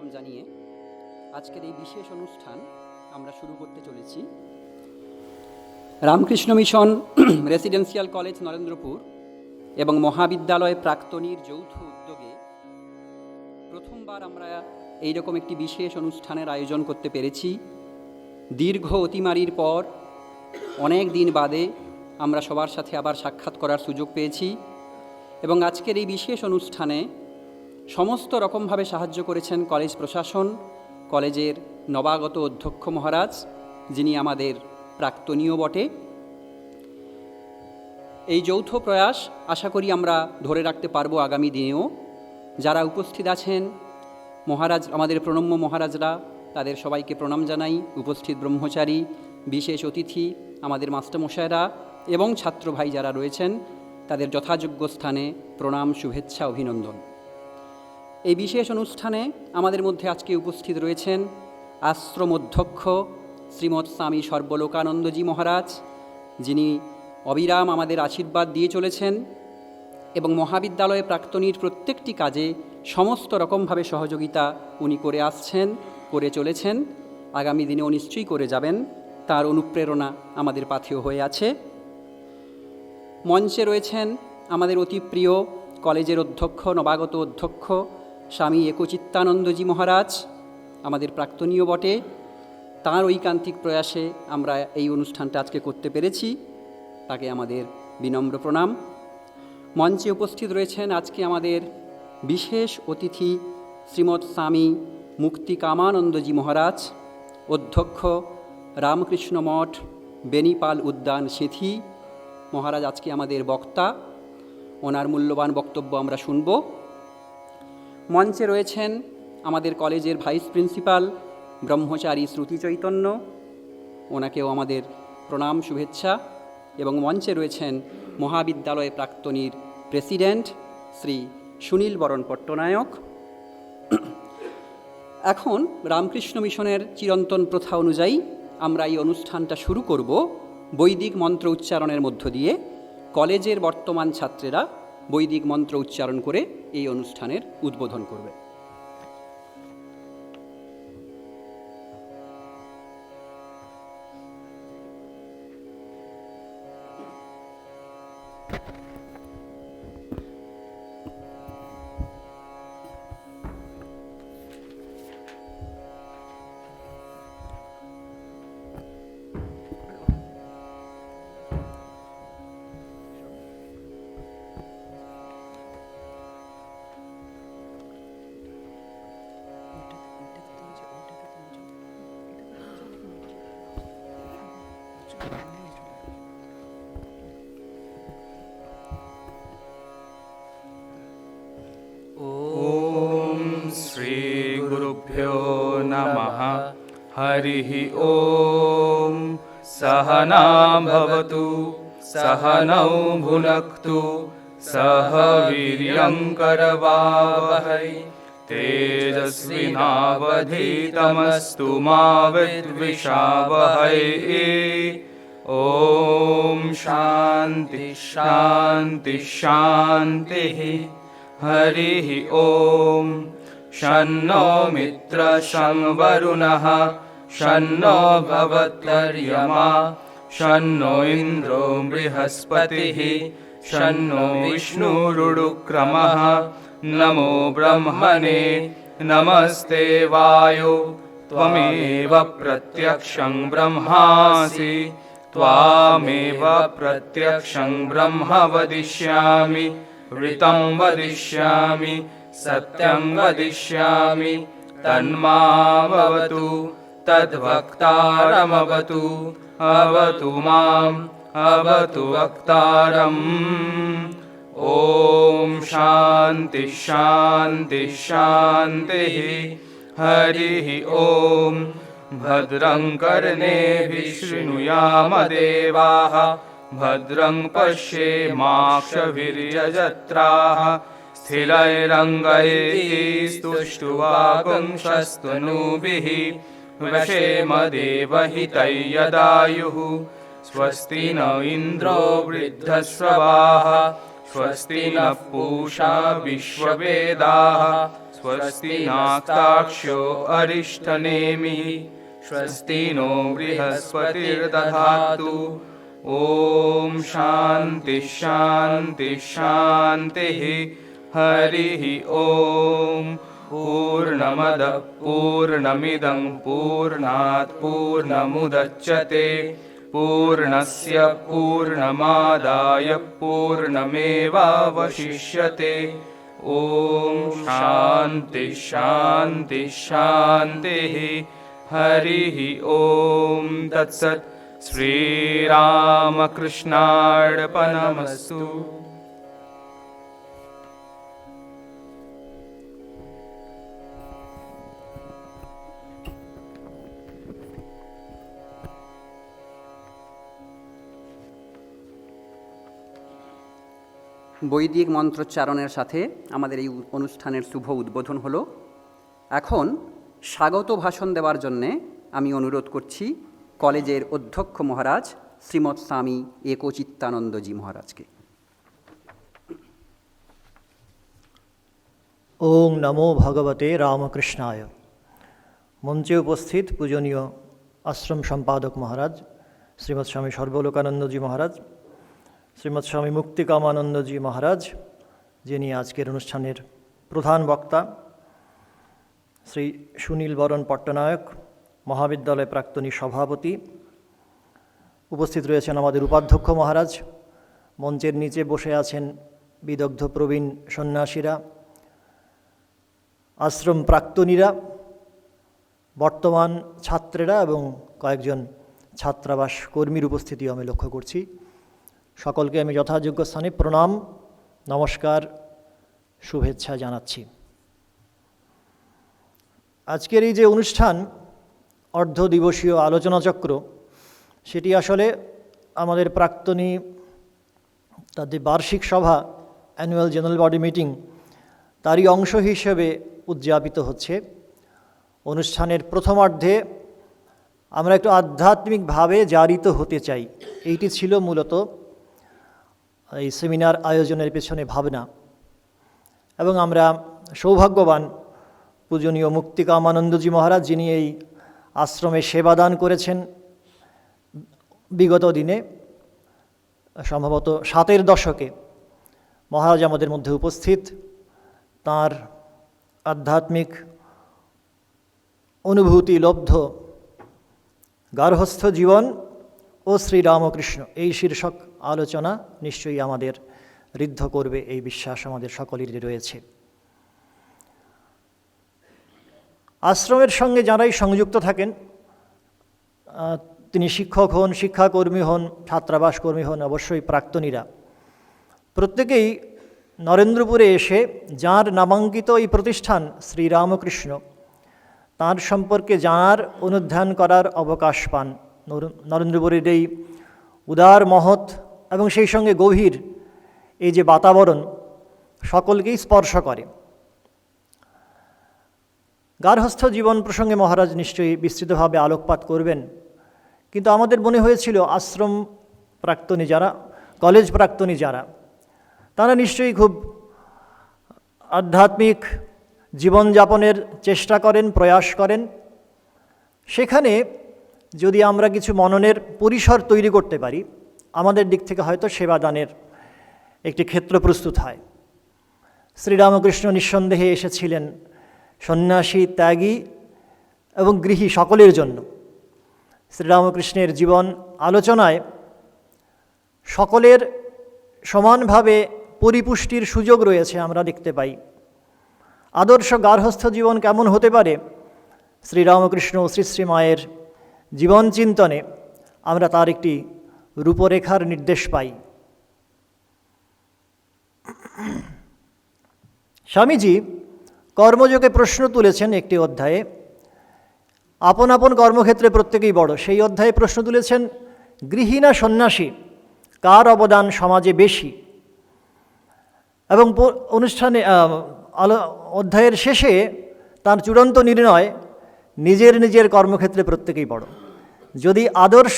প্রণাম জানিয়ে আজকের এই বিশেষ অনুষ্ঠান আমরা শুরু করতে চলেছি। Ramakrishna mission residential college Narendrapur এবং মহাবিদ্যালয় প্রাক্তনীর যৌথ উদ্যোগে প্রথমবার আমরা এইরকম একটি বিশেষ অনুষ্ঠানের আয়োজন করতে পেরেছি। দীর্ঘ অতিমারির পর অনেক দিন বাদে আমরা সবার সাথে আবার সাক্ষাৎ করার সুযোগ পেয়েছি এবং আজকের এই বিশেষ অনুষ্ঠানে সমস্ত রকমভাবে সাহায্য করেছেন কলেজ প্রশাসন, কলেজের নবাগত অধ্যক্ষ মহারাজ, যিনি আমাদের প্রাক্তনীয় বটে। এই যৌথ প্রয়াস আশা করি আমরা ধরে রাখতে পারবো আগামী দিনেও। যারা উপস্থিত আছেন মহারাজ, আমাদের প্রণম্য মহারাজরা, তাদের সবাইকে প্রণাম জানাই। উপস্থিত ব্রহ্মচারী, বিশেষ অতিথি, আমাদের মাস্টারমশাইরা এবং ছাত্র ভাই যারা রয়েছেন, তাদের যথাযোগ্য স্থানে প্রণাম, শুভেচ্ছা, অভিনন্দন। এই বিশেষ অনুষ্ঠানে আমাদের মধ্যে আজকে উপস্থিত রয়েছেন আশ্রম অধ্যক্ষ শ্রীমৎ স্বামী সর্বলোকানন্দজি মহারাজ, যিনি অবিরাম আমাদের আশীর্বাদ দিয়ে চলেছেন এবং মহাবিদ্যালয়ে প্রাক্তনীর প্রত্যেকটি কাজে সমস্ত রকমভাবে সহযোগিতা উনি করে আসছেন, করে চলেছেন, আগামী দিনেও নিশ্চয়ই করে যাবেন। তার অনুপ্রেরণা আমাদের পাথেয় হয়ে আছে। মঞ্চে রয়েছেন আমাদের অতি প্রিয় কলেজের অধ্যক্ষ, নবাগত অধ্যক্ষ স্বামী একচিত্তানন্দজি মহারাজ, আমাদের প্রাক্তনীয় বটে। তাঁর ঐকান্তিক প্রয়াসে আমরা এই অনুষ্ঠানটা আজকে করতে পেরেছি, তাকে আমাদের বিনম্র প্রণাম। মঞ্চে উপস্থিত রয়েছেন আজকে আমাদের বিশেষ অতিথি শ্রীমৎ স্বামী মুক্তিকামানন্দজি মহারাজ, অধ্যক্ষ রামকৃষ্ণ মঠ বেনিপাল উদ্যান সিথি। মহারাজ আজকে আমাদের বক্তা, ওনার মূল্যবান বক্তব্য আমরা শুনব। মঞ্চে রয়েছেন আমাদের কলেজের ভাইস প্রিন্সিপাল ব্রহ্মচারী শ্রুতি চৈতন্য, ওনাকেও আমাদের প্রণাম, শুভেচ্ছা। এবং মঞ্চে রয়েছেন মহাবিদ্যালয় প্রাক্তনীর প্রেসিডেন্ট শ্রী সুনীল বরণ পট্টনায়ক। এখন রামকৃষ্ণ মিশনের চিরন্তন প্রথা অনুযায়ী আমরা এই অনুষ্ঠানটা শুরু করব বৈদিক মন্ত্র উচ্চারণের মধ্য দিয়ে। কলেজের বর্তমান ছাত্রেরা বৈদিক মন্ত্র উচ্চারণ করে এই অনুষ্ঠানের উদ্বোধন করবে। श्रीगुरुभ्यो नमः। हरिः ॐ। सहना भवतु, सहनौ भुनक्तु, सह वीर्यङ्करवावहै, तेजस्विनावधीतमस्तु मा विद्विषावहै। ॐ शान्ति शान्ति शान्तिः। हरिः ॐ। शन्नो मित्र शं वरुणः, शन्नो भवत्वर्यमा, शन्नो इन्द्रो बृहस्पतिः, शन्नो विष्णुरुक्रमः। नमो ब्रह्मणे नमस्ते वायो, त्वमेव प्रत्यक्षं ब्रह्मासि, त्वामेव प्रत्यक्षं ब्रह्म वदिष्यामि, ऋतं वदिष्यामि, सत्यं वदिष्यामि। तन्मामवतु, तद्वक्तारमवतु, अवतु माम्, अवतु वक्तारम्। ॐ शान्ति शान्ति शान्तिः। हरिः ॐ। भद्रं कर्णेभिः शृणुयाम देवाः, भद्रं पश्येमाक्षभिर्यजत्राः, स्थिरैरङ्गैस्तुष्टुवागुंशस्तनूभिः, वशेम देवहितै यदायुः। स्वस्ति न इन्द्रो वृद्धश्रवाः, स्वस्ति नः पूषा विश्ववेदाः, स्वस्ति नास्ताक्ष्यो अरिष्ठनेमिः स्वस्ति नो बृहस्पतिर्दधातु ॐ शान्ति शान्ति शान्तिः हरिः ॐ पूर्णमदः पूर्णमिदं पूर्णात् पूर्णमुदच्यते पूर्णस्य पूर्णमादाय पूर्णमेवावशिष्यते ॐ शान्ति शान्ति शान्तिः हरिः ॐ तत्सत् श्रीरामकृष्णार्पणमस्तु। বৈদিক মন্ত্রোচ্চারণের সাথে আমাদের এই অনুষ্ঠানের শুভ উদ্বোধন হলো। এখন স্বাগত ভাষণ দেওয়ার জন্যে আমি অনুরোধ করছি কলেজের অধ্যক্ষ মহারাজ শ্রীমৎ স্বামী একচিত্তানন্দজি মহারাজকে। ওং নমো ভগবতে রামকৃষ্ণায়। মঞ্চে উপস্থিত পূজনীয় আশ্রম সম্পাদক মহারাজ শ্রীমৎ স্বামী সর্বলোকানন্দজি মহারাজ, শ্রীমৎ স্বামী মুক্তিকামানন্দজি মহারাজ, যিনি আজকের অনুষ্ঠানের প্রধান বক্তা, শ্রী সুনীল বরণ পট্টনায়ক মহাবিদ্যালয় প্রাক্তনী সভাপতি, উপস্থিত রয়েছেন আমাদের উপাধ্যক্ষ মহারাজ, মঞ্চের নিচে বসে আছেন বিদগ্ধ প্রবীণ সন্ন্যাসীরা, আশ্রম প্রাক্তনীরা, বর্তমান ছাত্রেরা এবং কয়েকজন ছাত্রাবাস কর্মীর উপস্থিতিও আমি লক্ষ্য করছি। সকলকে আমি যথাযোগ্য স্থানে প্রণাম, নমস্কার, শুভেচ্ছা জানাচ্ছি। আজকের এই যে অনুষ্ঠান অর্ধদিবসীয় আলোচনাচক্র, সেটি আসলে আমাদের প্রাক্তনী তাদের বার্ষিক সভা অ্যানুয়াল জেনারেল বডি মিটিং তারই অংশ হিসেবে উদযাপিত হচ্ছে। অনুষ্ঠানের প্রথমার্ধে আমরা একটু আধ্যাত্মিকভাবে জারিত হতে চাই, এইটি ছিল মূলত এই সেমিনার আয়োজনের পেছনে ভাবনা। এবং আমরা সৌভাগ্যবান পূজনীয় মুক্তিকামানন্দজি মহারাজ, যিনি এই আশ্রমে সেবাদান করেছেন বিগত দিনে, সম্ভবত ৭-এর দশকে মহারাজ আমাদের মধ্যে উপস্থিত। তাঁর আধ্যাত্মিক অনুভূতি লব্ধ গার্হস্থ্য জীবন ও শ্রীরামকৃষ্ণ এই শীর্ষক আলোচনা নিশ্চয়ই আমাদের ঋদ্ধ করবে, এই বিশ্বাস আমাদের সকলেরই রয়েছে। আশ্রমের সঙ্গে যারাই সংযুক্ত থাকেন, তিনি শিক্ষক হন, শিক্ষাকর্মী হন, ছাত্রাবাস কর্মী হন, অবশ্যই প্রাক্তনীরা, প্রত্যেকেই নরেন্দ্রপুরে এসে যার নামাঙ্কিত এই প্রতিষ্ঠান শ্রীরামকৃষ্ণ, তার সম্পর্কে জানার, অনুধ্যান করার অবকাশ পান। নরেন্দ্রপুরের এই উদার, মহৎ এবং সেই সঙ্গে গভীর এই যে বাতাবরণ সকলকেই স্পর্শ করে। গার্হস্থ্য জীবন প্রসঙ্গে মহারাজ নিশ্চয়ই বিস্তৃতভাবে আলোকপাত করবেন, কিন্তু আমাদের মনে হয়েছিল আশ্রম প্রাক্তনী যারা, কলেজ প্রাক্তনী যারা, তারা নিশ্চয়ই খুব আধ্যাত্মিক জীবনযাপনের চেষ্টা করেন, প্রয়াস করেন। সেখানে যদি আমরা কিছু মননের পরিসর তৈরি করতে পারি, আমাদের দিক থেকে হয়তো সেবাদানের একটি ক্ষেত্র প্রস্তুত হয়। শ্রীরামকৃষ্ণ নিঃসন্দেহে এসেছিলেন সন্ন্যাসী, ত্যাগী এবং গৃহী সকলের জন্য। শ্রীরামকৃষ্ণের জীবন আলোচনায় সকলের সমানভাবে পরিপুষ্টির সুযোগ রয়েছে আমরা দেখতে পাই। আদর্শ গার্হস্থ্য জীবন কেমন হতে পারে, শ্রীরামকৃষ্ণ ও শ্রী শ্রী মায়ের জীবন চিন্তনে আমরা তার একটি রূপরেখার নির্দেশ পাই। স্বামীজি কর্মযোগে প্রশ্ন তুলেছেন একটি অধ্যায়ে, আপন আপন কর্মক্ষেত্রে প্রত্যেকেই বড়। সেই অধ্যায়ে প্রশ্ন তুলেছেন, গৃহী না সন্ন্যাসী, কার অবদান সমাজে বেশি? এবং অনুষ্ঠানে অধ্যায়ের শেষে তার চূড়ান্ত নির্ণয়, নিজের নিজের কর্মক্ষেত্রে প্রত্যেকেই বড়। যদি আদর্শ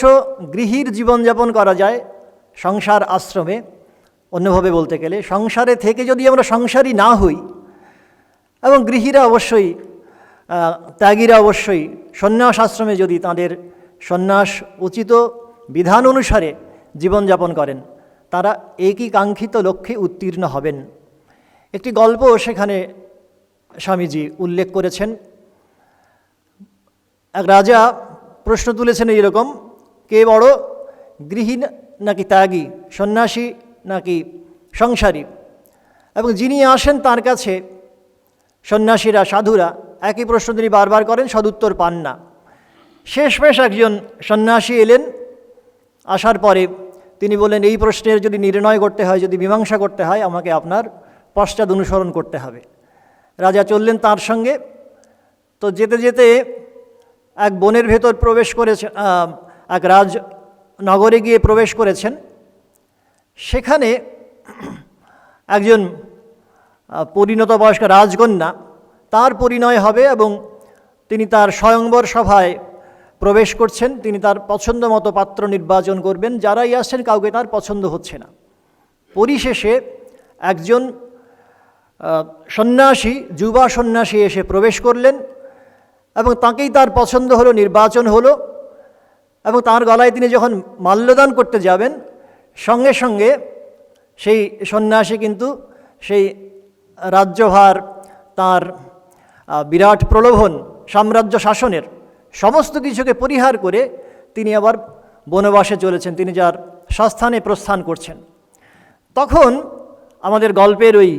গৃহীর জীবনযাপন করা যায় সংসার আশ্রমে, অন্যভাবে বলতে গেলে সংসারে থেকে যদি আমরা সংসারী না হই, এবং গৃহীরা অবশ্যই ত্যাগীরা অবশ্যই সন্ন্যাস আশ্রমে যদি তাদের সন্ন্যাস উচিত বিধান অনুসারে জীবনযাপন করেন, তারা একই কাঙ্ক্ষিত লক্ষ্যে উত্তীর্ণ হবেন। একটি গল্প সেখানে স্বামীজি উল্লেখ করেছেন। এক রাজা প্রশ্ন তুলেছেন এইরকম, কে বড়, গৃহী নাকি ত্যাগী, সন্ন্যাসী নাকি সংসারী? এবং যিনি আসেন তার কাছে সন্ন্যাসীরা, সাধুরা একই প্রশ্ন তিনি বারবার করেন, সদুত্তর পান না। শেষমেশ একজন সন্ন্যাসী এলেন। আসার পরে তিনি বললেন, এই প্রশ্নের যদি নির্ণয় করতে হয়, যদি মীমাংসা করতে হয়, আমাকে আপনার পশ্চাৎ অনুসরণ করতে হবে। রাজা চললেন তার সঙ্গে। তো যেতে যেতে এক বনের ভেতর প্রবেশ করেছে, এক রাজনগরে গিয়ে প্রবেশ করেছেন। সেখানে একজন পরিণত বয়স্ক রাজকন্যা, তার পরিণয় হবে এবং তিনি তার স্বয়ংবর সভায় প্রবেশ করছেন। তিনি তার পছন্দ মতো পাত্র নির্বাচন করবেন। যারাই আসছেন কাউকে তার পছন্দ হচ্ছে না। পরিশেষে একজন সন্ন্যাসী, যুবা সন্ন্যাসী এসে প্রবেশ করলেন এবং তাকেই তার পছন্দ হলো, নির্বাচন হলো। এবং তার গলায় তিনি যখন মাল্যদান করতে যাবেন, সঙ্গে সঙ্গে সেই সন্ন্যাসী কিন্তু সেই রাজ্যভার, তার বিরাট প্রলোভন, সাম্রাজ্য শাসনের সমস্ত কিছুকে পরিহার করে তিনি আবার বনবাসে চলেছেন, তিনি যার স্বস্থানে প্রস্থান করছেন। তখন আমাদের গল্পের ওই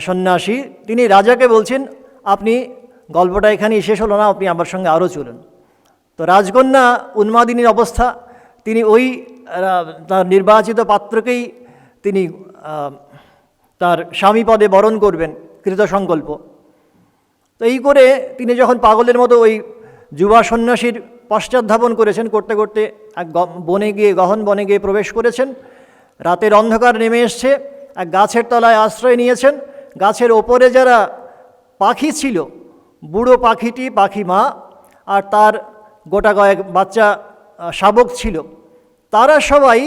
সন্ন্যাসী তিনি রাজাকে বলছেন, আপনি গল্পটা এখানেই শেষ হলো না, আপনি আমার সঙ্গে আরও চলুন। তো রাজকন্যা উন্মাদিনীর অবস্থা, তিনি ওই তার নির্বাচিত পাত্রকেই তিনি তার স্বামী পদে বরণ করবেন, কৃতসংকল্প। তো এই করে তিনি যখন পাগলের মতো ওই যুবা সন্ন্যাসীর পশ্চাৎধাবন করেছেন, করতে করতে এক বনে গিয়ে, গহন বনে গিয়ে প্রবেশ করেছেন। রাতের অন্ধকার নেমে এসছে, এক গাছের তলায় আশ্রয় নিয়েছেন। গাছের ওপরে যারা পাখি ছিল, বুড়ো পাখিটি, পাখি মা আর তার গোটা কয়েক বাচ্চা শাবক ছিল, তারা সবাই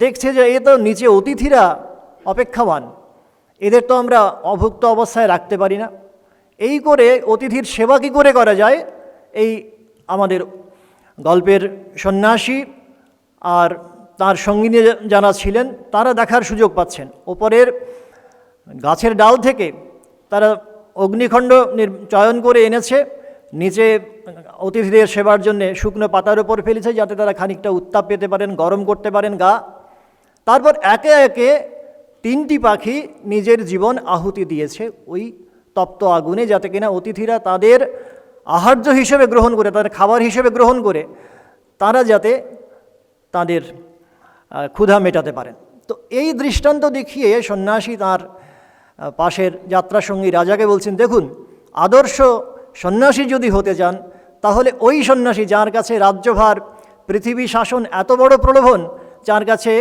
দেখছে যে এ তো নিচে অতিথিরা অপেক্ষামান, এদের তো আমরা অভুক্ত অবস্থায় রাখতে পারি না। এই করে অতিথির সেবা কী করে করা যায়, এই আমাদের গল্পের সন্ন্যাসী আর তার সঙ্গিনী যারা ছিলেন তারা দেখার সুযোগ পাচ্ছেন। ওপরের গাছের ডাল থেকে তারা অগ্নিখণ্ড চয়ন করে এনেছে, নিচে অতিথিদের সেবার জন্যে শুকনো পাতার ওপর ফেলেছে, যাতে তারা খানিকটা উত্তাপ পেতে পারেন, গরম করতে পারেন গা। তারপর একে একে 3টি পাখি নিজের জীবন আহুতি দিয়েছে ওই তপ্ত আগুনে, যাতে কিনা অতিথিরা তাদের আহার্য হিসেবে গ্রহণ করে, তাদের খাবার হিসেবে গ্রহণ করে তারা যাতে তাদের ক্ষুধা মেটাতে পারেন। তো এই দৃষ্টান্ত দেখিয়ে সন্ন্যাসী তার পাশের যাত্রাসঙ্গী রাজাকে বলছেন, দেখুন, আদর্শ সন্ন্যাসী যদি হতে চান, তাহলে ওই সন্ন্যাসী যার কাছে রাজ্যভার, পৃথিবী শাসন এত বড় প্রলোভন, যার কাছে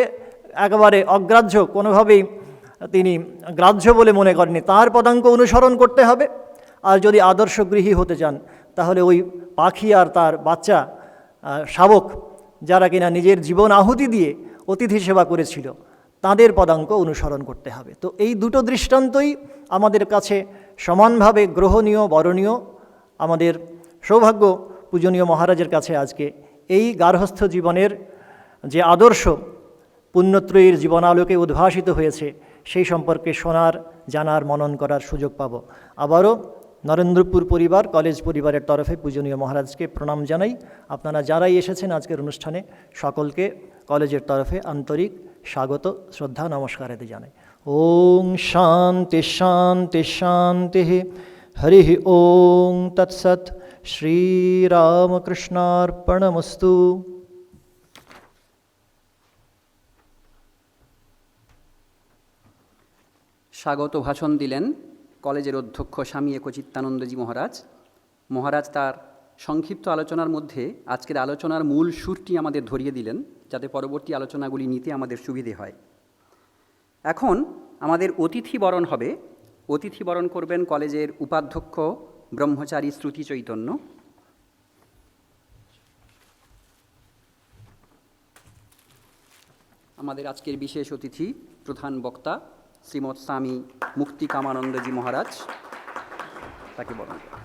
একেবারে অগ্রাহ্য, কোনোভাবেই তিনি গ্রাহ্য বলে মনে করেনি, তার পদাঙ্ক অনুসরণ করতে হবে। আর যদি আদর্শ গৃহী হতে চান, তাহলে ওই পাখি আর তার বাচ্চা শাবক, যারা কিনা নিজের জীবন আহুতি দিয়ে অতিথি সেবা করেছিল, তাদের পদাঙ্ক অনুসরণ করতে হবে। তো এই দুটো দৃষ্টান্তই আমাদের কাছে সমানভাবে গ্রহণীয়, বরণীয়। আমাদের সৌভাগ্য পূজনীয় মহারাজের কাছে আজকে এই গার্হস্থ্য জীবনের যে আদর্শ পুণ্যত্রয়ীর জীবনালোকে উদ্ভাসিত হয়েছে, সেই সম্পর্কে শোনার, জানার, মনন করার সুযোগ পাব। আবারও নরেন্দ্রপুর পরিবার, কলেজ পরিবারের তরফে পূজনীয় মহারাজকে প্রণাম জানাই। আপনারা যারাই এসেছেন আজকের অনুষ্ঠানে, সকলকে কলেজের তরফে আন্তরিক স্বাগত, শ্রদ্ধা, নমস্কারাদি জানাই। ওং শান্তি শান্তি শান্তি। হরি ওং তৎসৎ। শ্রীরামকৃষ্ণার্পণমস্তু। স্বাগত ভাষণ দিলেন কলেজের অধ্যক্ষ স্বামী একচিত্তানন্দজি মহারাজ। মহারাজ তার সংক্ষিপ্ত আলোচনার মধ্যে আজকের আলোচনার মূল সুরটি আমাদের ধরিয়ে দিলেন, যাতে পরবর্তী আলোচনাগুলি নিতে আমাদের সুবিধে হয়। এখন আমাদের অতিথি বরণ হবে। অতিথি বরণ করবেন কলেজের উপাধ্যক্ষ ব্রহ্মচারী শ্রুতি চৈতন্য। আমাদের আজকের বিশেষ অতিথি, প্রধান বক্তা শ্রীমৎ স্বামী মুক্তি কামানন্দজি মহারাজ। তাকে বরণ করুন।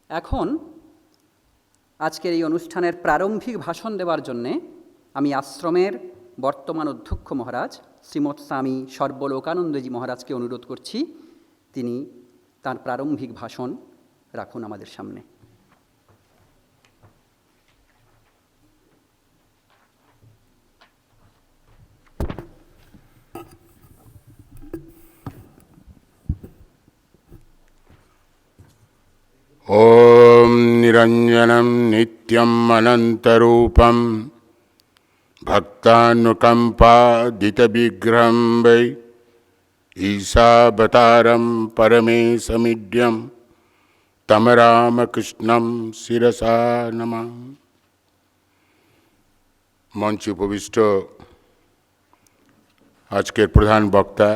এখন আজকের এই অনুষ্ঠানের প্রারম্ভিক ভাষণ দেওয়ার জন্যে আমি আশ্রমের বর্তমান অধ্যক্ষ মহারাজ শ্রীমৎ স্বামী সর্বলোকানন্দজি মহারাজকে অনুরোধ করছি, তিনি তার প্রারম্ভিক ভাষণ রাখুন আমাদের সামনে। ॐ निरञ्जनं नित्यम् अनन्तरूपं भक्तानुकम्पादितविग्रहं वै ईशावतारं परमेशमीड्यं तं रामकृष्णं शिरसा नमामि। মঞ্চে উপবিষ্ট আজকের প্রধান বক্তা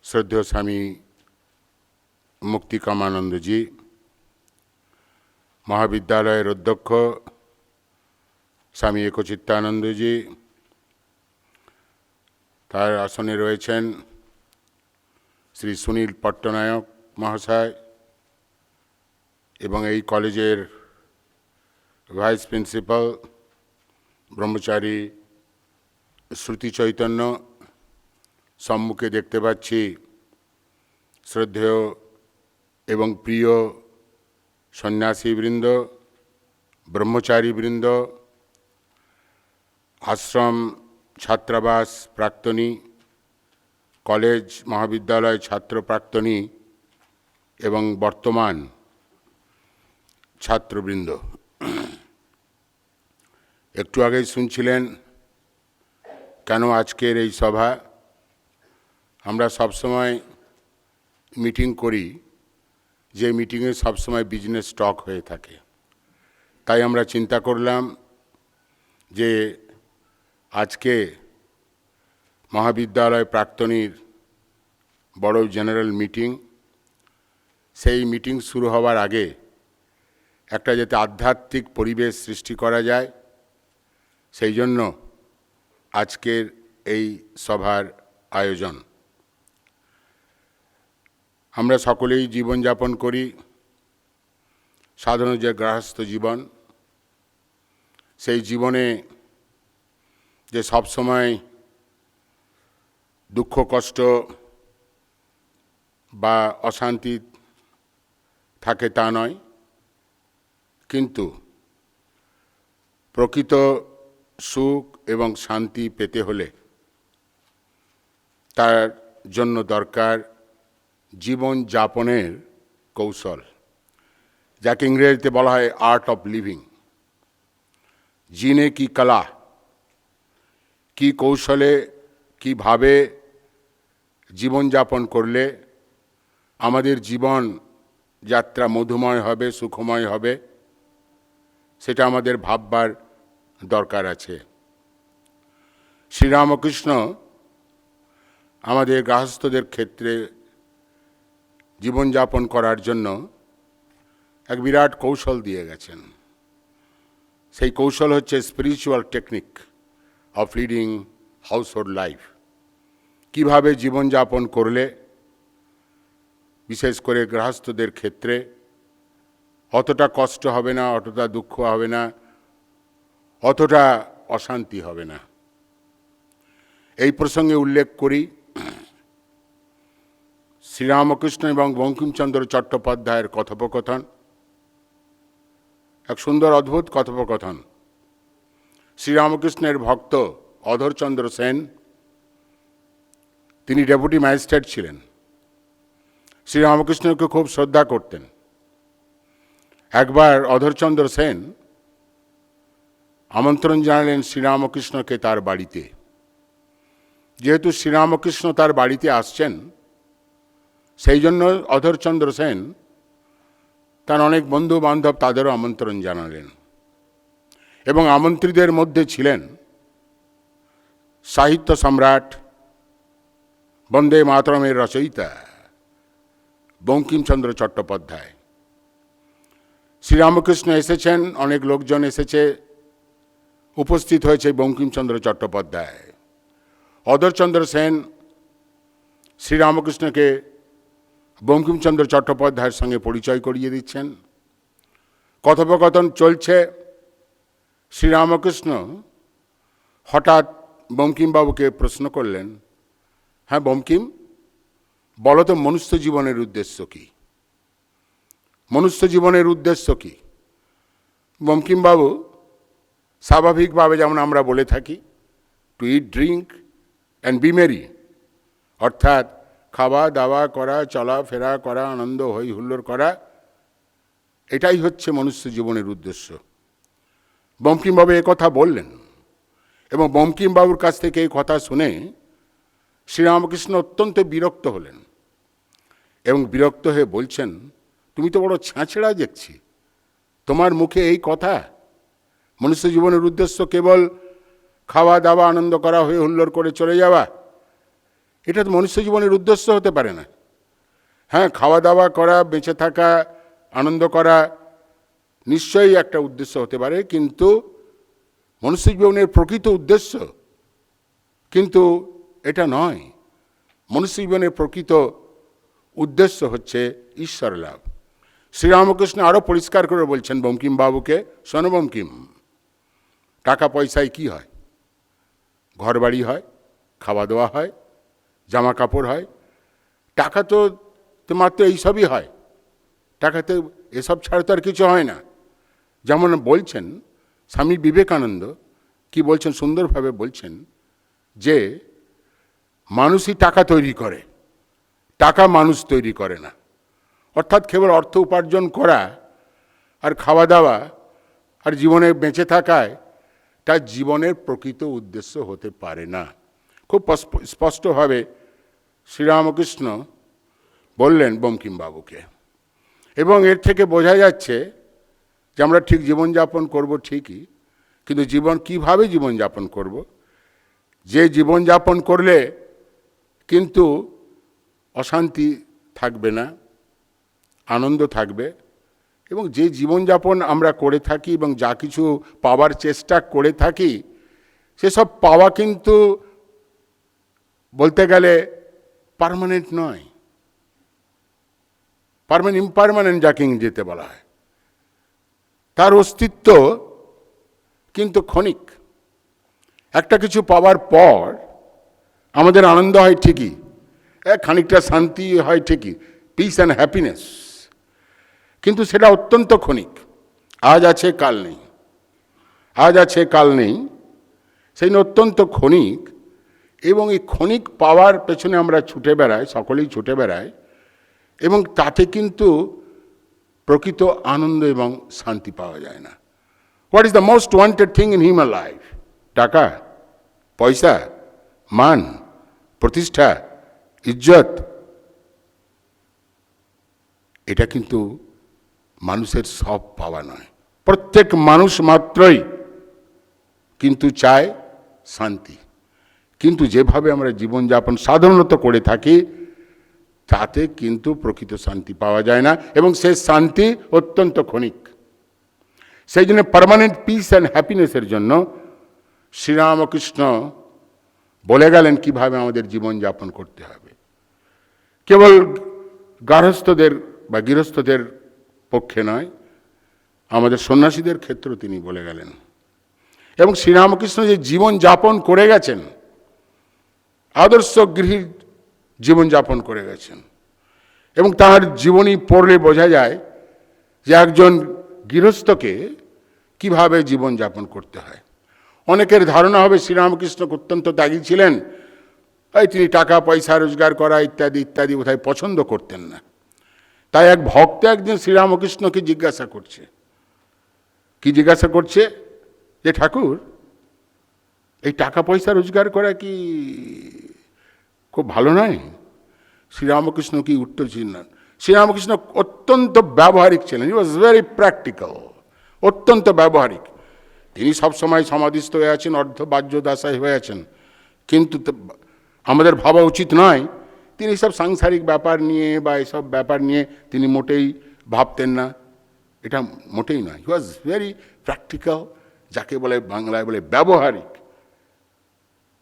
শ্রদ্ধেয় স্বামী মুক্তিকামানন্দজি, মহাবিদ্যালয়ের অধ্যক্ষ স্বামী একচিত্তানন্দজি, তার আসনে রয়েছেন শ্রী সুনীল পট্টনায়ক মহাশয় এবং এই কলেজের ভাইস প্রিন্সিপাল ব্রহ্মচারী শ্রুতি চৈতন্য। সম্মুখে দেখতে পাচ্ছি শ্রদ্ধেয় এবং প্রিয় সন্ন্যাসীবৃন্দ, ব্রহ্মচারীবৃন্দ, আশ্রম ছাত্রাবাস প্রাক্তনী, কলেজ মহাবিদ্যালয় ছাত্র প্রাক্তনী এবং বর্তমান ছাত্রবৃন্দ। একটু আগেই শুনছিলেন কেন আজকের এই সভা। আমরা সবসময় মিটিং করি, যে মিটিংয়ে সবসময় বিজনেস টক হয়ে থাকে, তাই আমরা চিন্তা করলাম যে আজকে মহাবিদ্যালয় প্রাক্তনীর বড় জেনারেল মিটিং, সেই মিটিং শুরু হওয়ার আগে একটা যাতে আধ্যাত্মিক পরিবেশ সৃষ্টি করা যায়, সেই জন্য আজকের এই সভার আয়োজন। আমরা সকলেই জীবনযাপন করি, সাধারণ যে গৃহস্থ জীবন, সেই জীবনে যে সবসময় দুঃখ কষ্ট বা অশান্তি থাকে তা নয়, কিন্তু প্রকৃত সুখ এবং শান্তি পেতে হলে তার জন্য দরকার জীবনযাপনের কৌশল, যাকে ইংরেজিতে বলা হয় আর্ট অফ লিভিং। জিনে কি কলা, কি কৌশলে কিভাবে জীবনযাপন করলে আমাদের জীবন যাত্রা মধুময় হবে, সুখময় হবে, সেটা আমাদের ভাববার দরকার আছে। শ্রীরামকৃষ্ণ আমাদের গৃহস্থদের ক্ষেত্রে জীবনযাপন করার জন্য এক বিরাট কৌশল দিয়ে গেছেন। সেই কৌশল হচ্ছে spiritual technique of leading household life. কীভাবে জীবনযাপন করলে বিশেষ করে গৃহস্থদের ক্ষেত্রে অতটা কষ্ট হবে না, অতটা দুঃখ হবে না, অতটা অশান্তি হবে না। এই প্রসঙ্গে উল্লেখ করি শ্রীরামকৃষ্ণ এবং বঙ্কিমচন্দ্র চট্টোপাধ্যায়ের কথোপকথন, এক সুন্দর অদ্ভুত কথোপকথন। শ্রীরামকৃষ্ণের ভক্ত অধরচন্দ্র সেন, তিনি ডেপুটি ম্যাজিস্ট্রেট ছিলেন, শ্রীরামকৃষ্ণকে খুব শ্রদ্ধা করতেন। একবার অধরচন্দ্র সেন আমন্ত্রণ জানালেন শ্রীরামকৃষ্ণকে তার বাড়িতে। যেহেতু শ্রীরামকৃষ্ণ তার বাড়িতে আসছেন, সেই জন্য অধরচন্দ্র সেন তার অনেক বন্ধু বান্ধব তাদেরও আমন্ত্রণ জানালেন এবং আমন্ত্রিতদের মধ্যে ছিলেন সাহিত্য সম্রাট, বন্দে মাতরমের রচয়িতা বঙ্কিমচন্দ্র চট্টোপাধ্যায়। শ্রীরামকৃষ্ণ এসেছেন, অনেক লোকজন এসেছে, উপস্থিত হয়েছে বঙ্কিমচন্দ্র চট্টোপাধ্যায়। অধরচন্দ্র সেন শ্রীরামকৃষ্ণকে বঙ্কিমচন্দ্র চট্টোপাধ্যায়ের সঙ্গে পরিচয় করিয়ে দিচ্ছেন। কথোপকথন চলছে। শ্রীরামকৃষ্ণ হঠাৎ বঙ্কিমবাবুকে প্রশ্ন করলেন, হ্যাঁ বঙ্কিম, বলো তো মনুষ্য জীবনের উদ্দেশ্য কী? মনুষ্য জীবনের উদ্দেশ্য কী? বঙ্কিমবাবু স্বাভাবিকভাবে যেমন আমরা বলে থাকি, to eat, drink and be merry, অর্থাৎ খাওয়া দাওয়া করা, চলাফেরা করা, আনন্দ হই হুল্লোড় করা, এটাই হচ্ছে মনুষ্য জীবনের উদ্দেশ্য। বঙ্কিমবাবু কথা বললেন এবং বঙ্কিমবাবুর কাছ থেকে এই কথা শুনে শ্রীরামকৃষ্ণ অত্যন্ত বিরক্ত হলেন এবং বিরক্ত হয়ে বলছেন, তুমি তো বড় ছাঁচড়া দেখছি, তোমার মুখে এই কথা? মনুষ্য জীবনের উদ্দেশ্য কেবল খাওয়া দাওয়া, আনন্দ করা, হয়ে হুল্লোড় করে চলে যাওয়া? এটা তো মনুষ্য জীবনের উদ্দেশ্য হতে পারে না। হ্যাঁ, খাওয়া দাওয়া করা, বেঁচে থাকা, আনন্দ করা নিশ্চয়ই একটা উদ্দেশ্য হতে পারে, কিন্তু মনুষ্য জীবনের প্রকৃত উদ্দেশ্য কিন্তু এটা নয়। মনুষ্য জীবনের প্রকৃত উদ্দেশ্য হচ্ছে ঈশ্বর লাভ। শ্রীরামকৃষ্ণ আরও পরিষ্কার করে বলছেন বঙ্কিমবাবুকে, শোনো বঙ্কিম, টাকা পয়সায় কি হয়? ঘর বাড়ি হয়, খাওয়া দাওয়া হয়, জামা কাপড় হয়। টাকা তো মাত্র এইসবই হয়। টাকাতে এসব ছাড়া তো আর কিছু হয় না। যেমন বলছেন স্বামী বিবেকানন্দ, কি বলছেন, সুন্দরভাবে বলছেন যে মানুষই টাকা তৈরি করে, টাকা মানুষ তৈরি করে না। অর্থাৎ কেবল অর্থ উপার্জন করা আর খাওয়া দাওয়া আর জীবনে বেঁচে থাকায় তার জীবনের প্রকৃত উদ্দেশ্য হতে পারে না। খুব স্পষ্টভাবে শ্রীরামকৃষ্ণ বললেন বঙ্কিমবাবুকে। এবং এর থেকে বোঝা যাচ্ছে যে আমরা ঠিক জীবনযাপন করব ঠিকই, কিন্তু কিভাবে জীবনযাপন করব? যে জীবনযাপন করলে কিন্তু অশান্তি থাকবে না, আনন্দ থাকবে, এবং যে জীবনযাপন আমরা করে থাকি এবং যা কিছু পাওয়ার চেষ্টা করে থাকি, সেসব পাওয়া কিন্তু বলতে গেলে পার্মানেন্ট নয়। ইমপারমানেন্ট যাকে ইংরেজিতে বলা হয়, তার অস্তিত্ব কিন্তু ক্ষণিক। একটা কিছু পাওয়ার পর আমাদের আনন্দ হয় ঠিকই, খানিকটা শান্তি হয় ঠিকই, পিস অ্যান্ড হ্যাপিনেস, কিন্তু সেটা অত্যন্ত ক্ষণিক। আজ আছে কাল নেই, আজ আছে কাল নেই, সেই অত্যন্ত ক্ষণিক। এবং এই ক্ষণিক পাওয়ার পেছনে আমরা ছুটে বেড়াই, সকলেই ছুটে বেড়াই, এবং তাতে কিন্তু প্রকৃত আনন্দ এবং শান্তি পাওয়া যায় না। What is the most wanted thing in human life? টাকা, পয়সা, মান, প্রতিষ্ঠা, ইজ্জত। এটা কিন্তু মানুষের সব পাওয়া নয়। প্রত্যেক মানুষ মাত্রই কিন্তু চায় শান্তি, কিন্তু যেভাবে আমরা জীবনযাপন সাধারণত করে থাকি তাতে কিন্তু প্রকৃত শান্তি পাওয়া যায় না, এবং সেই শান্তি অত্যন্ত ক্ষণিক। সেই জন্য পার্মানেন্ট পিস অ্যান্ড হ্যাপিনেসের জন্য শ্রীরামকৃষ্ণ বলে গেলেন কিভাবে আমাদের জীবনযাপন করতে হবে। কেবল গার্হস্থ্যদের বা গৃহস্থদের পক্ষে নয়, আমাদের সন্ন্যাসীদের ক্ষেত্রেও তিনি বলে গেলেন। এবং শ্রীরামকৃষ্ণ যে জীবনযাপন করে গেছেন, আদর্শ গৃহীর জীবনযাপন করে গেছেন, এবং তার জীবনী পড়লে বোঝা যায় যে একজন গৃহস্থকে কিভাবে জীবনযাপন করতে হয়। অনেকের ধারণা হবে শ্রীরামকৃষ্ণ অত্যন্ত ত্যাগী ছিলেন, তিনি টাকা পয়সা রোজগার করা ইত্যাদি ইত্যাদি বোধহয় পছন্দ করতেন না। তাই এক ভক্ত একদিন শ্রীরামকৃষ্ণকে জিজ্ঞাসা করছে, কি জিজ্ঞাসা করছে, যে ঠাকুর, এই টাকা পয়সা রোজগার করা কি খুব ভালো নয়? শ্রীরামকৃষ্ণ কি উত্তর ছিলেন? শ্রীরামকৃষ্ণ অত্যন্ত ব্যবহারিক ছিলেন। হি ওয়াজ ভেরি প্র্যাকটিক্যাল, অত্যন্ত ব্যবহারিক। তিনি সবসময় সমাধিস্থ হয়ে আছেন, অর্ধবাহ্য দাসায় হয়ে আছেন, কিন্তু আমাদের ভাবা উচিত নয় তিনি সব সাংসারিক ব্যাপার নিয়ে বা এসব ব্যাপার নিয়ে তিনি মোটেই ভাবতেন না, এটা মোটেই নয়। হি ওয়াজ ভেরি প্র্যাকটিক্যাল যাকে বলে বাংলায় বলে ব্যবহারিক,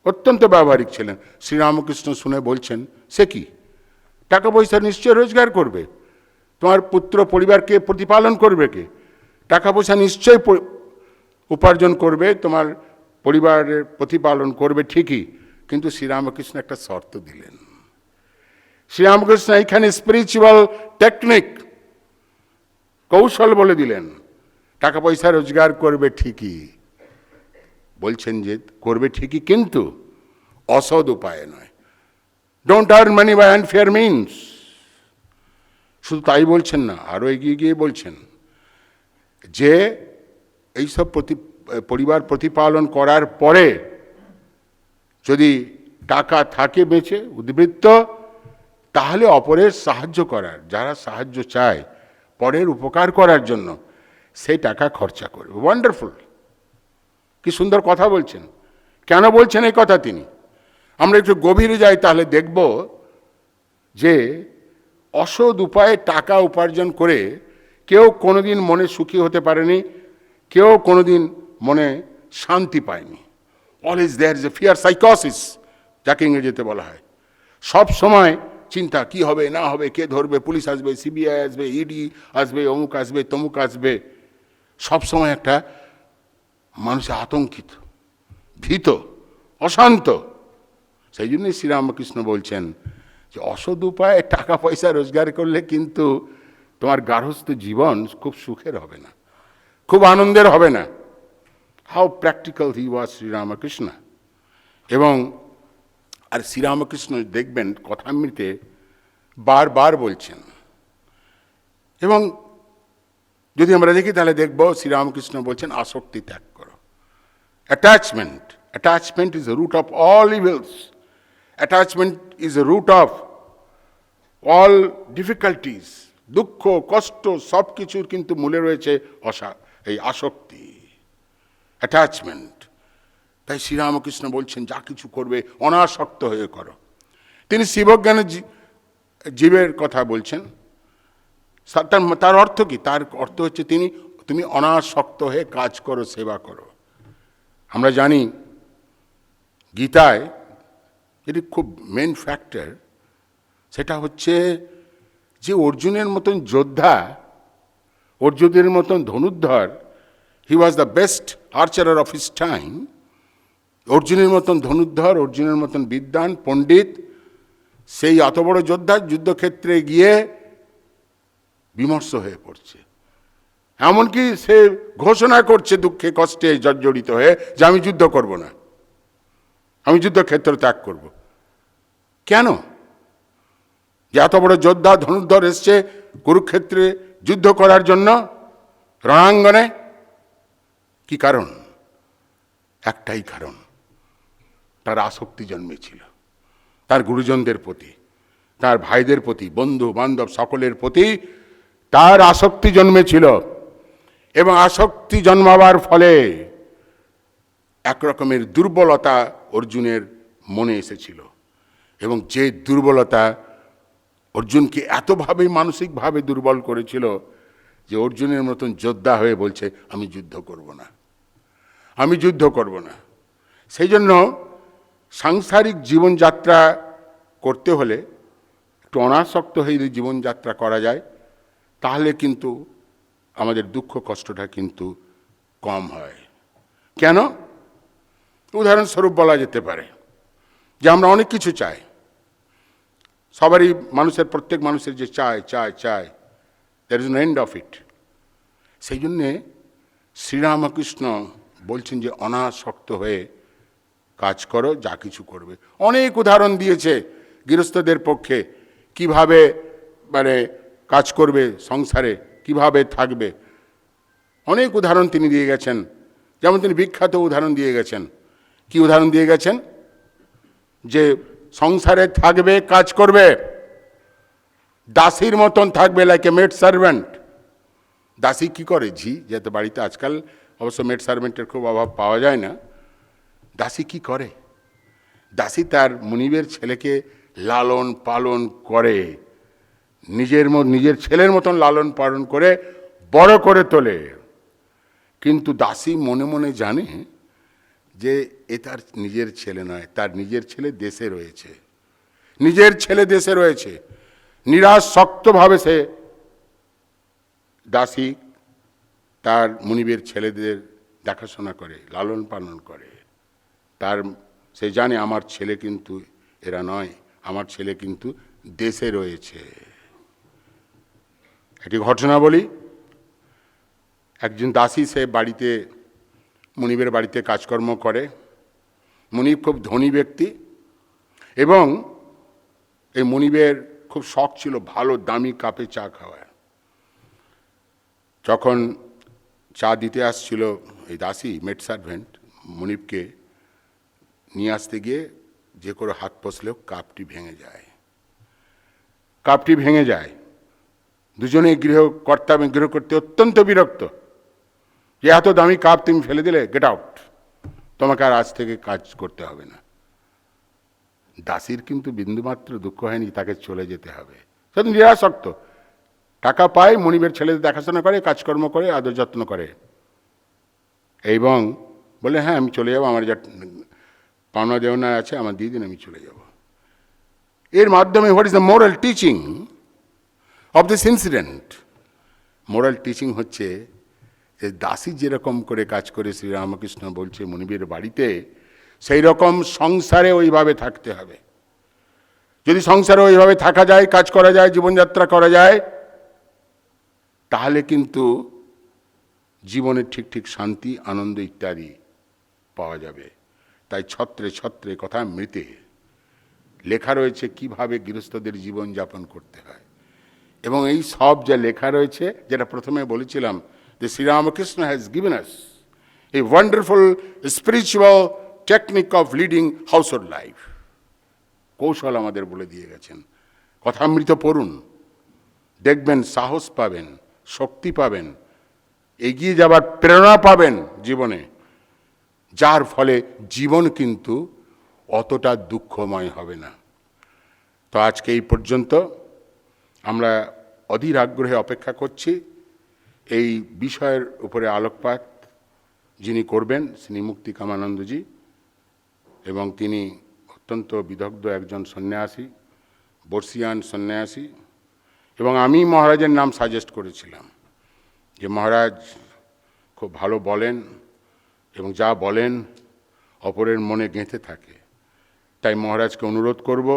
অত্যন্ত ব্যবহারিক ছিলেন। শ্রীরামকৃষ্ণ শুনে বলছেন, সে কি, টাকা পয়সা নিশ্চয় রোজগার করবে, তোমার পুত্র পরিবারকে প্রতিপালন করবে কে, টাকা পয়সা নিশ্চয় উপার্জন করবে, তোমার পরিবারের প্রতিপালন করবে ঠিকই, কিন্তু শ্রীরামকৃষ্ণ একটা শর্ত দিলেন। শ্রীরামকৃষ্ণ এখানে স্পিরিচুয়াল টেকনিক, কৌশল বলে দিলেন। টাকা পয়সা রোজগার করবে ঠিকই, বলছেন যে করবে ঠিকই, কিন্তু অসৎ উপায়ে নয়। Don't earn money by unfair means. শুধু তাই বলছেন না, আরও এগিয়ে গিয়ে বলছেন যে এইসব পরিবার প্রতিপালন করার পরে যদি টাকা থাকে বেঁচে উদ্বৃত্ত, তাহলে অপরের সাহায্য করার, যারা সাহায্য চায় পরের উপকার করার জন্য, সেই টাকা খরচা করবে। ওয়ান্ডারফুল, কি সুন্দর কথা বলছেন। কেন বলছেন এই কথা তিনি? আমরা একটু গভীরে যাই, তাহলে দেখব যে অসৎ উপায়ে টাকা উপার্জন করে কেউ কোনোদিন মনে সুখী হতে পারেনি, কেউ কোনোদিন মনে শান্তি পায়নি। Always there is a fear সাইকোসিস, যাকে ইংরেজিতে বলা হয়। সব সময় চিন্তা, কি হবে না হবে, কে ধরবে, পুলিশ আসবে, সিবিআই আসবে, ইডি আসবে, অমুক আসবে, তমুক আসবে। সব সময় একটা মানুষ আতঙ্কিত, ভীত, অশান্ত। সেই জন্যই শ্রীরামকৃষ্ণ বলছেন যে অসৎ উপায়ে টাকা পয়সা রোজগার করলে কিন্তু তোমার গার্হস্থ্য জীবন খুব সুখের হবে না, খুব আনন্দের হবে না। হাউ প্র্যাকটিক্যাল হি ওয়াজ শ্রীরামকৃষ্ণ। এবং আর শ্রীরামকৃষ্ণ দেখবেন কথামৃতে বারবার বলছেন। এবং যদি আমরা দেখি তাহলে দেখব শ্রীরামকৃষ্ণ বলছেন আসক্তি ত্যাগ করো। Attachment, attachment is the root of all evils. Attachment is the root of all difficulties. দুঃখ কষ্ট সব কিছুর কিন্তু মূলে রয়েছে এই আসক্তি, অ্যাটাচমেন্ট। তাই শ্রীরামকৃষ্ণ বলছেন যা কিছু করবে অনাসক্ত হয়ে করো। তিনি শিবজ্ঞানের জীবের কথা বলছেন। তার অর্থ কি? তার অর্থ হচ্ছে তুমি অনাসক্ত হয়ে কাজ করো, সেবা করো। আমরা জানি গীতায় যেটি খুব মেন ফ্যাক্টর, সেটা হচ্ছে যে অর্জুনের মতন যোদ্ধা, অর্জুনের মতন ধনুর্ধর, he was the best archer of his time. অর্জুনের মতন ধনুর্ধর, অর্জুনের মতন বিদ্বান পণ্ডিত, সেই এত বড় যোদ্ধা যুদ্ধক্ষেত্রে গিয়ে বিমর্ষ হয়ে পড়ছে। এমনকি সে ঘোষণা করছে দুঃখে কষ্টে জর্জরিত হয়ে যে আমি যুদ্ধ করব না, আমি যুদ্ধক্ষেত্র ত্যাগ করব। কেন? যে এত বড় যোদ্ধা ধনুর্ধর এসছে কুরুক্ষেত্রে যুদ্ধ করার জন্য রণাঙ্গনে। কি কারণ? একটাই কারণ, তার আসক্তি জন্মেছিল তার গুরুজনদের প্রতি, তার ভাইদের প্রতি, বন্ধু বান্ধব সকলের প্রতি তার আসক্তি জন্মেছিল। এবং আসক্তি জন্মাবার ফলে এক রকমের দুর্বলতা অর্জুনের মনে এসেছিল। এবং যে দুর্বলতা অর্জুনকে এতভাবে মানসিকভাবে দুর্বল করেছিল যে অর্জুনের মতন যোদ্ধা হয়ে বলছে আমি যুদ্ধ করব না, আমি যুদ্ধ করব না। সেই জন্য সাংসারিক জীবনযাত্রা করতে হলে একটু অনাসক্ত হয়ে যদি জীবনযাত্রা করা যায়, তাহলে কিন্তু আমাদের দুঃখ কষ্টটা কিন্তু কম হয়। কেন? উদাহরণস্বরূপ বলা যেতে পারে যে আমরা অনেক কিছু চাই, সবারই, মানুষের প্রত্যেক মানুষের যে চায় চায় চায়, there is no end of it. সেই জন্যে শ্রীরামকৃষ্ণ বলছেন যে অনাসক্ত হয়ে কাজ করো, যা কিছু করবে। অনেক উদাহরণ দিয়েছে গৃহস্থদের পক্ষে, কিভাবে কাজ করবে সংসারে, কিভাবে থাকবে। অনেক উদাহরণ তিনি দিয়ে গেছেন। যেমন তিনি বিখ্যাত উদাহরণ দিয়ে গেছেন। কি উদাহরণ দিয়ে গেছেন? যে সংসারে থাকবে, কাজ করবে, দাসীর মতন থাকবে, লাইক এ মেড সার্ভেন্ট। দাসী কি করে? যেহেতু বাড়িতে আজকাল অবশ্য মেড সার্ভেন্টের খুব অভাব পাওয়া যায় না। দাসী কি করে? দাসী তার মুনিবের ছেলেকে লালন পালন করে, নিজের ছেলের মতন লালন পালন করে বড় করে তোলে। কিন্তু দাসী মনে মনে জানে যে এ তার নিজের ছেলে নয়, তার নিজের ছেলে দেশে রয়েছে, নিজের ছেলে দেশে রয়েছে। নিরাসক্তভাবে সে দাসী তার মুনিবের ছেলেদের দেখাশোনা করে, লালন পালন করে। সে জানে আমার ছেলে কিন্তু এরা নয়, আমার ছেলে কিন্তু দেশে রয়েছে। একটি ঘটনা বলি। একজন দাসী সে বাড়িতে, মুনিবের বাড়িতে কাজকর্ম করে। মুনিব খুব ধনী ব্যক্তি এবং এই মুনিবের খুব শখ ছিল ভালো দামি কাপে চা খাওয়ার। যখন চা দিতে আসছিল এই দাসী, মেড সার্ভেন্ট, মুনিবকে নিয়ে আসতে গিয়ে যে করে হাত পছলেও কাপটি ভেঙে যায়। কাপটি ভেঙে যায়। দুজনে গৃহকর্তা এবং গৃহকর্ত্রী অত্যন্ত বিরক্ত যে এত দামি কাপ তুমি ফেলে দিলে, গেট আউট, তোমাকে আর আজ থেকে কাজ করতে হবে না। দাসীর কিন্তু বিন্দুমাত্র দুঃখ হয়নি, তাকে চলে যেতে হবে। সে তো নিরাসক্ত, টাকা পায়, মনিবের ছেলেদের দেখাশোনা করে, কাজকর্ম করে, আদর যত্ন করে এবং বলে হ্যাঁ আমি চলে যাবো, আমার যা পাওনা দেওনা আছে আমার দিয়ে দিন, আমি চলে যাব। এর মাধ্যমে what is the moral teaching of this incident? Moral teaching হচ্ছে যে দাসী যেরকম করে কাজ করে শ্রীরামকৃষ্ণ বলছে মনিবের বাড়িতে, সেই রকম সংসারে ওইভাবে থাকতে হবে। যদি সংসারে ওইভাবে থাকা যায়, কাজ করা যায়, জীবনযাত্রা করা যায়, তাহলে কিন্তু জীবনে ঠিক ঠিক শান্তি, আনন্দ ইত্যাদি পাওয়া যাবে। তাই ছত্রে ছত্রে কথা মৃতে লেখা রয়েছে কিভাবে গৃহস্থদের জীবন যাপন করতে হয়। এবং এই সব যা লেখা রয়েছে, যেটা প্রথমে বলেছিলাম, যে Sri Ramakrishna has given us a wonderful spiritual technique of leading household life. কৌশল আমাদের বলে দিয়ে গেছেন। কথামৃত পড়ুন, দেখবেন সাহস পাবেন, শক্তি পাবেন, এগিয়ে যাবার প্রেরণা পাবেন জীবনে, যার ফলে জীবন কিন্তু অতটা দুঃখময় হবে না। তো আজকে এই পর্যন্ত আমরা অধীর আগ্রহে অপেক্ষা করছি এই বিষয়ের উপরে আলোকপাত যিনি করবেন, শ্রী মুক্তি কামানন্দজি, এবং তিনি অত্যন্ত বিদগ্ধ একজন সন্ন্যাসী, বর্ষিয়ান সন্ন্যাসী। এবং আমি মহারাজের নাম সাজেস্ট করেছিলাম যে মহারাজ খুব ভালো বলেন এবং যা বলেন অপরের মনে গেঁথে থাকে। তাই মহারাজকে অনুরোধ করব,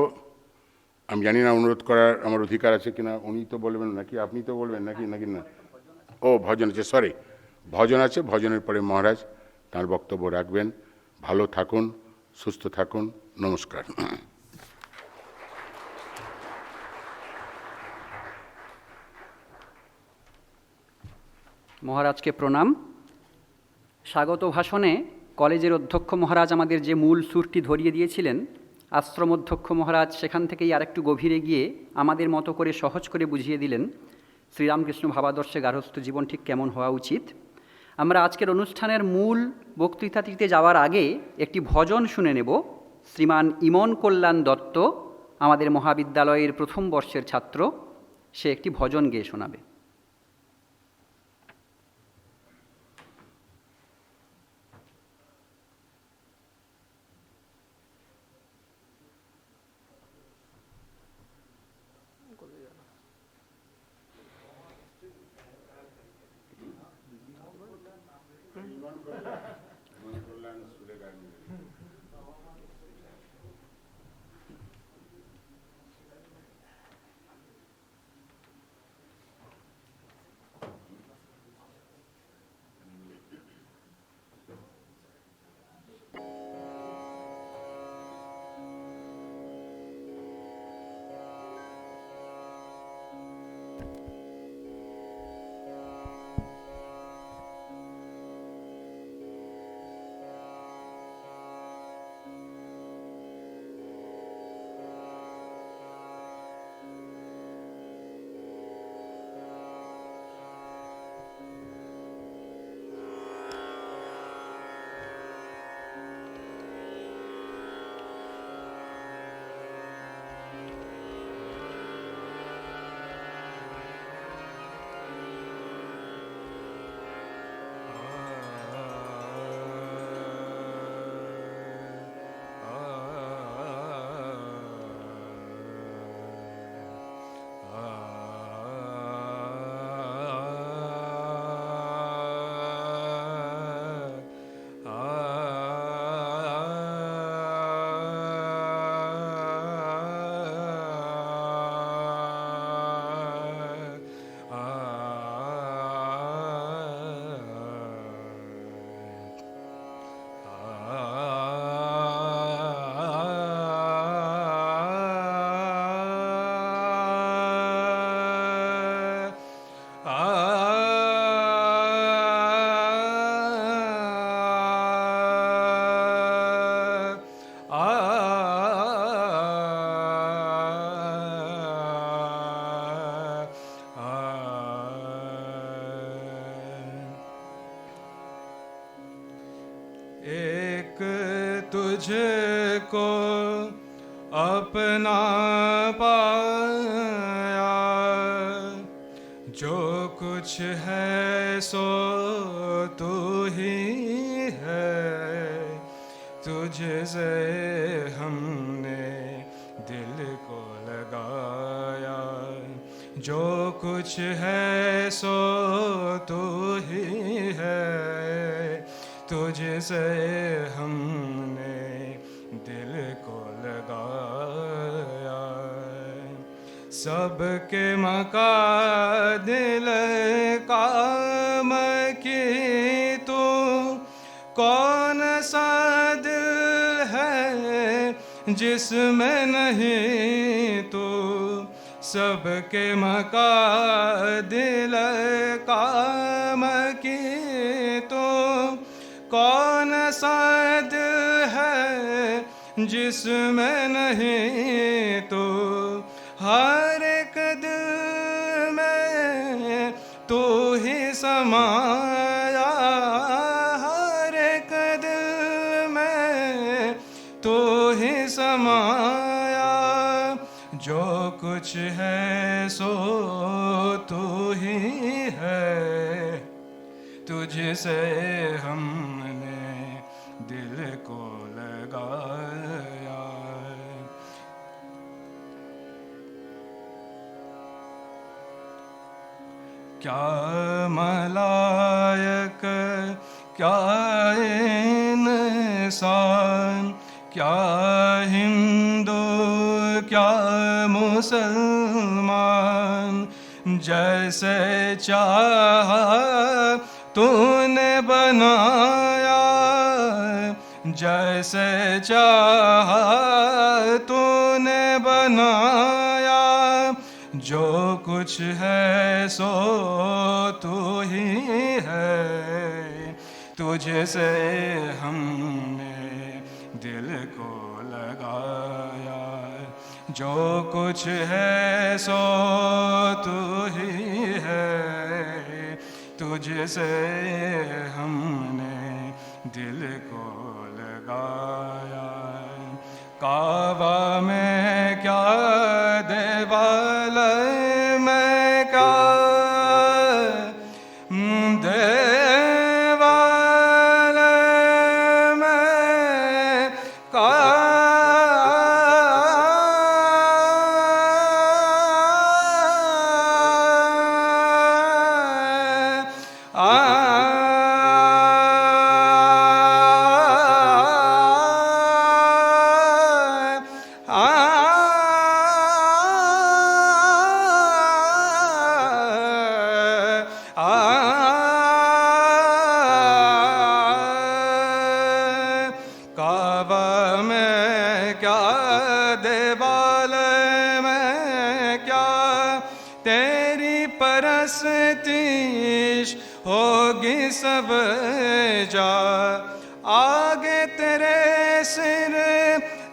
আমি জানি না অনুরোধ করার আমার অধিকার আছে কিনা, উনি তো বলবেন নাকি আপনি তো বলবেন নাকি নাকি না? ও ভজন আছে, সরি, ভজন আছে, ভজনের পরে মহারাজ তাঁর বক্তব্য রাখবেন। ভালো থাকুন, সুস্থ থাকুন, নমস্কার। মহারাজকে প্রণাম। স্বাগত ভাষণে কলেজের অধ্যক্ষ মহারাজ আমাদের যে মূল সুরটি ধরিয়ে দিয়েছিলেন, আশ্রম অধ্যক্ষ মহারাজ সেখান থেকেই আরেকটু গভীরে গিয়ে আমাদের মতো করে সহজ করে বুঝিয়ে দিলেন শ্রীরামকৃষ্ণ ভাবাদর্শে গার্হস্থ্য জীবন ঠিক কেমন হওয়া উচিত। আমরা আজকের অনুষ্ঠানের মূল বক্তৃতাটিতে যাওয়ার আগে একটি ভজন শুনে নেব। শ্রীমান ইমন কল্যাণ দত্ত, আমাদের মহাবিদ্যালয়ের প্রথম বর্ষের ছাত্র, সে একটি ভজন গেয়ে শোনাবে। एक तुझको अपना पाया, जो कुछ है सो तू ही है, तुझसे हमने दिल को लगाया, जो कुछ है सो तू ही है, तुझसे हमने दिल को लगाया। सबके मका दिल काम की तू, कौन सा दिल है जिसमें नहीं तू, सबके मका दिल काम की तू, कौन सा दिल है जिसमें नहीं तू, हर एक दिल में तू ही समाया, हर एक दिल में तू ही समाया, जो कुछ है सो तू ही है, तुझसे हमने दिल को लगाया। क्या मलायक क्या इंसान, क्या हिंदू क्या मुसलमान, जैसे चाहा तूने बनाया, जैसे चाहा तूने बनाया, जो कुछ है सो तू ही है, तुझसे हमने दिल को लगाया, जो कुछ है सो तू ही है, तुझसे हमने दिल को लगाया। काबा में क्या देवालय में क्या, देवालय में क्या, काबा में क्या देवालय में क्या, तेरी परस्तीश होगी सब जा, आगे तेरे सिर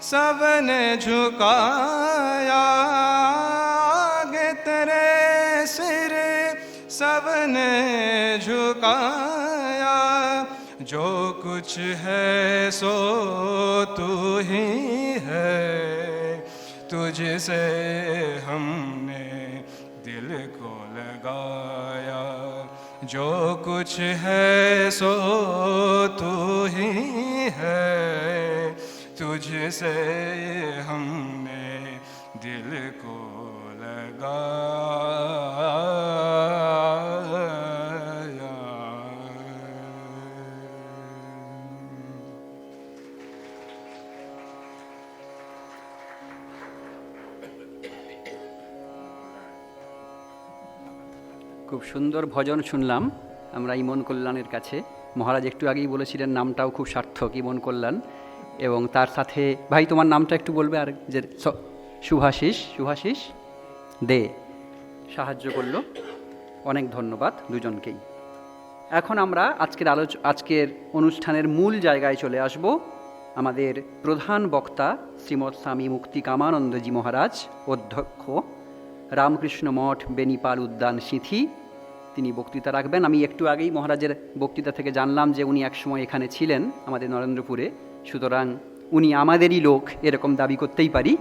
सबने झुकाया, आगे तेरे सिर सबने झुकाया, जो कुछ है सो तू ही है, तुझसे हमने दिल को लगाया, जो कुछ है सो तू ही है, तुझसे हमने दिल को लगाया। খুব সুন্দর ভজন শুনলাম আমরা ইমন কল্যাণের কাছে। মহারাজ একটু আগেই বলেছিলেন নামটাও খুব সার্থক, ইমন কল্যাণ। এবং তার সাথে ভাই তোমার নামটা একটু বলবে, আর যে শুভাশিস দে সাহায্য করলো। অনেক ধন্যবাদ দুজনকেই। এখন আমরা আজকের অনুষ্ঠানের মূল জায়গায় চলে আসব। আমাদের প্রধান বক্তা শ্রীমৎ স্বামী মুক্তিকামানন্দজি মহারাজ, অধ্যক্ষ, রামকৃষ্ণ মঠ বেনিপাল উদ্যান সিঁথি, তিনি বক্তৃতা রাখবেন। আমি একটু আগেই মহারাজের বক্তৃতা থেকে জানলাম যে উনি একসময় এখানে ছিলেন আমাদের নরেন্দ্রপুরে, সুতরাং উনি আমাদেরই লোক এরকম দাবি করতেই পারি।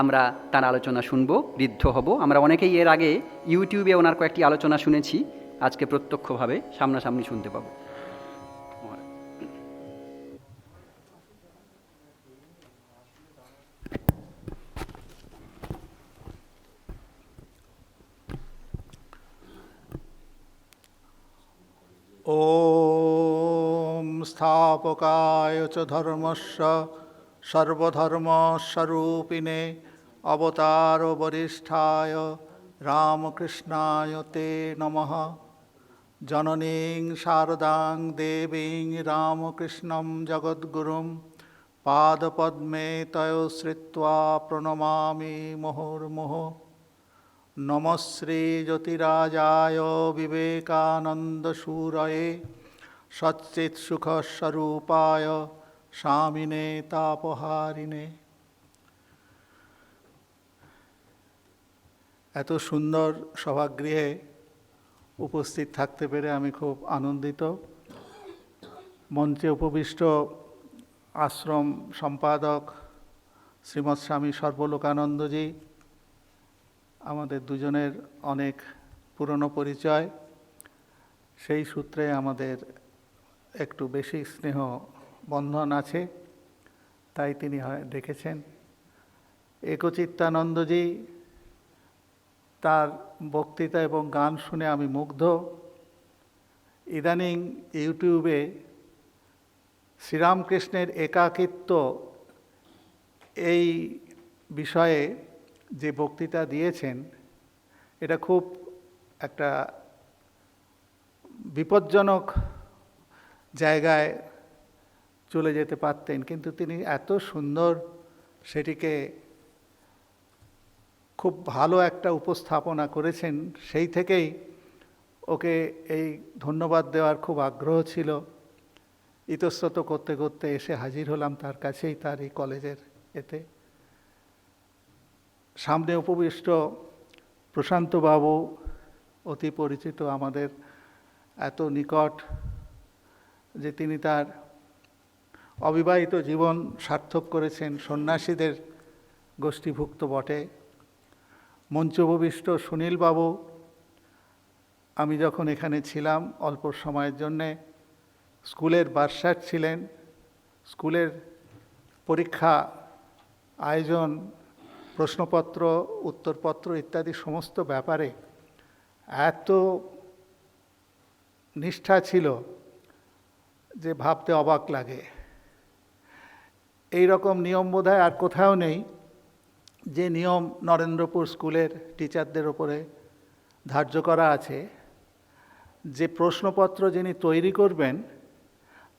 আমরা তার আলোচনা শুনব, ঋদ্ধ হব। আমরা অনেকেই এর আগে ইউটিউবে ওনার কয়েকটি আলোচনা শুনেছি, আজকে প্রত্যক্ষভাবে সামনাসামনি শুনতে পাবো। ॐ स्थापकाय च धर्मस्य सर्वधर्मस्वरूपिणे अवतारवरिष्ठाय रामकृष्णाय ते नमः। जननीं शारदां देवीं रामकृष्णं जगद्गुरुं पादपद्मे तयो श्रित्वा प्रणमामि मुहुर्मुहुः। नमः श्री ज्योतिराजाय विवेकानन्दसूरये सच्चित्सुखस्वरूपाय स्वामिने तापहारिणे। এত সুন্দর সভাগৃহে উপস্থিত থাকতে পেরে আমি খুব আনন্দিত। মঞ্চে উপবিষ্ট আশ্রম সম্পাদক শ্রীমৎ স্বামী সর্বলোকানন্দজি, আমাদের দুজনের অনেক পুরনো পরিচয়, সেই সূত্রে আমাদের একটু বেশি স্নেহ বন্ধন আছে, তাই তিনি ডেকেছেন। একচিত্তানন্দজি, তার বক্তৃতা এবং গান শুনে আমি মুগ্ধ। ইদানিং ইউটিউবে শ্রীরামকৃষ্ণের একাকিত্ব এই বিষয়ে যে বক্তৃতা দিয়েছেন, এটা খুব একটা বিপজ্জনক জায়গায় চলে যেতে পারতেন, কিন্তু তিনি এত সুন্দর সেটিকে খুব ভালো একটা উপস্থাপনা করেছেন। সেই থেকেই ওকে এই ধন্যবাদ দেওয়ার খুব আগ্রহ ছিল। ইতস্তত করতে করতে এসে হাজির হলাম তার কাছেই, তার এই কলেজের এতে। সামনে উপবিষ্ট প্রশান্তবাবু, অতি পরিচিত, আমাদের এত নিকট, যে তিনি তার অবিবাহিত জীবন সার্থক করেছেন, সন্ন্যাসীদের গোষ্ঠীভুক্ত বটে। মঞ্চে উপবিষ্ট সুনীলবাবু, আমি যখন এখানে ছিলাম অল্প সময়ের জন্যে, স্কুলের বার্সার ছিলেন, স্কুলের পরীক্ষা আয়োজন, প্রশ্নপত্র, উত্তরপত্র ইত্যাদি সমস্ত ব্যাপারে এত নিষ্ঠা ছিল যে ভাবতে অবাক লাগে। এই রকম নিয়ম বোধহয় আর কোথাও নেই, যে নিয়ম নরেন্দ্রপুর স্কুলের টিচারদের ওপরে ধার্য করা আছে, যে প্রশ্নপত্র যিনি তৈরি করবেন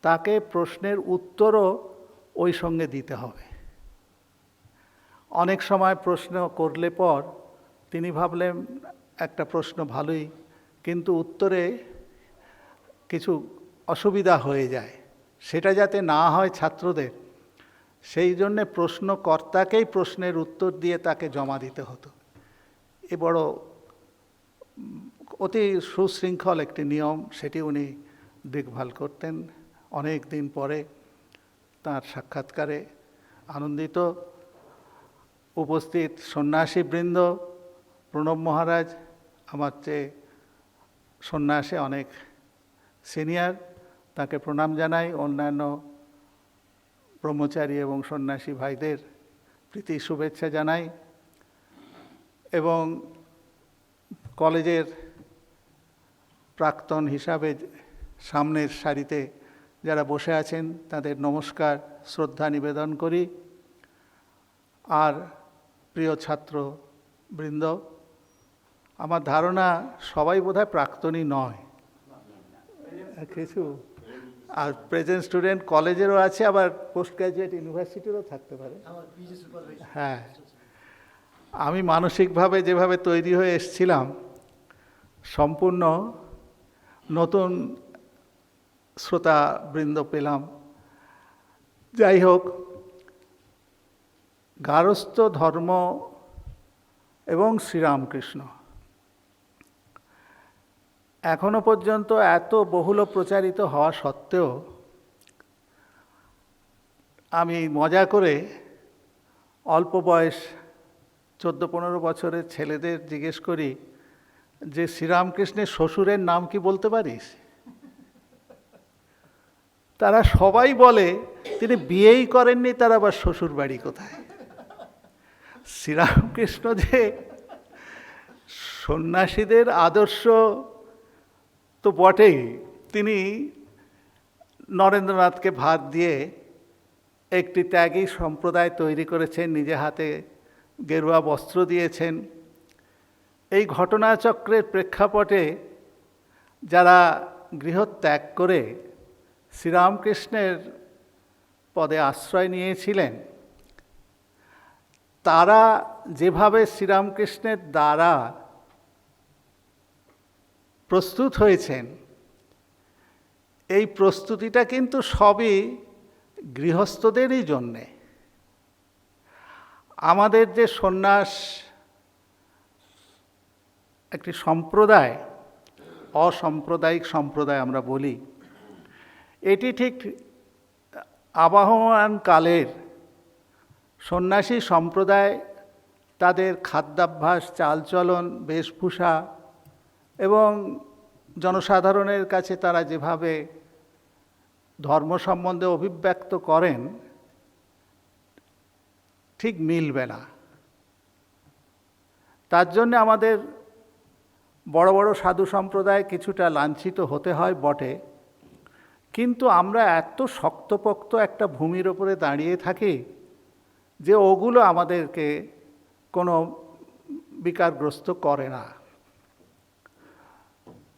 তাকে প্রশ্নের উত্তরও ওই সঙ্গে দিতে হবে। অনেক সময় প্রশ্ন করলে পর তিনি ভাবলেন একটা প্রশ্ন ভালোই, কিন্তু উত্তরে কিছু অসুবিধা হয়ে যায়, সেটা যাতে না হয় ছাত্রদের, সেই জন্যে প্রশ্নকর্তাকেই প্রশ্নের উত্তর দিয়ে তাকে জমা দিতে হতো। এ বড় অতি সুশৃঙ্খল একটি নিয়ম, সেটি উনি দেখভাল করতেন। অনেক দিন পরে তার সাক্ষাৎকারে আনন্দিত। উপস্থিত সন্ন্যাসীবৃন্দ, প্রণব মহারাজ আমার চেয়ে সন্ন্যাসে অনেক সিনিয়র, তাকে প্রণাম জানাই। অন্যান্য ব্রহ্মচারী এবং সন্ন্যাসী ভাইদের প্রীতি শুভেচ্ছা জানাই। এবং কলেজের প্রাক্তন হিসাবে সামনের সারিতে যারা বসে আছেন তাদের নমস্কার, শ্রদ্ধা নিবেদন করি। আর প্রিয় ছাত্রবৃন্দ, আমার ধারণা সবাই বোধহয় প্রাক্তনী নয়, কিছু আর প্রেজেন্ট স্টুডেন্ট কলেজেরও আছে, আবার পোস্ট গ্র্যাজুয়েট ইউনিভার্সিটিরও থাকতে পারে। হ্যাঁ, আমি মানসিকভাবে যেভাবে তৈরি হয়ে এসেছিলাম সম্পূর্ণ নতুন শ্রোতাবৃন্দ পেলাম। যাই হোক, গারস্থ ধর্ম এবং শ্রীরামকৃষ্ণ এখনো পর্যন্ত এত বহুল প্রচারিত হওয়া সত্ত্বেও আমি মজা করে অল্প বয়স 14-15 বছরের ছেলেদের জিজ্ঞেস করি যে শ্রীরামকৃষ্ণের শ্বশুরের নাম কি বলতে পারিস? তারা সবাই বলে তিনি বিয়েই করেননি, তার আবার শ্বশুর বাড়ি কোথায়। শ্রীরামকৃষ্ণ যে সন্ন্যাসীদের আদর্শ তো বটেই, তিনি নরেন্দ্রনাথকে ভাত দিয়ে একটি ত্যাগী সম্প্রদায় তৈরি করেছেন, নিজে হাতে গেরুয়া বস্ত্র দিয়েছেন। এই ঘটনাচক্রের প্রেক্ষাপটে যারা গৃহত্যাগ করে শ্রীরামকৃষ্ণের পদে আশ্রয় নিয়েছিলেন, তারা যেভাবে শ্রীরামকৃষ্ণের দ্বারা প্রস্তুত হয়েছেন, এই প্রস্তুতিটা কিন্তু সবই গৃহস্থদেরই জন্যে। আমাদের যে সন্ন্যাস একটি সম্প্রদায়, অসাম্প্রদায়িক সম্প্রদায় আমরা বলি, এটি ঠিক আবহমান কালের সন্ন্যাসী সম্প্রদায় তাদের খাদ্যাভ্যাস, চালচলন, বেশভূষা এবং জনসাধারণের কাছে তারা যেভাবে ধর্ম সম্বন্ধে অভিব্যক্ত করেন ঠিক মিলবে না। তার জন্য আমাদের বড় বড় সাধু সম্প্রদায় কিছুটা লাঞ্ছিত হতে হয় বটে, কিন্তু আমরা এত শক্তপোক্ত একটা ভূমির ওপরে দাঁড়িয়ে থাকি যে ওগুলো আমাদেরকে কোনো বিকারগ্রস্ত করে না।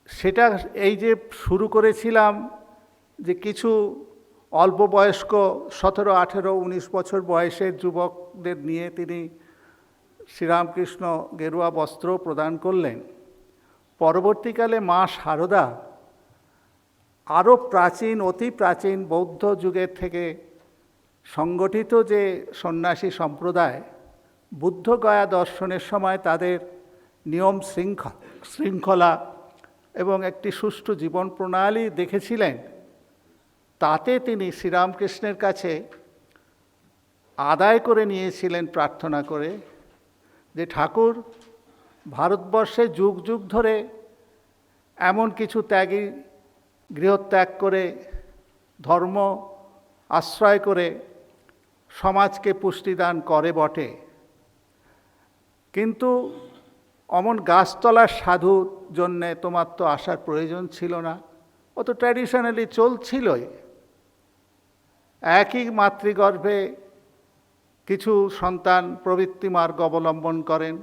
সেটা এই যে শুরু করেছিলাম যে কিছু অল্প বয়স্ক 17, 18, 19 বছর বয়সের যুবকদের নিয়ে তিনি শ্রীরামকৃষ্ণ গেরুয়া বস্ত্র প্রদান করলেন। পরবর্তীকালে মা শারদা আরও প্রাচীন, অতি প্রাচীন বৌদ্ধ যুগের থেকে সংগঠিত যে সন্ন্যাসী সম্প্রদায়, বুদ্ধগয়া দর্শনের সময় তাদের নিয়ম শৃঙ্খলা এবং একটি সুষ্ঠু জীবন প্রণালী দেখেছিলেন, তাতে তিনি শ্রীরামকৃষ্ণের কাছে আদায় করে নিয়েছিলেন প্রার্থনা করে যে ঠাকুর, ভারতবর্ষে যুগ যুগ ধরে এমন কিছু ত্যাগী গৃহত্যাগ করে ধর্ম আশ্রয় করে সমাজকে পুষ্টিদান করে বটে, কিন্তু অমন গাছতলার সাধুর জন্যে তোমার তো আসার প্রয়োজন ছিল না, ও তো ট্র্যাডিশনালি চলছিলই। একই মাতৃগর্ভে কিছু সন্তান প্রবৃত্তি মার্গ অবলম্বন করেন,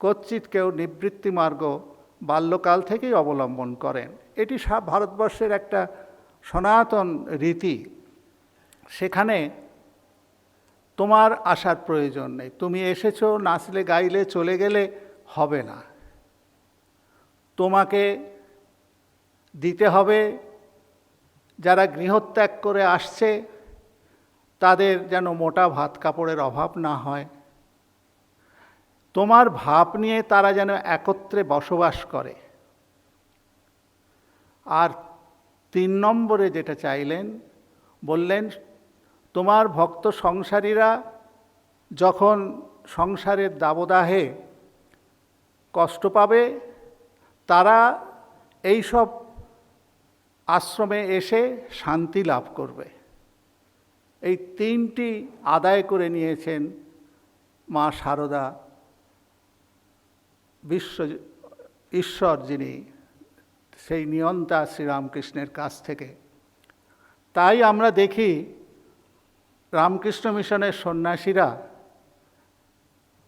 কচ্ছিৎ কেউ নিবৃত্তি মার্গ বাল্যকাল থেকেই অবলম্বন করেন। এটি ভারতবর্ষের একটা সনাতন রীতি। সেখানে তোমার আসার প্রয়োজন নেই, তুমি এসেছো, নাচলে গাইলে চলে গেলে হবে না, তোমাকে দিতে হবে। যারা গৃহত্যাগ করে আসছে তাদের যেন মোটা ভাত কাপড়ের অভাব না হয়, তোমার ভাব নিয়ে তারা যেন একত্রে বসবাস করে। আর 3 নম্বরে যেটা চাইলেন, বললেন তোমার ভক্ত সংসারীরা যখন সংসারের দাবদাহে কষ্ট পাবে, তারা এইসব আশ্রমে এসে শান্তি লাভ করবে। এই 3টি আদায় করে নিয়েছেন মা শারদা, ঈশ্বর যিনি, সেই নিয়ন্তা শ্রীরামকৃষ্ণের কাছ থেকে। তাই আমরা দেখি রামকৃষ্ণ মিশনের সন্ন্যাসীরা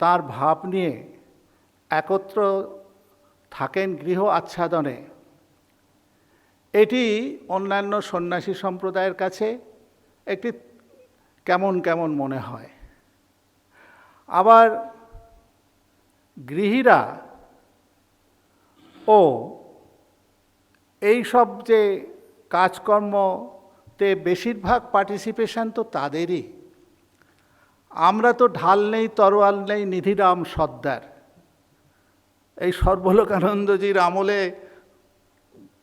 তার ভাব নিয়ে একত্র থাকেন গৃহ আচ্ছাদনে। এটি অন্যান্য সন্ন্যাসী সম্প্রদায়ের কাছে একটি কেমন কেমন মনে হয়। আবার গৃহীরা ও এই সব যে কাজকর্মতে বেশিরভাগ পার্টিসিপেশন তো তাদেরই। আমরা তো ঢাল নেই, তরোয়াল নেই, নিধিরাম সর্দার। এই সর্বলোকানন্দজির আমলে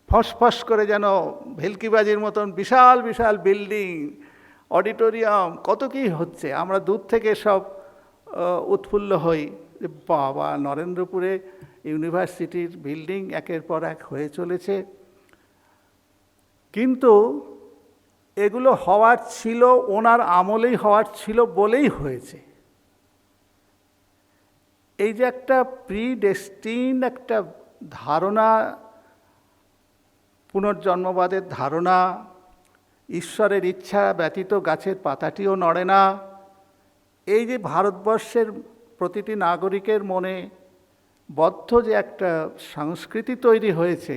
ফসফস করে যেন ভেলকিবাজির মতন বিশাল বিশাল বিল্ডিং, অডিটোরিয়াম, কত কী হচ্ছে। আমরা দূর থেকে সব উৎফুল্ল হই যে বাবা, নরেন্দ্রপুরে ইউনিভার্সিটির বিল্ডিং একের পর এক হয়ে চলেছে। কিন্তু এগুলো হওয়ার ছিল, ওনার আমলেই হওয়ার ছিল বলেই হয়েছে। এই যে একটা প্রিডেস্টিন একটা ধারণা, পুনর্জন্মবাদের ধারণা, ঈশ্বরের ইচ্ছা ব্যতীত গাছের পাতাটিও নড়ে না, এই যে ভারতবর্ষের প্রতিটি নাগরিকের মনে বদ্ধ যে একটা সংস্কৃতি তৈরি হয়েছে,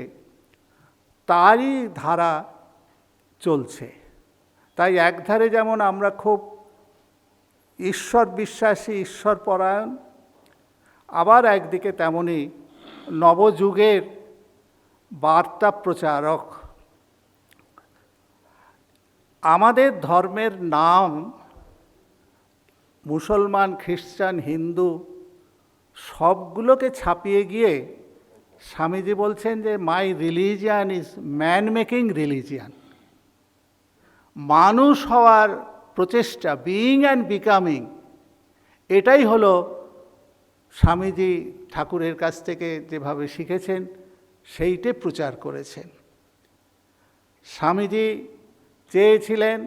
তারই ধারা চলছে। তাই একধারে যেমন আমরা খুব ঈশ্বর বিশ্বাসী, ঈশ্বর পরায়ণ, আবার একদিকে তেমনি নবযুগের বার্তা প্রচারক। আমাদের ধর্মের নাম মুসলমান, খ্রিস্টান, হিন্দু সবগুলোকে ছাপিয়ে গিয়ে স্বামীজি বলছেন যে my religion is man making religion. মানুষ হওয়ার প্রচেষ্টা, বিইং অ্যান্ড বিকামিং, এটাই হলো স্বামীজি ঠাকুরের কাছ থেকে যেভাবে শিখেছেন সেইটে প্রচার করেছেন। স্বামীজি চেয়েছিলেন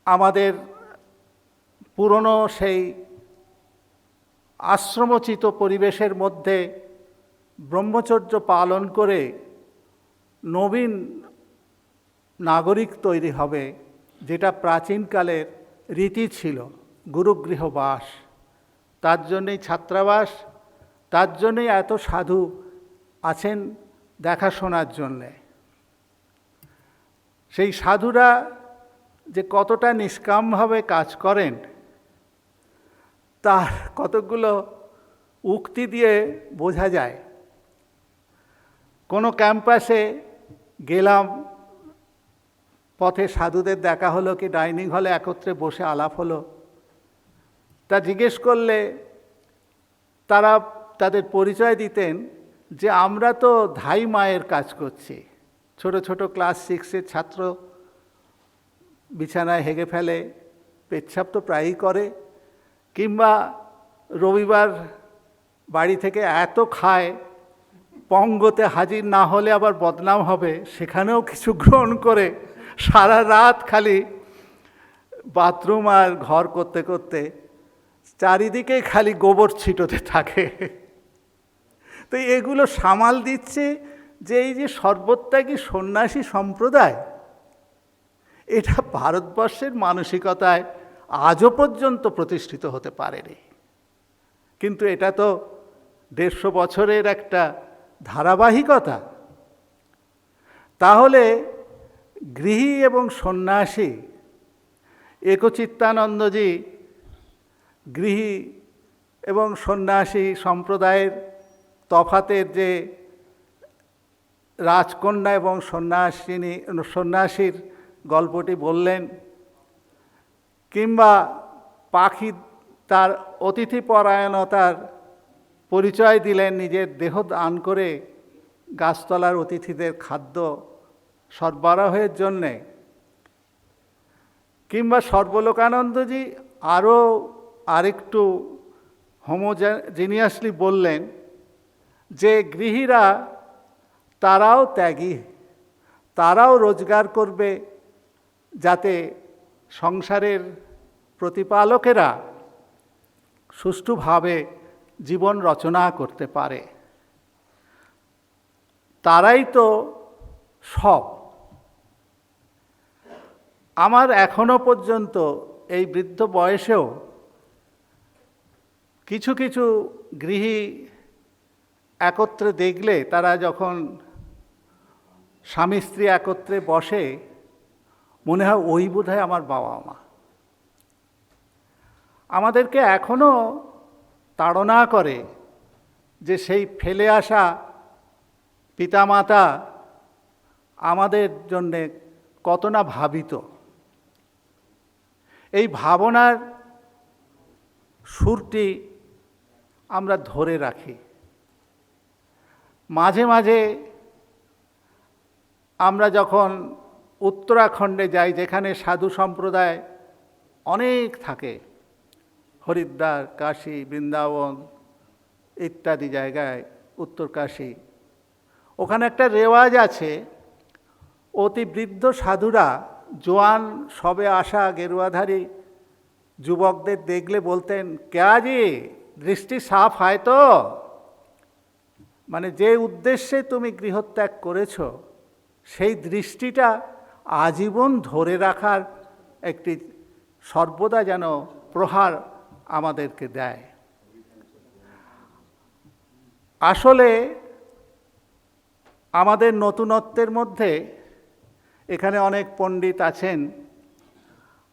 আমাদের পুরনো সেই আশ্রমোচিত পরিবেশের মধ্যে ব্রহ্মচর্য পালন করে নবীন নাগরিক তৈরি হবে, যেটা প্রাচীনকালের রীতি ছিল, গুরুগৃহবাস। তার জন্যেই ছাত্রাবাস, তার জন্যেই এত সাধু আছেন দেখাশোনার জন্যে। সেই সাধুরা যে কতটা নিষ্কামভাবে কাজ করেন তার কতগুলো উক্তি দিয়ে বোঝা যায়। কোনো ক্যাম্পাসে গেলাম, পথে সাধুদের দেখা হলো কি ডাইনিং হলে একত্রে বসে আলাপ হলো, তা জিজ্ঞেস করলে তারা তাদের পরিচয় দিতেন যে আমরা তো ধাই মায়ের কাজ করছি। ছোট ছোট ক্লাস 6-এর ছাত্র বিছানায় হেগে ফেলে, পেচ্ছাপ তো প্রায়ই করে, কিংবা রবিবার বাড়ি থেকে এত খায়, পঙ্গতে হাজির না হলে আবার বদনাম হবে, সেখানেও কিছু গ্রহণ করে সারা রাত খালি বাথরুম আর ঘর করতে করতে চারিদিকে খালি গোবর ছিটোতে থাকে। তো এগুলো সামাল দিচ্ছে যে এই যে সর্বত্যাগী সন্ন্যাসী সম্প্রদায়, এটা ভারতবর্ষের মানসিকতায় আজও পর্যন্ত প্রতিষ্ঠিত হতে পারেনি। কিন্তু এটা তো 150 বছরের একটা ধারাবাহিকতা। তাহলে গৃহী এবং সন্ন্যাসী, একচিত্তানন্দজি গৃহী এবং সন্ন্যাসী সম্প্রদায়ের তফাতের যে রাজকন্যা এবং সন্ন্যাসীর গল্পটি বললেন, কিংবা পাখি তার অতিথিপরায়ণতার পরিচয় দিলেন নিজের দেহ দান করে গাছতলার অতিথিদের খাদ্য সরবরাহের জন্যে, কিংবা সর্বলোকানন্দজি আরও আরেকটু হোমোজেনিয়াসলি বললেন যে গৃহীরা তারাও ত্যাগী, তারাও রোজগার করবে যাতে সংসারের প্রতিপালকেরা সুষ্ঠুভাবে জীবন রচনা করতে পারে। তারাই তো সব। আমার এখনো পর্যন্ত এই বৃদ্ধ বয়সেও কিছু কিছু গৃহী একত্রে দেখলে, তারা যখন স্বামী স্ত্রী একত্রে বসে, মনে হয় ওই বোধহয় আমার বাবা মা। আমাদেরকে এখনো তাড়না করে যে সেই ফেলে আসা পিতামাতা আমাদের জন্যে কত না ভাবিত। এই ভাবনার সুরটি আমরা ধরে রাখি। মাঝে মাঝে আমরা যখন উত্তরাখণ্ডে যাই, যেখানে সাধু সম্প্রদায় অনেক থাকে, হরিদ্বার, কাশী, বৃন্দাবন ইত্যাদি জায়গায়, উত্তরকাশী, ওখানে একটা রেওয়াজ আছে, অতি বৃদ্ধ সাধুরা জোয়ান সবে আসা গেরুয়াধারী যুবকদের দেখলে বলতেন, ক্যা জি দৃষ্টি সাফ হয় তো, মানে যে উদ্দেশ্যে তুমি গৃহত্যাগ করেছ সেই দৃষ্টিটা আজীবন ধরে রাখার একটি সর্বদা যেন প্রহার আমাদেরকে দেয়। আসলে আমাদের নতুনত্বের মধ্যে এখানে অনেক পণ্ডিত আছেন,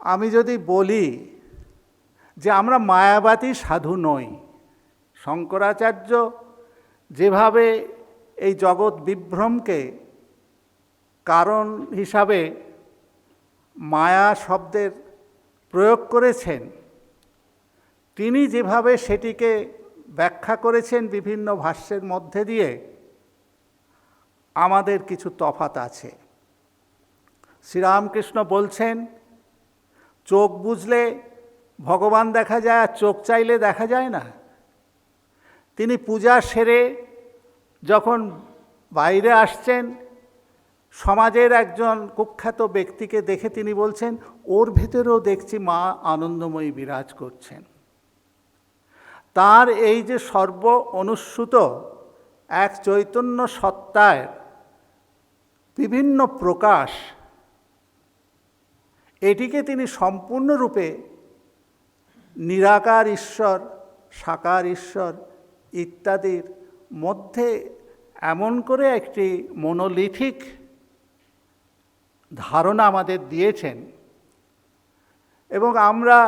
আমি যদি বলি যে আমরা মায়াবাদী সাধু নই। শঙ্করাচার্য যেভাবে এই জগৎ বিভ্রমকে কারণ হিসাবে মায়া শব্দের প্রয়োগ করেছেন, তিনি যেভাবে সেটিকে ব্যাখ্যা করেছেন বিভিন্ন ভাষ্যের মধ্যে দিয়ে, আমাদের কিছু তফাৎ আছে। শ্রীরামকৃষ্ণ বলছেন, চোখ বুঝলে ভগবান দেখা যায়, আর চোখ চাইলে দেখা যায় না। তিনি পূজা সেরে যখন বাইরে আসছেন, সমাজের একজন কুখ্যাত ব্যক্তিকে দেখে তিনি বলছেন, ওর ভেতরেও দেখছি মা আনন্দময়ী বিরাজ করছেন। তার এই যে সর্ব অনুস্যূত এক চৈতন্য সত্তার বিভিন্ন প্রকাশ, এটিকে তিনি সম্পূর্ণরূপে নিরাকার ঈশ্বর, সাকার ঈশ্বর ইত্যাদির মধ্যে এমন করে একটি মনোলিথিক ধারণা আমাদের দিয়েছেন। এবং আমরা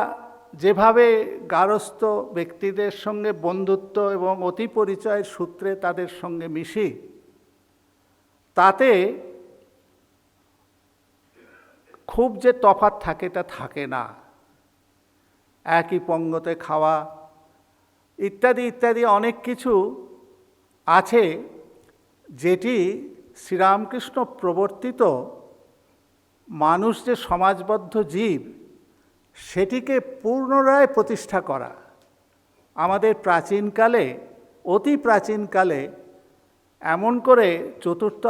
যেভাবে গারস্থ ব্যক্তিদের সঙ্গে বন্ধুত্ব এবং অতি পরিচয়ের সূত্রে তাদের সঙ্গে মিশি, তাতে খুব যে তফাৎ থাকে তা থাকে না। একই পঙ্গতে খাওয়া ইত্যাদি ইত্যাদি অনেক কিছু আছে যেটি শ্রীরামকৃষ্ণ প্রবর্তিত মানুষ যে সমাজবদ্ধ জীব, সেটিকে পুনরায় প্রতিষ্ঠা করা। আমাদের প্রাচীনকালে, অতি প্রাচীনকালে এমন করে চতুর্থ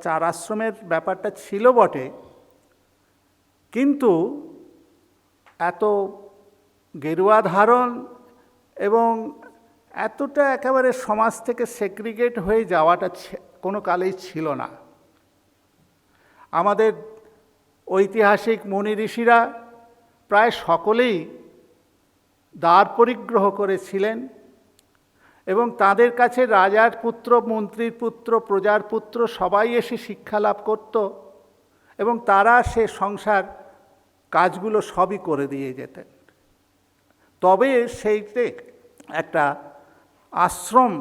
চার আশ্রমের ব্যাপারটা ছিল বটে, কিন্তু এত গেরুয়া ধারণ এবং এতটা একেবারে সমাজ থেকে সেগ্রিগেট হয়ে যাওয়াটা কোনো কালেই ছিল না। আমাদের ঐতিহাসিক মুনি ঋষিরা প্রায় সকলেই দ্বার পরিগ্রহ করেছিলেন এবং তাদের কাছে রাজার পুত্র, মন্ত্রীর পুত্র, প্রজার পুত্র সবাই এসে শিক্ষা লাভ করত এবং তারা সে সংসার কাজগুলো সবই করে দিয়ে যেতেন। তবে সেইতে একটা আশ্রম,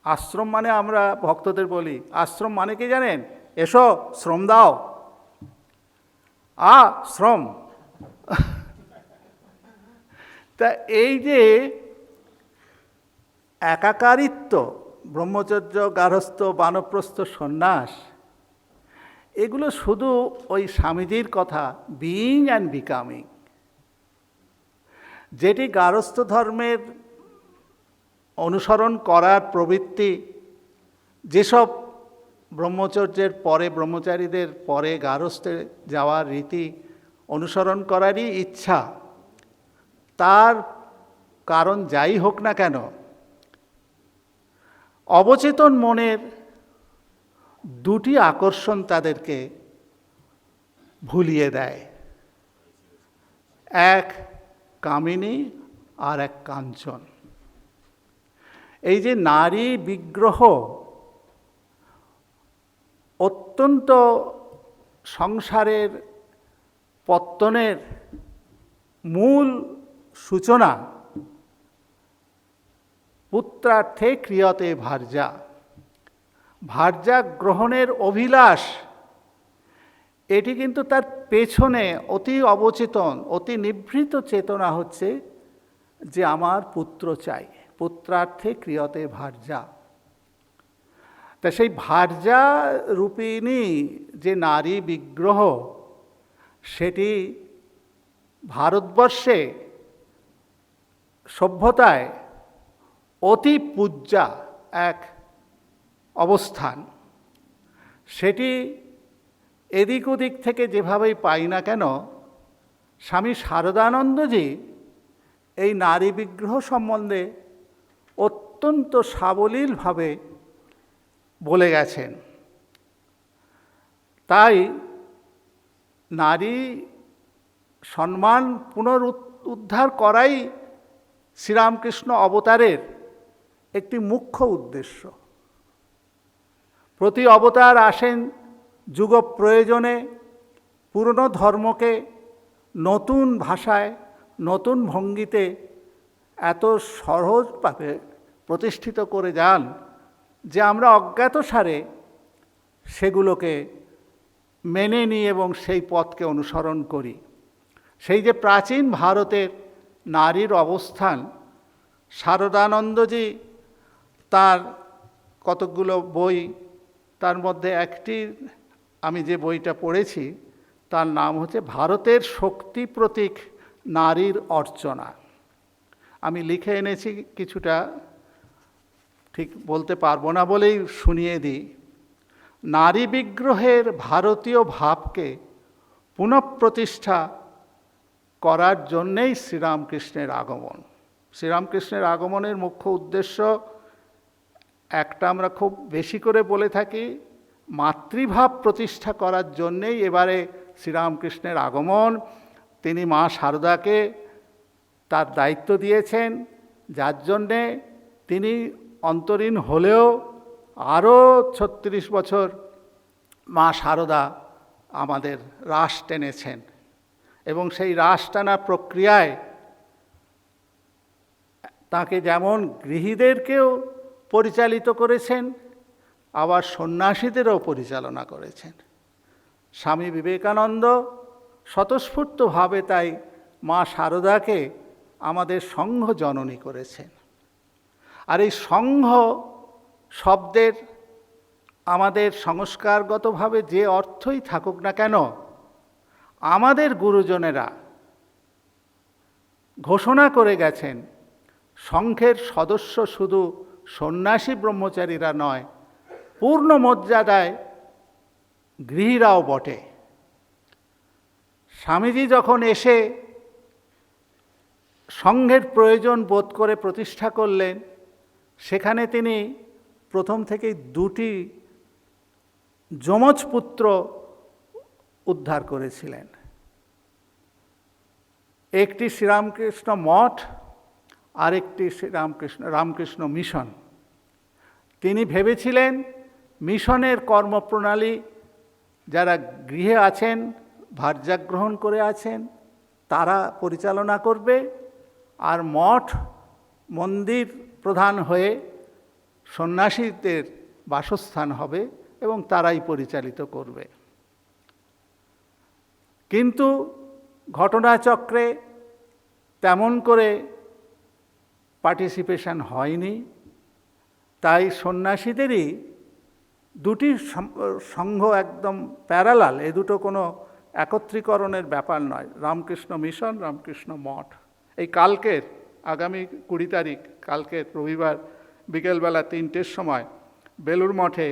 আশ্রম মানে আমরা ভক্তদের বলি, আশ্রম মানে কি জানেন? এসো শ্রম দাও, শ্রম। তা এই যে একাকারিত্ব, ব্রহ্মচর্য, গার্হস্থ্য, বানপ্রস্থ, সন্ন্যাস, এগুলো শুধু ওই স্বামীজির কথা, বিইং অ্যান্ড বিকামিং, যেটি গার্হস্থ্য ধর্মের অনুসরণ করার প্রবৃত্তি, যেসব ব্রহ্মচর্যের পরে, ব্রহ্মচারীদের পরে গার্হস্থ্যে যাওয়ার রীতি অনুসরণ করারই ইচ্ছা, তার কারণ যাই হোক না কেন, অবচেতন মনের দুটি আকর্ষণ তাদেরকে ভুলিয়ে দেয়, এক কামিনী আর এক কাঞ্চন। এই যে নারী বিগ্রহ অত্যন্ত সংসারের পত্তনের মূল সূচনা, পুত্রার্থে ক্রিয়তে ভার্যা। ভার্যা গ্রহণের অভিলাষ, এটি কিন্তু তার পেছনে অতি অবচেতন, অতি নিভৃত চেতনা হচ্ছে যে আমার পুত্র চাই, পুত্রার্থে ক্রিয়তে ভার্যা। তা সেই ভার্যা রূপিণী যে নারী বিগ্রহ, সেটি ভারতবর্ষে সভ্যতায় অতি পূজ্যা এক অবস্থান। সেটি এদিক ওদিক থেকে যেভাবেই পাই না কেন, স্বামী শারদানন্দজি এই নারী বিগ্রহ সম্বন্ধে অত্যন্ত সাবলীলভাবে বলে গেছেন। তাই নারী সম্মান পুনরুদ্ধার করাই শ্রীরামকৃষ্ণ অবতারের একটি মুখ্য উদ্দেশ্য। প্রতি অবতার আসেন যুগ প্রয়োজনে পুরনো ধর্মকে নতুন ভাষায়, নতুন ভঙ্গিতে এত সহজভাবে প্রতিষ্ঠিত করে যান যে আমরা অজ্ঞাতসারে সেগুলোকে মেনে নিই এবং সেই পথকে অনুসরণ করি। সেই যে প্রাচীন ভারতের নারীর অবস্থান, শারদানন্দজি তার কতকগুলো বই, তার মধ্যে একটি আমি যে বইটা পড়েছি তার নাম হচ্ছে ভারতের শক্তি প্রতীক নারীর অর্চনা। আমি লিখে এনেছি কিছুটা, ঠিক বলতে পারবো না বলেই শুনিয়ে দিই। নারী বিগ্রহের ভারতীয় ভাবকে পুনঃপ্রতিষ্ঠা করার জন্যেই শ্রীরামকৃষ্ণের আগমন। শ্রীরামকৃষ্ণের আগমনের মুখ্য উদ্দেশ্য একটা আমরা খুব বেশি করে বলে থাকি, মাতৃভাব প্রতিষ্ঠা করার জন্যেই এবারে শ্রীরামকৃষ্ণের আগমন। তিনি মা শারদাকে তার দায়িত্ব দিয়েছেন, যার জন্যে তিনি অন্তরীণ হলেও আরও 36 বছর মা শারদা আমাদের রাস টেনেছেন এবং সেই রাস টানার প্রক্রিয়ায় তাকে যেমন গৃহীদেরকেও পরিচালিত করেছেন, আবার সন্ন্যাসীদেরও পরিচালনা করেছেন। স্বামী বিবেকানন্দ স্বতঃস্ফূর্তভাবে তাই মা শারদাকে আমাদের সংঘ জননী করেছেন। আর এই সংঘ শব্দের আমাদের সংস্কারগতভাবে যে অর্থই থাকুক না কেন, আমাদের গুরুজনেরা ঘোষণা করে গেছেন সংঘের সদস্য শুধু সন্ন্যাসী ব্রহ্মচারীরা নয়, পূর্ণ মর্যাদায় গৃহীরাও বটে। স্বামীজি যখন এসে সংঘের প্রয়োজন বোধ করে প্রতিষ্ঠা করলেন, সেখানে তিনি প্রথম থেকেই 2টি যমজ পুত্র উদ্ধার করেছিলেন। একটি শ্রীরামকৃষ্ণ মঠ, আরেকটি রামকৃষ্ণ মিশন। তিনি ভেবেছিলেন মিশনের কর্মপ্রণালী যারা গৃহে আছেন, ভার্যা গ্রহণ করে আছেন, তারা পরিচালনা করবে, আর মঠ মন্দির প্রধান হয়ে সন্ন্যাসীদের বাসস্থান হবে এবং তারাই পরিচালিত করবে। কিন্তু ঘটনাচক্রে তেমন করে পার্টিসিপেশন হয়নি, তাই সন্ন্যাসীদেরই 2টি সংঘ একদম প্যারালাল, এ দুটো কোনো একত্রীকরণের ব্যাপার নয়, রামকৃষ্ণ মিশন, রামকৃষ্ণ মঠ। এই কালকের আগামী 20 তারিখ, কালকের রবিবার বিকেলবেলা 3টের সময় বেলুড় মঠে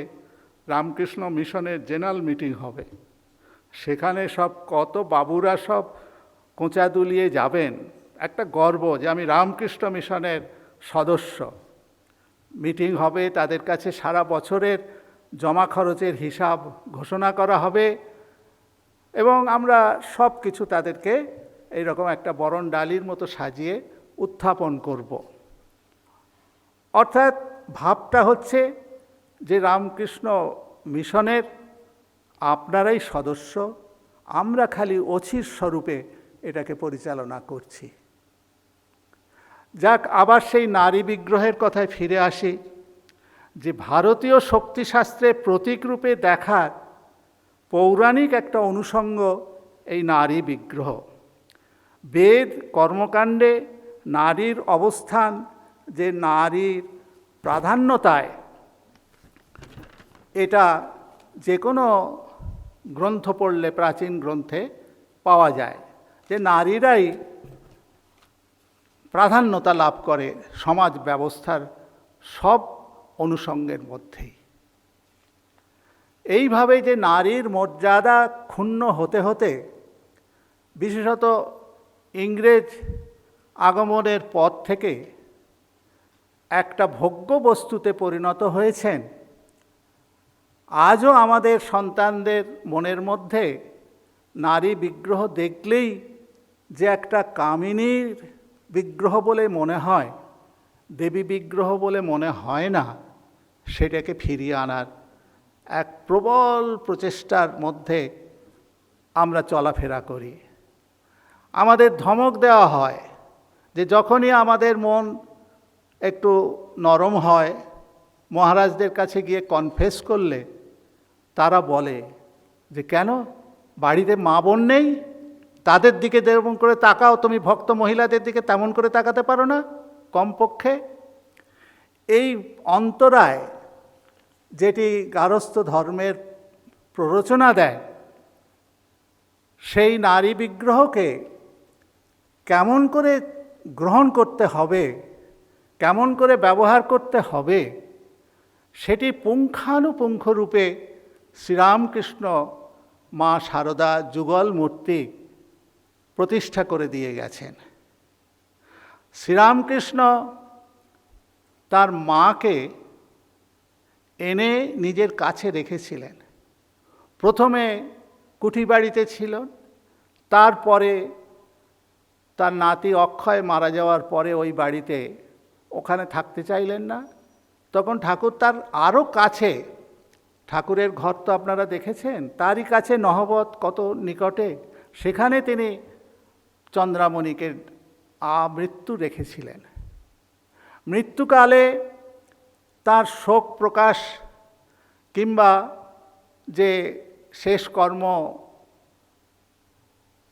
রামকৃষ্ণ মিশনের জেনারেল মিটিং হবে। সেখানে সব কত বাবুরা সব কোঁচা দুলিয়ে যাবেন, একটা গর্ব যে আমি রামকৃষ্ণ মিশনের সদস্য। মিটিং হবে, তাদের কাছে সারা বছরের জমা খরচের হিসাব ঘোষণা করা হবে এবং আমরা সব কিছু তাদেরকে এইরকম একটা বরণ ডালির মতো সাজিয়ে উত্থাপন করব। অর্থাৎ ভাবটা হচ্ছে যে রামকৃষ্ণ মিশনের আপনারাই সদস্য, আমরা খালি অচির স্বরূপে এটাকে পরিচালনা করছি। যাক, আবার সেই নারী বিগ্রহের কথায় ফিরে আসি, যে ভারতীয় শক্তিশাস্ত্রে প্রতীক রূপে দেখার পৌরাণিক একটা অনুষঙ্গ এই নারী বিগ্রহ। বেদ কর্মকাণ্ডে নারীর অবস্থান, যে নারীর প্রাধান্যতায়, এটা যে কোনো গ্রন্থ পড়লে, প্রাচীন গ্রন্থে পাওয়া যায় যে নারীরাই প্রাধান্যতা লাভ করে সমাজ ব্যবস্থার সব অনুষঙ্গের মধ্যেই। এইভাবে যে নারীর মর্যাদা ক্ষুণ্ণ হতে হতে, বিশেষত ইংরেজ আগমনের পর থেকে একটা ভোগ্য বস্তুতে পরিণত হয়েছেন, আজও আমাদের সন্তানদের মনের মধ্যে নারী বিগ্রহ দেখলেই যে একটা কামিনীর বিগ্রহ বলে মনে হয়, দেবী বিগ্রহ বলে মনে হয় না, সেটাকে ফিরিয়ে আনার এক প্রবল প্রচেষ্টার মধ্যে আমরা চলাফেরা করি। আমাদের ধমক দেওয়া হয় যে যখনই আমাদের মন একটু নরম হয়, মহারাজদের কাছে গিয়ে কনফেস করলে তারা বলে যে কেন বাড়িতে মা বোন নেই, তাদের দিকে যেমন করে তাকাও, তুমি ভক্ত মহিলাদের দিকে তেমন করে তাকাতে পারো না কমপক্ষে। এই অন্তরায় যেটি গারস্থ ধর্মের প্ররোচনা দেয়, সেই নারী বিগ্রহকে কেমন করে গ্রহণ করতে হবে, কেমন করে ব্যবহার করতে হবে, সেটি পুঙ্খানুপুঙ্খ রূপে শ্রীরামকৃষ্ণ মা শারদা যুগল মূর্তি প্রতিষ্ঠা করে দিয়ে গেছেন। শ্রীরামকৃষ্ণ তার মাকে এনে নিজের কাছে রেখেছিলেন। প্রথমে কুঠিবাড়িতে ছিল, তারপরে তার নাতি অক্ষয় মারা যাওয়ার পরে ওই বাড়িতে ওখানে থাকতে চাইলেন না, তখন ঠাকুর তার আরও কাছে, ঠাকুরের ঘর তো আপনারা দেখেছেন, তারই কাছে নহবত কত নিকটে, সেখানে তিনি চন্দ্রামণিকে আমৃত্যু রেখেছিলেন। মৃত্যুকালে তার শোক প্রকাশ কিংবা যে শেষ কর্ম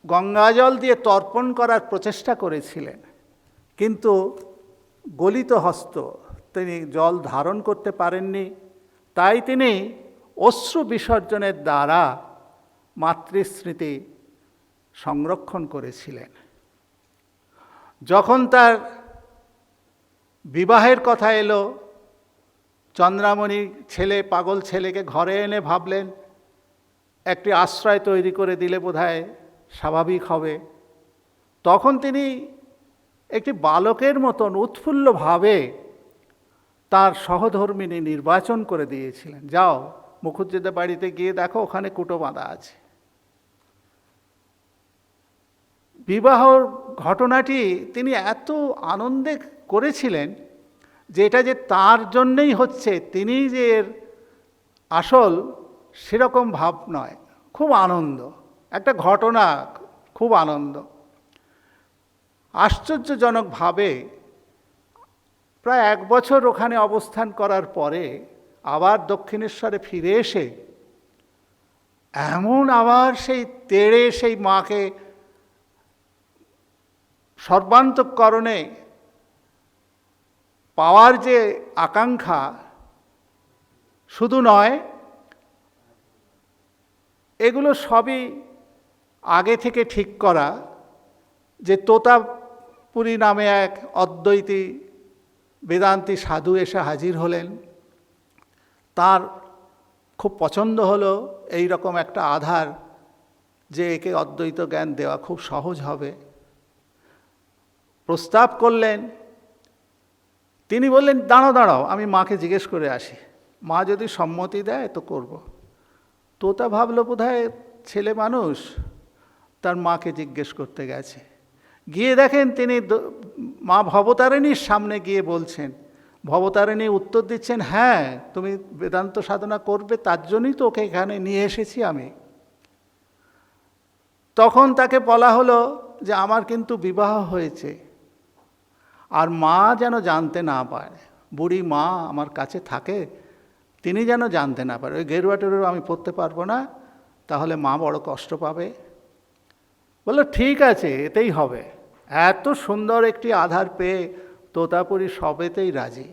গঙ্গাজল দিয়ে তর্পণ করার প্রচেষ্টা করেছিলেন, কিন্তু গলিত হস্ত, তিনি জল ধারণ করতে পারেননি, তাই তিনি অশ্রু বিসর্জনের দ্বারা মাতৃস্মৃতি সংরক্ষণ করেছিলেন। যখন তার বিবাহের কথা এলো, চন্দ্রামণি ছেলে, পাগল ছেলেকে ঘরে এনে ভাবলেন একটি আশ্রয় তৈরি করে দিলে বোধহয় স্বাভাবিক হবে। তখন তিনি একটি বালকের মতন উৎফুল্লভাবে তার সহধর্মিণী নির্বাচন করে দিয়েছিলেন, যাও মুখুজ্জেদের বাড়িতে গিয়ে দেখো ওখানে কুটো বাঁধা আছে। বিবাহর ঘটনাটি তিনি এত আনন্দে করেছিলেন যে এটা যে তার জন্যেই হচ্ছে, তিনি যে এর আসল, সেরকম ভাব নয়, খুব আনন্দ, একটা ঘটনা, খুব আনন্দ। আশ্চর্যজনকভাবে প্রায় 1 বছর ওখানে অবস্থান করার পরে আবার দক্ষিণেশ্বরে ফিরে এসে এমন আবার সেই তেড়ে সেই মাকে সর্বান্তঃকরণে পাওয়ার যে আকাঙ্ক্ষা, শুধু নয়, এগুলো সবই আগে থেকে ঠিক করা। যে তোতাপুরী নামে এক অদ্বৈতী বেদান্তি সাধু এসে হাজির হলেন, তার খুব পছন্দ হলো এই রকম একটা আধার, যে একে অদ্বৈত জ্ঞান দেওয়া খুব সহজ হবে। প্রস্তাব করলেন, তিনি বললেন দাঁড়াও দাঁড়াও, আমি মাকে জিজ্ঞেস করে আসি, মা যদি সম্মতি দেয় তো করব। তোতা ভাবলো বোধহয় ছেলে মানুষ, তার মাকে জিজ্ঞেস করতে গেছে, গিয়ে দেখেন তিনি মা ভবতারিণীর সামনে গিয়ে বলছেন, ভবতারিণী উত্তর দিচ্ছেন, হ্যাঁ তুমি বেদান্ত সাধনা করবে, তার জন্যই তো ওকে এখানে নিয়ে এসেছি আমি। তখন তাকে বলা হলো যে আমার কিন্তু বিবাহ হয়েছে, আর মা যেন জানতে না পারে, বুড়ি মা আমার কাছে থাকে, তিনি যেন জানতে না পারে ওই গেরুয়া টেরুয়া আমি পরতে পারবো না, তাহলে মা বড় কষ্ট পাবে। বললো ঠিক আছে, এতেই হবে। এত সুন্দর একটি আধার পেয়ে তোতাপুরী সবেতেই রাজি।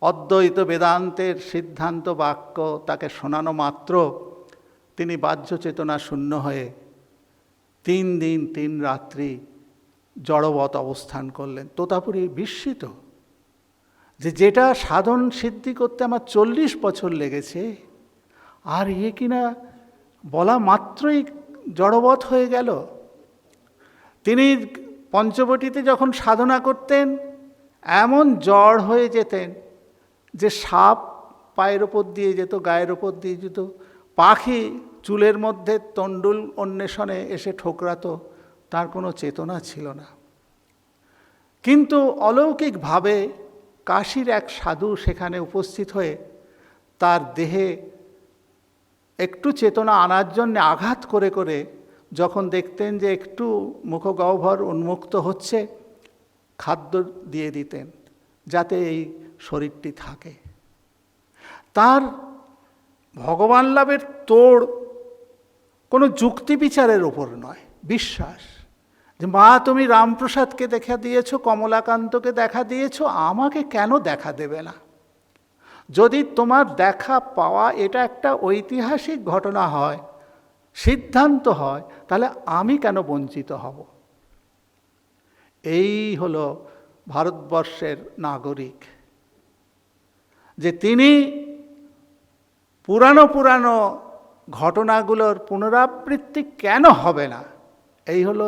অদ্বৈত বেদান্তের সিদ্ধান্ত বাক্য তাকে শোনানো মাত্র তিনি বাহ্য চেতনা শূন্য হয়ে 3 দিন 3 রাত্রি জড়বৎ অবস্থান করলেন। তোতাপুরী বিস্মিত যে যেটা সাধন সিদ্ধি করতে আমার 40 বছর লেগেছে, আর এ কিনা বলা মাত্রই জড়বৎ হয়ে গেল। তিনি পঞ্চবটিতে যখন সাধনা করতেন এমন জড় হয়ে যেতেন যে সাপ পায়ের ওপর দিয়ে যেত, গায়ের ওপর দিয়ে যেত, পাখি চুলের মধ্যে তণ্ডুল অন্বেষণে এসে ঠোকরাতো, তার কোনো চেতনা ছিল না। কিন্তু অলৌকিকভাবে কাশীর এক সাধু সেখানে উপস্থিত হয়ে তার দেহে একটু চেতনা আনার জন্য আঘাত করে করে যখন দেখতেন যে একটু মুখগহ্বর উন্মুক্ত হচ্ছে, খাদ্য দিয়ে দিতেন যাতে এই শরীরটি থাকে। তার ভগবান লাভের তোড় কোনো যুক্তি বিচারের ওপর নয়, বিশ্বাস যে মা তুমি রামপ্রসাদকে দেখা দিয়েছো, কমলাকান্তকে দেখা দিয়েছো, আমাকে কেন দেখা দেবে না? যদি তোমার দেখা পাওয়া এটা একটা ঐতিহাসিক ঘটনা হয়, সিদ্ধান্ত হয়, তাহলে আমি কেন বঞ্চিত হব? এই হলো ভারতবর্ষের নাগরিক, যে তিনি পুরানো পুরানো ঘটনাগুলোর পুনরাবৃত্তি কেন হবে না? এই হলো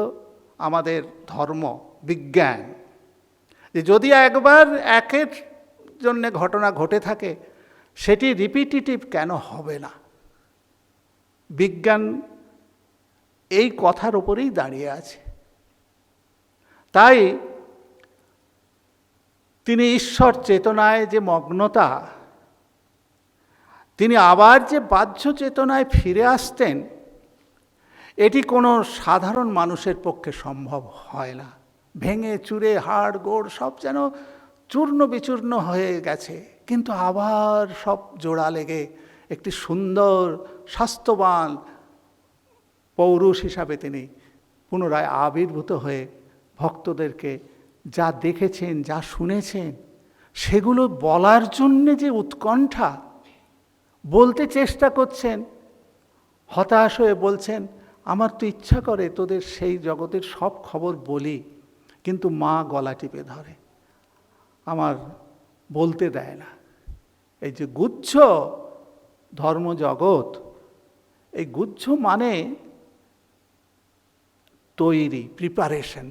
আমাদের ধর্ম বিজ্ঞান, যে যদি একবার একের জন্য ঘটনা ঘটে থাকে সেটি রিপিটিটিভ কেন হবে না? বিজ্ঞান এই কথার উপরেই দাঁড়িয়ে আছে। তাই তিনি ঈশ্বর চেতনায় যে মগ্নতা, তিনি আবার যে বাহ্য চেতনায় ফিরে আসতেন, এটি কোনো সাধারণ মানুষের পক্ষে সম্ভব হয় না। ভেঙে চুরে হাড় গোড় সব যেন চূর্ণ বিচূর্ণ হয়ে গেছে, কিন্তু আবার সব জোড়া লেগে একটি সুন্দর স্বাস্থ্যবান পৌরুষ হিসাবে তিনি পুনরায় আবির্ভূত হয়ে ভক্তদেরকে যা দেখেছেন, যা শুনেছেন, সেগুলো বলার জন্যে যে উৎকণ্ঠা, বলতে চেষ্টা করছেন, হতাশ হয়ে বলছেন আমার তো ইচ্ছা করে তোদের সেই জগতের সব খবর বলি, কিন্তু মা গলা টিপে ধরে, আমার বলতে দেয় না। এই যে গুচ্ছ ধর্মজগৎ, এই গুচ্ছ মানে তৈরি, প্রিপারেশন,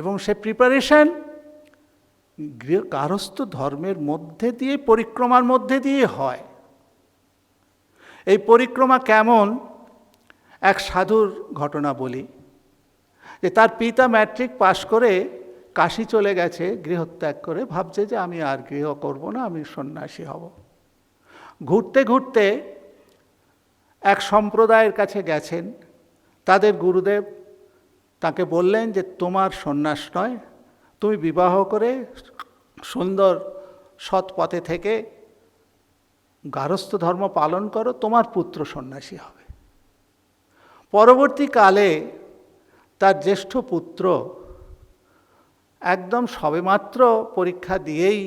এবং সে প্রিপারেশন গারস্থ ধর্মের মধ্যে দিয়ে, পরিক্রমার মধ্যে দিয়ে হয়। এই পরিক্রমা কেমন? এক সাধুর ঘটনা বলি, যে তার পিতা ম্যাট্রিক পাশ করে কাশী চলে গেছে গৃহত্যাগ করে, ভাবছে যে আমি আর গৃহ করব না, আমি সন্ন্যাসী হব। ঘুরতে ঘুরতে এক সম্প্রদায়ের কাছে গেছেন, তাদের গুরুদেব তাকে বললেন যে তোমার সন্ন্যাস নয়, তুমি বিবাহ করে সুন্দর সৎ পথে থেকে গারস্থ ধর্ম পালন করো, তোমার পুত্র সন্ন্যাসী হবে। পরবর্তীকালে তার জ্যেষ্ঠ পুত্র একদম সবেমাত্র পরীক্ষা দিয়েই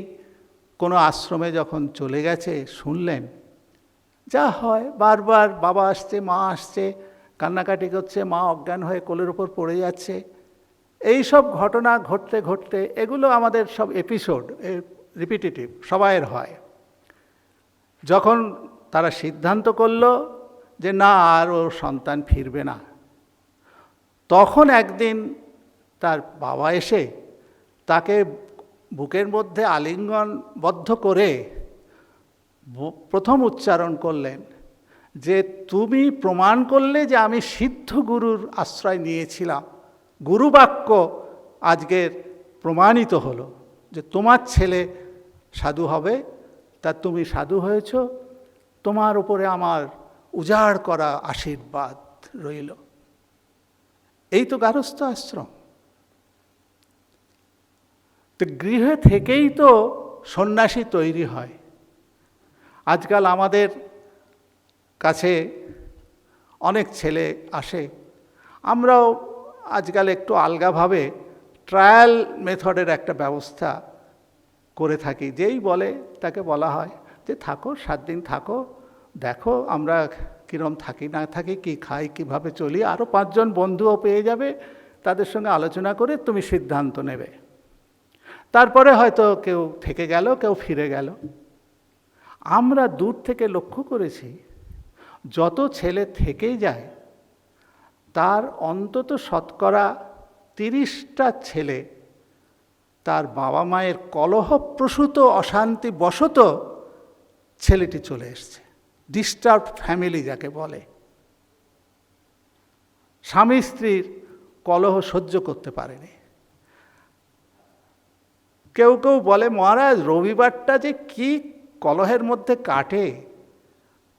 কোনো আশ্রমে যখন চলে গেছে, শুনলেন যা হয়, বারবার বাবা আসছে, মা আসছে, কান্নাকাটি করছে, মা অজ্ঞান হয়ে কোলের ওপর পড়ে যাচ্ছে, এই সব ঘটনা ঘটতে ঘটতে, এগুলো আমাদের সব এপিসোড, রিপিটেটিভ, সবাইয়ের হয়। যখন তারা সিদ্ধান্ত করলো যে না আর ওর সন্তান ফিরবে না, তখন একদিন তার বাবা এসে তাকে বুকের মধ্যে আলিঙ্গনবদ্ধ করে প্রথম উচ্চারণ করলেন যে তুমি প্রমাণ করলে যে আমি সিদ্ধ গুরুর আশ্রয় নিয়েছিলাম, গুরুবাক্য আজকের প্রমাণিত হলো যে তোমার ছেলে সাধু হবে, তা তুমি সাধু হয়েছ, তোমার উপরে আমার উজাড় করা আশীর্বাদ রইল। এই তো গারস্থ আশ্রম। তো গৃহে থেকেই তো সন্ন্যাসী তৈরি হয়। আজকাল আমাদের কাছে অনেক ছেলে আসে, আমরাও আজকাল একটু আলগাভাবে ট্রায়াল মেথডের একটা ব্যবস্থা করে থাকি। যেই বলে তাকে বলা হয় যে থাকো, 7 দিন থাকো, দেখো আমরা কীরকম থাকি না থাকি, কি খাই, কিভাবে চলি, আরও 5 জন বন্ধুও পেয়ে যাবে, তাদের সঙ্গে আলোচনা করে তুমি সিদ্ধান্ত নেবে। তারপরে হয়তো কেউ থেকে গেল, কেউ ফিরে গেল। আমরা দূর থেকে লক্ষ্য করেছি যত ছেলে থেকে যায় তার অন্তত শতকরা 30টা ছেলে তার বাবা মায়ের কলহপ্রসূত অশান্তি বশত ছেলেটি চলে এসছে। ডিস্টার্বড ফ্যামিলি যাকে বলে, স্বামী স্ত্রীর কলহ সহ্য করতে পারেনি। কেউ কেউ বলে মহারাজ রবিবারটা যে কি কলহের মধ্যে কাটে,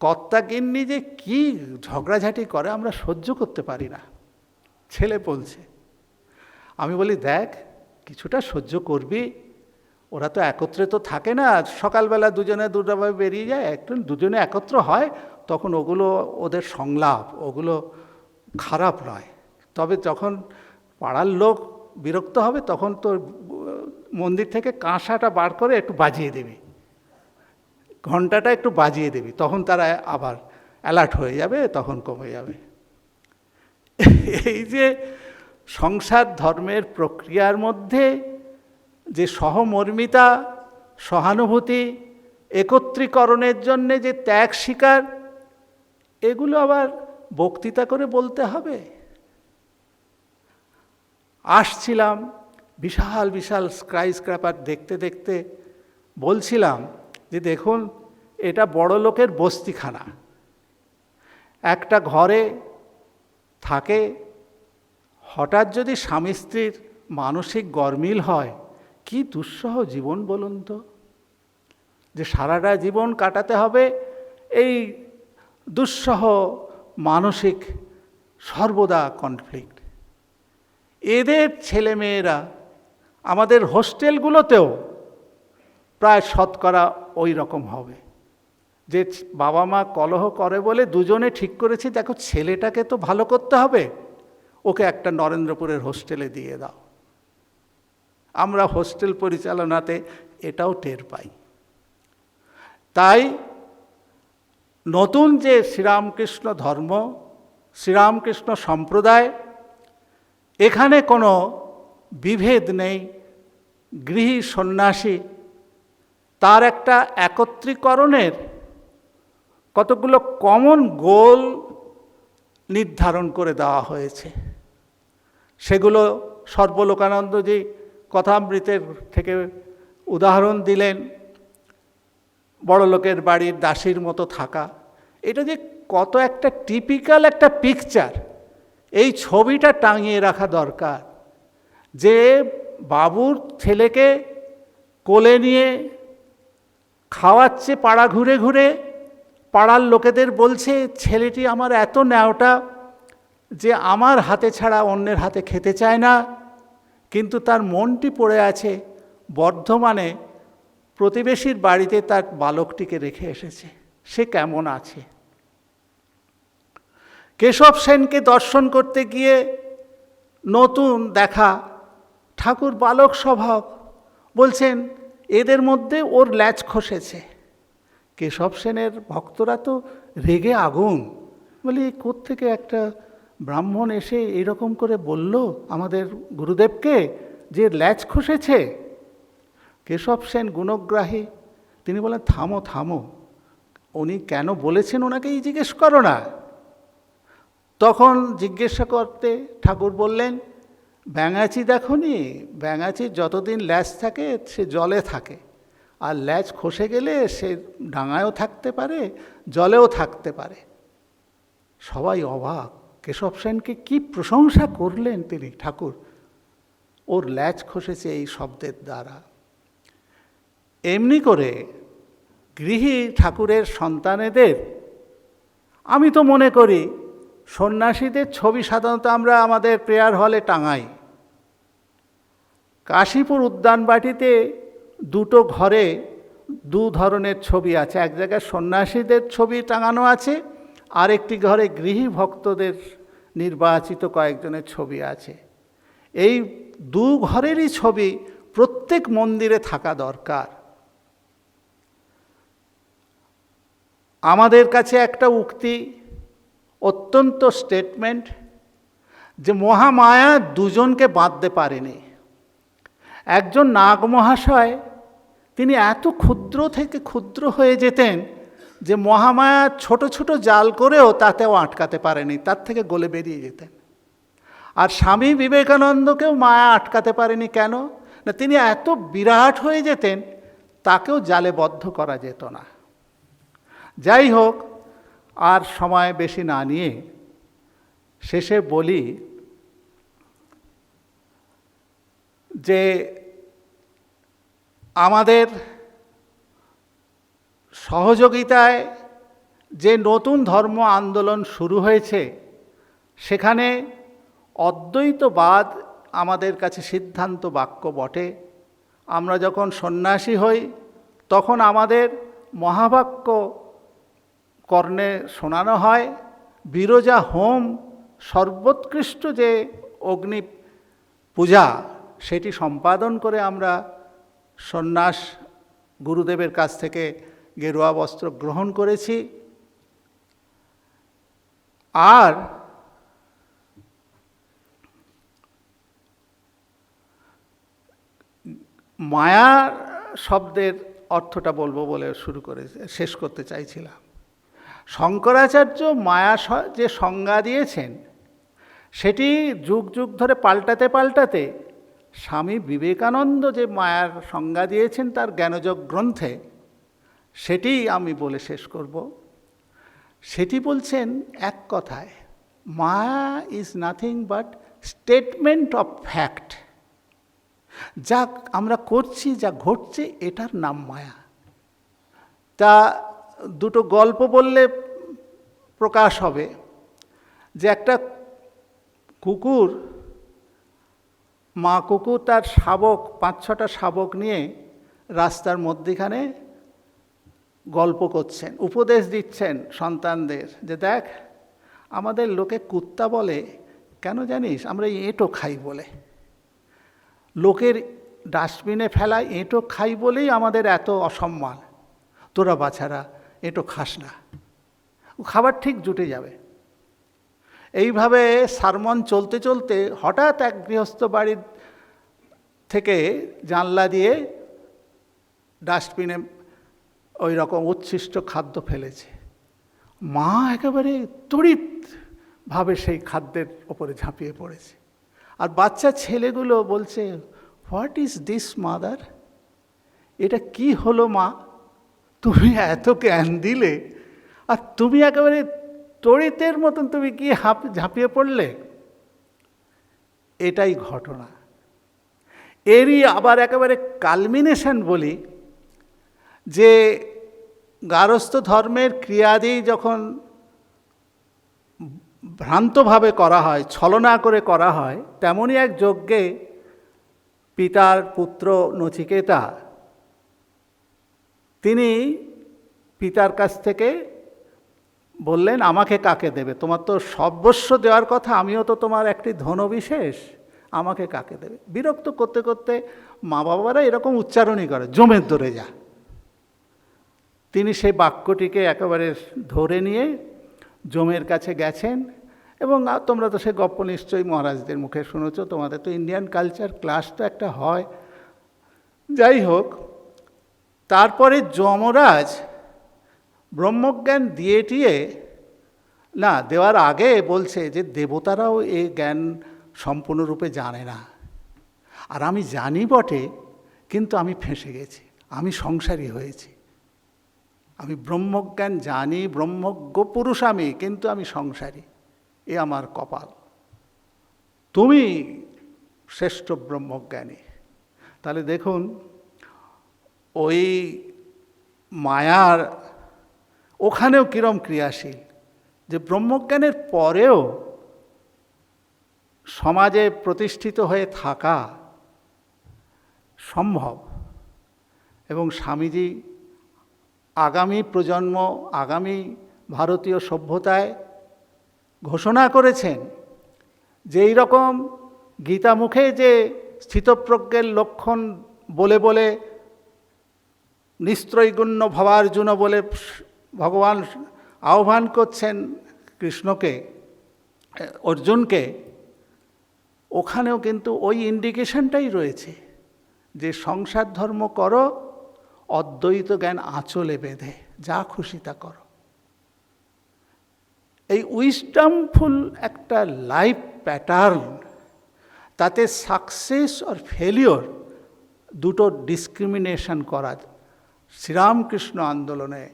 কর্তা গিন্নি যে কি ঝগড়াঝাটি করে, আমরা সহ্য করতে পারি না। ছেলে বলছে, আমি বলি দেখ কিছুটা সহ্য করবি, ওরা তো একত্রে তো থাকে না, সকালবেলা দুজনে দুটাভাবে বেরিয়ে যায়, একটু দুজনে একত্র হয় তখন ওগুলো ওদের সংলাপ, ওগুলো খারাপ নয়। তবে যখন পাড়ার লোক বিরক্ত হবে তখন তো মন্দির থেকে কাঁসাটা বার করে একটু বাজিয়ে দেবে, ঘন্টাটা একটু বাজিয়ে দেবি, তখন তারা আবার অ্যালার্ট হয়ে যাবে, তখন কমে যাবে। এই যে সংসার ধর্মের প্রক্রিয়ার মধ্যে যে সহমর্মিতা, সহানুভূতি, একত্রীকরণের জন্যে যে ত্যাগ স্বীকার, এগুলো আবার বক্তৃতা করে বলতে হবে। আসছিলাম বিশাল বিশাল স্কাইস্ক্র্যাপার দেখতে দেখতে বলছিলাম যে দেখুন এটা বড় লোকের বস্তিখানা, একটা ঘরে থাকে, হঠাৎ যদি স্বামী স্ত্রীর মানসিক গরমিল হয়, কি দুঃসহ জীবন বলুন তো, যে সারাটা জীবন কাটাতে হবে এই দুঃসহ মানসিক সর্বদা কনফ্লিক্ট। এদের ছেলেমেয়েরা আমাদের হোস্টেলগুলোতেও প্রায় শতকরা ওই রকম হবে, যে বাবা মা কলহ করে বলে দুজনে ঠিক করেছি দেখো ছেলেটাকে তো ভালো করতে হবে, ওকে একটা নরেন্দ্রপুরের হোস্টেলে দিয়ে দাও। আমরা হোস্টেল পরিচালনাতে এটাও টের পাই। তাই নতুন যে শ্রীরামকৃষ্ণ ধর্ম, শ্রীরামকৃষ্ণ সম্প্রদায়, এখানে কোনো বিভেদ নেই। গৃহী সন্ন্যাসী তার একটা একত্রীকরণের কতগুলো কমন গোল নির্ধারণ করে দেওয়া হয়েছে। সেগুলো সর্বলোকানন্দজি কথামৃতের থেকে উদাহরণ দিলেন, বড় লোকের বাড়ির দাসীর মতো থাকা। এটা যে কত একটা টিপিক্যাল একটা পিকচার, এই ছবিটা টাঙিয়ে রাখা দরকার। যে বাবুর ছেলেকে কোলে নিয়ে খাওয়াচ্ছে পাড়া ঘুরে ঘুরে, পাড়ার লোকেদের বলছে ছেলেটি আমার এত ন্যাওটা যে আমার হাতে ছাড়া অন্যের হাতে খেতে চায় না, কিন্তু তার মনটি পড়ে আছে বর্ধমানে প্রতিবেশীর বাড়িতে তার বালকটিকে রেখে এসেছে, সে কেমন আছে। কেশব সেনকে দর্শন করতে গিয়ে নতুন দেখা, ঠাকুর বালক স্বভাব, বলছেন এদের মধ্যে ওর ল্যাজ খসেছে। কেশব সেনের ভক্তরা তো রেগে আগুন, বলি কোত্থেকে একটা ব্রাহ্মণ এসে এরকম করে বলল আমাদের গুরুদেবকে যে ল্যাজ খসেছে। কেশব সেন গুণগ্রাহী, তিনি বলেন থামো থামো, উনি কেন বলেছেন ওনাকেই জিজ্ঞেস করো না। তখন জিজ্ঞাসা করতে ঠাকুর বললেন ব্যাঙাচি দেখোনি, ব্যাঙাচির যতদিন ল্যাজ থাকে সে জলে থাকে, আর ল্যাজ খসে গেলে সে ডাঙায়ও থাকতে পারে জলেও থাকতে পারে। সবাই অবাক, কেশব সেনকে কি প্রশংসা করলেন তিনি ঠাকুর, ওর ল্যাজ খসেছে এই শব্দের দ্বারা। এমনি করে গৃহী ঠাকুরের সন্তানেদের, আমি তো মনে করি সন্ন্যাসীদের ছবি সাধারণত আমরা আমাদের প্রেয়ার হলে টাঙাই, কাশীপুর উদ্যানবাটিতে দুটো ঘরে দু ধরনের ছবি আছে। এক জায়গায় সন্ন্যাসীদের ছবি টাঙানো আছে, আর একটি ঘরে গৃহী ভক্তদের নির্বাচিত কয়েকজনের ছবি আছে। এই দু ঘরেরই ছবি প্রত্যেক মন্দিরে থাকা দরকার। আমাদের কাছে একটা উক্তি, অত্যন্ত স্টেটমেন্ট, যে মহামায়া দুজনকে বাঁধতে পারেনি। একজন নাগ মহাশয়, তিনি এত ক্ষুদ্র থেকে ক্ষুদ্র হয়ে যেতেন যে মহামায়া ছোট ছোট জাল করেও তাতেও আটকাতে পারেনি, তার থেকে গলে বেরিয়ে যেতেন। আর স্বামী বিবেকানন্দকেও মায়া আটকাতে পারেনি। কেন না, তিনি এত বিরাট হয়ে যেতেন, তাকেও জালে বদ্ধ করা যেত না। যাই হোক, আর সময় বেশি না নিয়ে শেষে বলি যে আমাদের সহযোগিতায় যে নতুন ধর্ম আন্দোলন শুরু হয়েছে, সেখানে অদ্বৈতবাদ আমাদের কাছে সিদ্ধান্ত বাক্য বটে। আমরা যখন সন্ন্যাসী হই তখন আমাদের মহাবাক্য কর্ণে শোনানো হয়। বিরজা হোম, সর্বোৎকৃষ্ট যে অগ্নি পূজা, সেটি সম্পাদন করে আমরা সন্ন্যাস গুরুদেবের কাছ থেকে গেরুয়া বস্ত্র গ্রহণ করেছি। আর মায়া শব্দের অর্থটা বলবো বলে শেষ করতে চাইছিলাম। শঙ্করাচার্য মায়া যে সংজ্ঞা দিয়েছেন, সেটি যুগ যুগ ধরে পাল্টাতে পাল্টাতে স্বামী বিবেকানন্দ যে মায়ার সংজ্ঞা দিয়েছেন তার জ্ঞানযোগ গ্রন্থে, সেটি আমি বলে শেষ করব। সেটি বলছেন এক কথায়, maya is nothing but statement of fact. যা আমরা করছি, যা ঘটছে, এটার নাম মায়া। তা দুটো গল্প বললে প্রকাশ হবে যে একটা কুকুর, মা কুকুর তার শাবক, 5-6টা শাবক নিয়ে রাস্তার মধ্যিখানে গল্প করছেন, উপদেশ দিচ্ছেন সন্তানদের যে দেখ, আমাদের লোকে কুত্তা বলে কেন জানিস? আমরা এঁটো খাই বলে। লোকের ডাস্টবিনে ফেলা এঁটো খাই বলেই আমাদের এত অসম্মান। তোরা বাছারা এঁটো খাস না, খাবার ঠিক জুটে যাবে। এইভাবে সারমন চলতে চলতে হঠাৎ এক গৃহস্থ বাড়ির থেকে জানলা দিয়ে ডাস্টবিনে ওই রকম উচ্ছিষ্ট খাদ্য ফেলেছে। মা একেবারে তড়িৎভাবে সেই খাদ্যের ওপরে ঝাঁপিয়ে পড়েছে। আর বাচ্চা ছেলেগুলো বলছে, হোয়াট ইজ দিস মাদার? এটা কি হলো মা? তুমি এত জ্ঞান দিলে, আর তুমি একেবারে তড়িতের মতন তুমি কি ঝাঁপিয়ে পড়লে? এটাই ঘটনা। এরই আবার একেবারে কালমিনেশন বলি, যে গারস্থ ধর্মের ক্রিয়াদি যখন ভ্রান্তভাবে করা হয়, ছলনা করে করা হয়, তেমনই এক যজ্ঞে পিতার পুত্র নচিকেতা, তিনি পিতার কাছ থেকে বললেন, আমাকে কাকে দেবে? তোমার তো সর্বস্ব দেওয়ার কথা, আমিও তো তোমার একটি ধনবিশেষ, আমাকে কাকে দেবে? বিরক্ত করতে করতে মা বাবারা এরকম উচ্চারণই করে, জমের ধরে যা। তিনি সেই বাক্যটিকে একেবারে ধরে নিয়ে জমের কাছে গেছেন। এবং তোমরা তো সে গপ্প নিশ্চয়ই মহারাজদের মুখে শুনেছ, তোমাদের তো ইন্ডিয়ান কালচার ক্লাস তো একটা হয়। যাই হোক, তারপরে যমরাজ ব্রহ্মজ্ঞান দিয়ে না দেওয়ার আগে বলছে যে দেবতারাও এই জ্ঞান সম্পূর্ণরূপে জানে না, আর আমি জানি বটে, কিন্তু আমি ফেঁসে গেছি, আমি সংসারী হয়েছি। আমি ব্রহ্মজ্ঞান জানি, ব্রহ্মজ্ঞ পুরুষ আমি, কিন্তু আমি সংসারী, এ আমার কপাল। তুমি শ্রেষ্ঠ ব্রহ্মজ্ঞানী। তাহলে দেখুন, ওই মায়ার ওখানেও কিরম ক্রিয়াশীল, যে ব্রহ্মজ্ঞানের পরেও সমাজে প্রতিষ্ঠিত হয়ে থাকা, সম্ভব। এবং স্বামীজি আগামী প্রজন্ম, আগামী ভারতীয় সভ্যতায় ঘোষণা করেছেন যে এই রকম গীতামুখে যে স্থিতপ্রজ্ঞের লক্ষণ বলে বলে নিস্ত্রৈগুণ্য ভবার্জুন বলে ভগবান আহ্বান করছেন কৃষ্ণকে, অর্জুনকে, ওখানেও কিন্তু ওই ইন্ডিকেশনটাই রয়েছে যে সংসার ধর্ম করো, অদ্বৈত জ্ঞান আঁচলে বেঁধে যা খুশি তা করো। এই উইজডমফুল একটা লাইফ প্যাটার্ন, তাতে সাকসেস আর ফেলিওর দুটো ডিসক্রিমিনেশন করা শ্রীরামকৃষ্ণ আন্দোলনে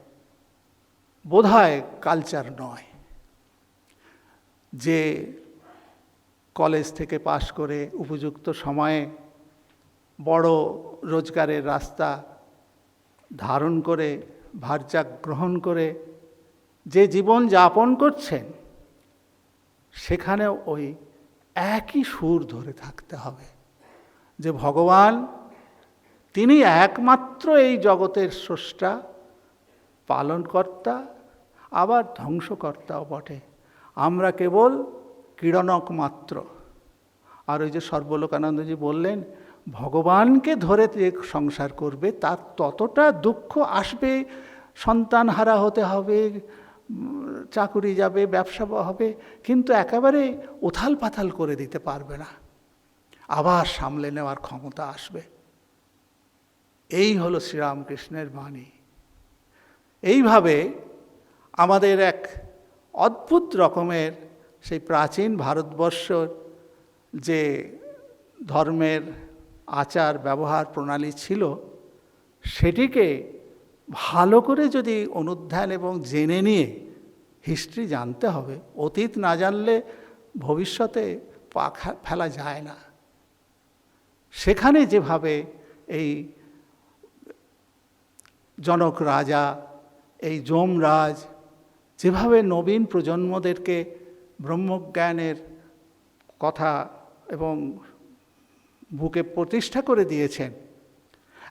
বোধহয় কালচার নয়। যে কলেজ থেকে পাশ করে উপযুক্ত সময়ে বড় রোজগারের রাস্তা ধারণ করে, ভার্যাক গ্রহণ করে যে জীবন যাপন করছেন, সেখানেও ওই একই সুর ধরে থাকতে হবে যে ভগবান তিনি একমাত্র এই জগতের স্রষ্টা, পালনকর্তা, আবার ধ্বংসকর্তাও বটে। আমরা কেবল ক্রীড়নক মাত্র। আর ওই যে সর্বলোকানন্দজি বললেন, ভগবানকে ধরে যে সংসার করবে তার ততটা দুঃখ আসবে, সন্তানহারা হতে হবে, চাকুরি যাবে, ব্যবসা হবে, কিন্তু একেবারে উথাল পাথাল করে দিতে পারবে না, আবার সামলে নেওয়ার ক্ষমতা আসবে। এই হলো শ্রীরামকৃষ্ণের বাণী। এইভাবে আমাদের এক অদ্ভুত রকমের সেই প্রাচীন ভারতবর্ষর যে ধর্মের আচার ব্যবহার প্রণালী ছিল, সেটিকে ভালো করে যদি অনুধ্যান এবং জেনে নিয়ে হিস্ট্রি জানতে হবে। অতীত না জানলে ভবিষ্যতে পা ফেলা যায় না। সেখানে যেভাবে এই জনক রাজা, এই যমরাজ যেভাবে নবীন প্রজন্মদেরকে ব্রহ্মজ্ঞানের কথা এবং বুকে প্রতিষ্ঠা করে দিয়েছেন,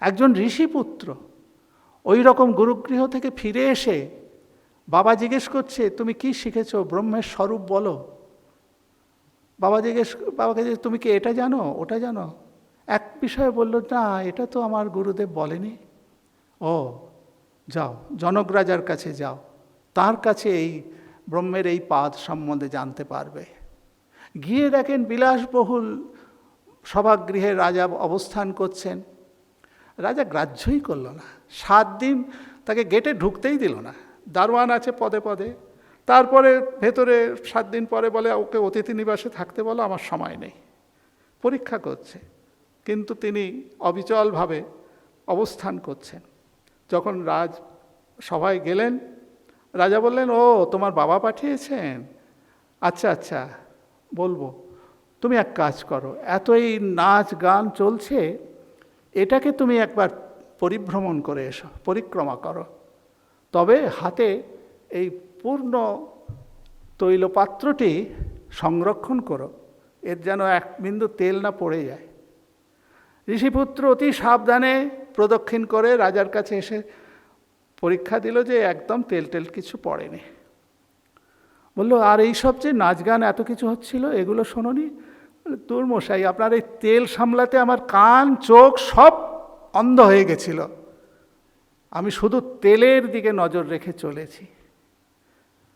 একজন ঋষিপুত্র ওই রকম গুরুগৃহ থেকে ফিরে এসে বাবা জিজ্ঞেস করছে, তুমি কি শিখেছো? ব্রহ্মের স্বরূপ বলো। বাবাকে যে তুমি কি এটা জানো, ওটা জানো? এক বিষয়ে বলল, না এটা তো আমার গুরুদেব বলেনি। ও যাও, জনক রাজার কাছে যাও, তার কাছে এই ব্রহ্মের এই পাদ সম্বন্ধে জানতে পারবে। গিয়ে দেখেন বিলাসবহুল সভাগৃহে রাজা অবস্থান করছেন। রাজা গ্রাহ্যই করল না। 7 দিন তাকে গেটে ঢুকতেই দিল না। দারোয়ান আছে পদে পদে। তারপরে ভেতরে 7 দিন পরে বলে, ওকে অতিথি নিবাসে থাকতে বলো, আমার সময় নেই। পরীক্ষা করছে, কিন্তু তিনি অবিচলভাবে অবস্থান করছেন। যখন রাজ সভায় গেলেন, রাজা বললেন, ও তোমার বাবা পাঠিয়েছেন? আচ্ছা আচ্ছা, বলবো। তুমি এক কাজ করো, এত এই নাচ গান চলছে, এটাকে তুমি একবার পরিভ্রমণ করে এসো, পরিক্রমা করো। তবে হাতে এই পূর্ণ তৈলপাত্রটি সংরক্ষণ করো, এর যেন এক বিন্দু তেল না পড়ে যায়। ঋষিপুত্র অতি সাবধানে প্রদক্ষিণ করে রাজার কাছে এসে পরীক্ষা দিল যে একদম তেল টেল কিছু পড়েনি। বলল, আর এইসব যে নাচ গান এত কিছু হচ্ছিল, এগুলো শোনোনি? তোর মশাই, আপনার এই তেল সামলাতে আমার কান চোখ সব অন্ধ হয়ে গেছিল, আমি শুধু তেলের দিকে নজর রেখে চলেছি।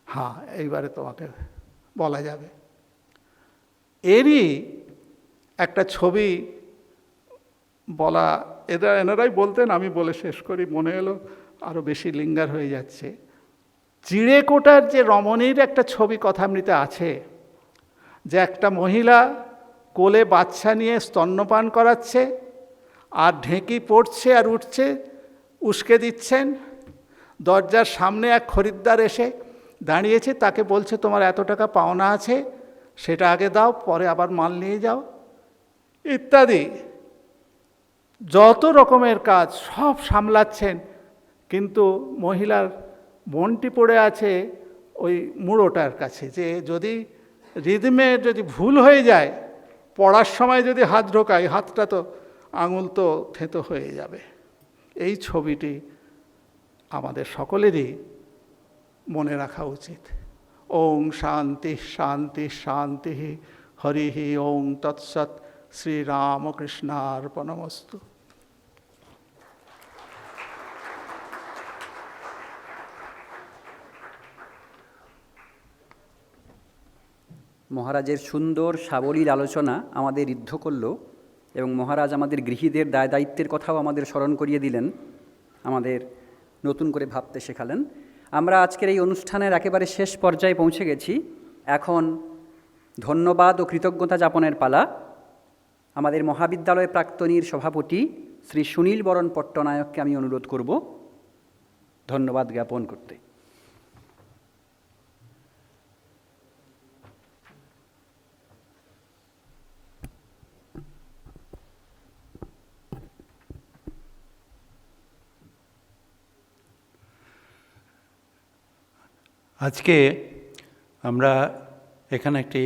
হ্যাঁ, এইবারে তোমাকে বলা যাবে। এরই একটা ছবি বলা, এনারাই বলতেন, আমি বলে শেষ করি, মনে এলো আরও বেশি লিঙ্গার হয়ে যাচ্ছে। চিড়েকোটার যে রমণীর একটা ছবি কথামৃতে আছে, যে একটা মহিলা কোলে বাচ্চা নিয়ে স্তন্যপান করাচ্ছে, আর ঢেঁকি পড়ছে আর উঠছে, উস্কে দিচ্ছেন। দরজার সামনে এক খরিদ্দার এসে দাঁড়িয়েছে, তাকে বলছে, তোমার এত টাকা পাওনা আছে, সেটা আগে দাও, পরে আবার মাল নিয়ে যাও, ইত্যাদি। যত রকমের কাজ সব সামলাচ্ছেন, কিন্তু মহিলার মনটি পড়ে আছে ওই মুড়োটার কাছে, যে যদি রিদমে যদি ভুল হয়ে যায়, পড়ার সময় যদি হাত ঢোকাই, হাতটা তো আঙুল তো থেঁতো হয়ে যাবে। এই ছবিটি আমাদের সকলেরই মনে রাখা উচিত। ওং শান্তি শান্তি শান্তি হরি ওং তৎসৎ শ্রীরামকৃষ্ণার্পণমস্তু। মহারাজের সুন্দর সাবলীল আলোচনা আমাদের ঋদ্ধ করল এবং মহারাজ আমাদের গৃহীদের দায় দায়িত্বের কথাও আমাদের স্মরণ করিয়ে দিলেন, আমাদের নতুন করে ভাবতে শেখালেন। আমরা আজকের এই অনুষ্ঠানের একেবারে শেষ পর্যায়ে পৌঁছে গেছি। এখন ধন্যবাদ ও কৃতজ্ঞতা যাপনের পালা। আমাদের মহাবিদ্যালয় প্রাক্তনীর সভাপতি শ্রী সুনীল বরণ পট্টনায়ককে আমি অনুরোধ করব ধন্যবাদ জ্ঞাপন করতে। আজকে আমরা এখানে একটি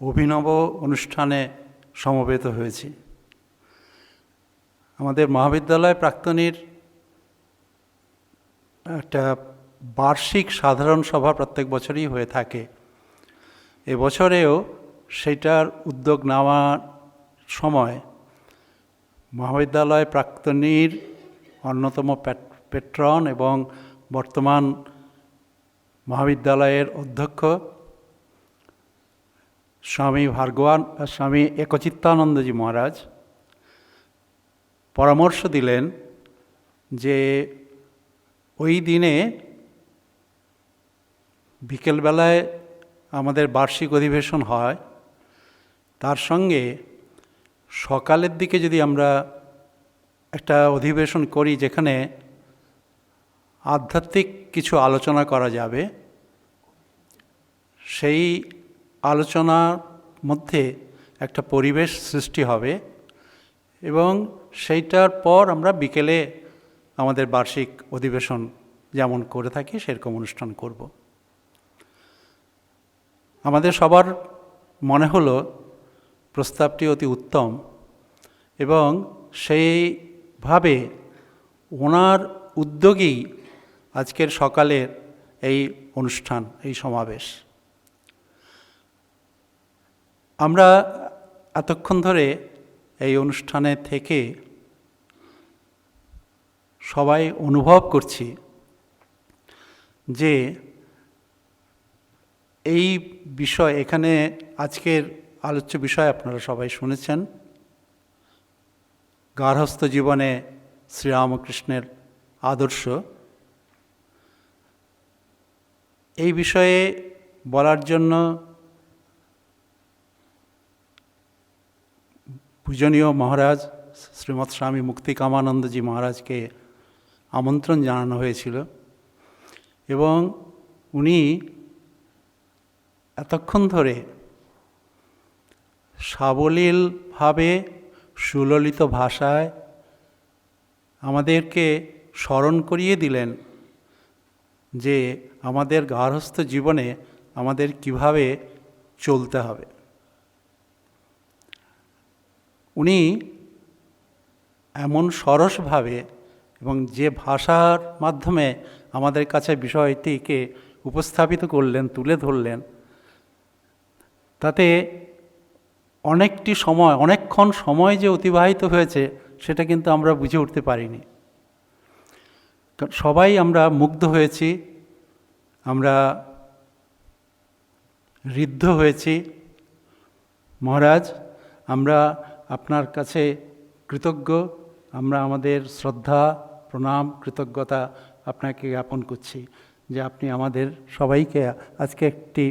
অভিনব অনুষ্ঠানে সমবেত হয়েছি। আমাদের মহাবিদ্যালয় প্রাক্তনীর একটা বার্ষিক সাধারণ সভা প্রত্যেক বছরই হয়ে থাকে। এবছরেও সেটার উদ্যোগ নেওয়ার সময় মহাবিদ্যালয় প্রাক্তনীর অন্যতম পেট্রন এবং বর্তমান মহাবিদ্যালয়ের অধ্যক্ষ স্বামী একচিত্তানন্দজি মহারাজ পরামর্শ দিলেন যে ওই দিনে বিকেলবেলায় আমাদের বার্ষিক অধিবেশন হয়, তার সঙ্গে সকালের দিকে যদি আমরা একটা অধিবেশন করি যেখানে আধ্যাত্মিক কিছু আলোচনা করা যাবে, সেই আলোচনার মধ্যে একটা পরিবেশ সৃষ্টি হবে এবং সেইটার পর আমরা বিকেলে আমাদের বার্ষিক অধিবেশন যেমন করে থাকি সেরকম অনুষ্ঠান করব। আমাদের সবার মনে হলো প্রস্তাবটি অতি উত্তম এবং সেইভাবে ওনার উদ্যোগেই আজকের সকালের এই অনুষ্ঠান, এই সমাবেশ। আমরা এতক্ষণ ধরে এই অনুষ্ঠানে থেকে সবাই অনুভব করছি যে এই বিষয়, এখানে আজকের আলোচ্য বিষয় আপনারা সবাই শুনেছেন, গার্হস্থ্য জীবনে শ্রীরামকৃষ্ণের আদর্শ। এই বিষয়ে বলার জন্য পূজনীয় মহারাজ শ্রীমৎ স্বামী মুক্তিকামানন্দজি মহারাজকে আমন্ত্রণ জানানো হয়েছিল এবং উনি এতক্ষণ ধরে সাবলীলভাবে সুললিত ভাষায় আমাদেরকে স্মরণ করিয়ে দিলেন যে আমাদের গার্হস্থ্য জীবনে আমাদের কিভাবে চলতে হবে। উনি এমন সরসভাবে এবং যে ভাষার মাধ্যমে আমাদের কাছে বিষয়টিকে উপস্থাপিত করলেন, তুলে ধরলেন, তাতে অনেকক্ষণ সময় যে অতিবাহিত হয়েছে সেটা কিন্তু আমরা বুঝে উঠতে পারিনি। সবাই আমরা মুগ্ধ হয়েছি, আমরা ঋদ্ধ হয়েছি। মহারাজ, আমরা আপনার কাছে কৃতজ্ঞ, আমরা আমাদের শ্রদ্ধা, প্রণাম, কৃতজ্ঞতা আপনাকে জ্ঞাপন করছি যে আপনি আমাদের সবাইকে আজকে একটি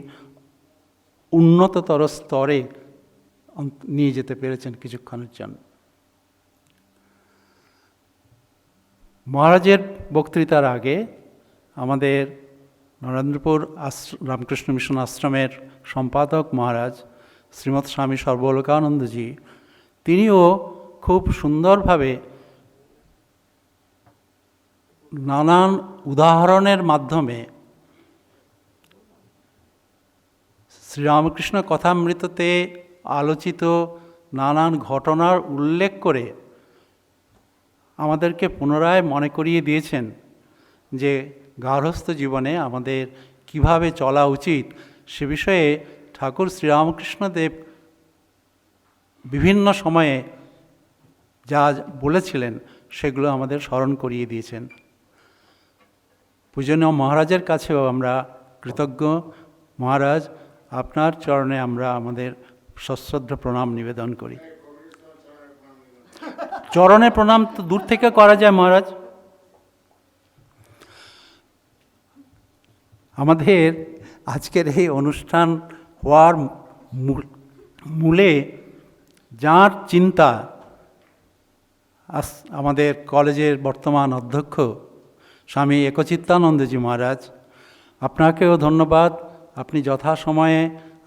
উন্নততর স্তরে নিয়ে যেতে পেরেছেন কিছুক্ষণের জন্য। মহারাজের বক্তৃতার আগে আমাদের নরেন্দ্রপুর রামকৃষ্ণ মিশন আশ্রমের সম্পাদক মহারাজ শ্রীমৎ স্বামী সর্বলোকানন্দজি, তিনিও খুব সুন্দরভাবে নানান উদাহরণের মাধ্যমে শ্রীরামকৃষ্ণ কথামৃততে আলোচিত নানান ঘটনার উল্লেখ করে আমাদেরকে পুনরায় মনে করিয়ে দিয়েছেন যে গার্হস্থ্য জীবনে আমাদের কিভাবে চলা উচিত সে বিষয়ে ঠাকুর শ্রীরামকৃষ্ণদেব বিভিন্ন সময়ে যা বলেছিলেন সেগুলো আমাদের স্মরণ করিয়ে দিয়েছেন। পূজনীয় মহারাজের কাছেও আমরা কৃতজ্ঞ। মহারাজ, আপনার চরণে আমরা আমাদের সশ্রদ্ধ প্রণাম নিবেদন করি। চরণে প্রণাম তো দূর থেকে করা যায় মহারাজ। আমাদের আজকের এই অনুষ্ঠান হওয়ার মূলে যার চিন্তা, আমাদের কলেজের বর্তমান অধ্যক্ষ স্বামী একচিত্তানন্দজি মহারাজ, আপনাকেও ধন্যবাদ। আপনি যথাসময়ে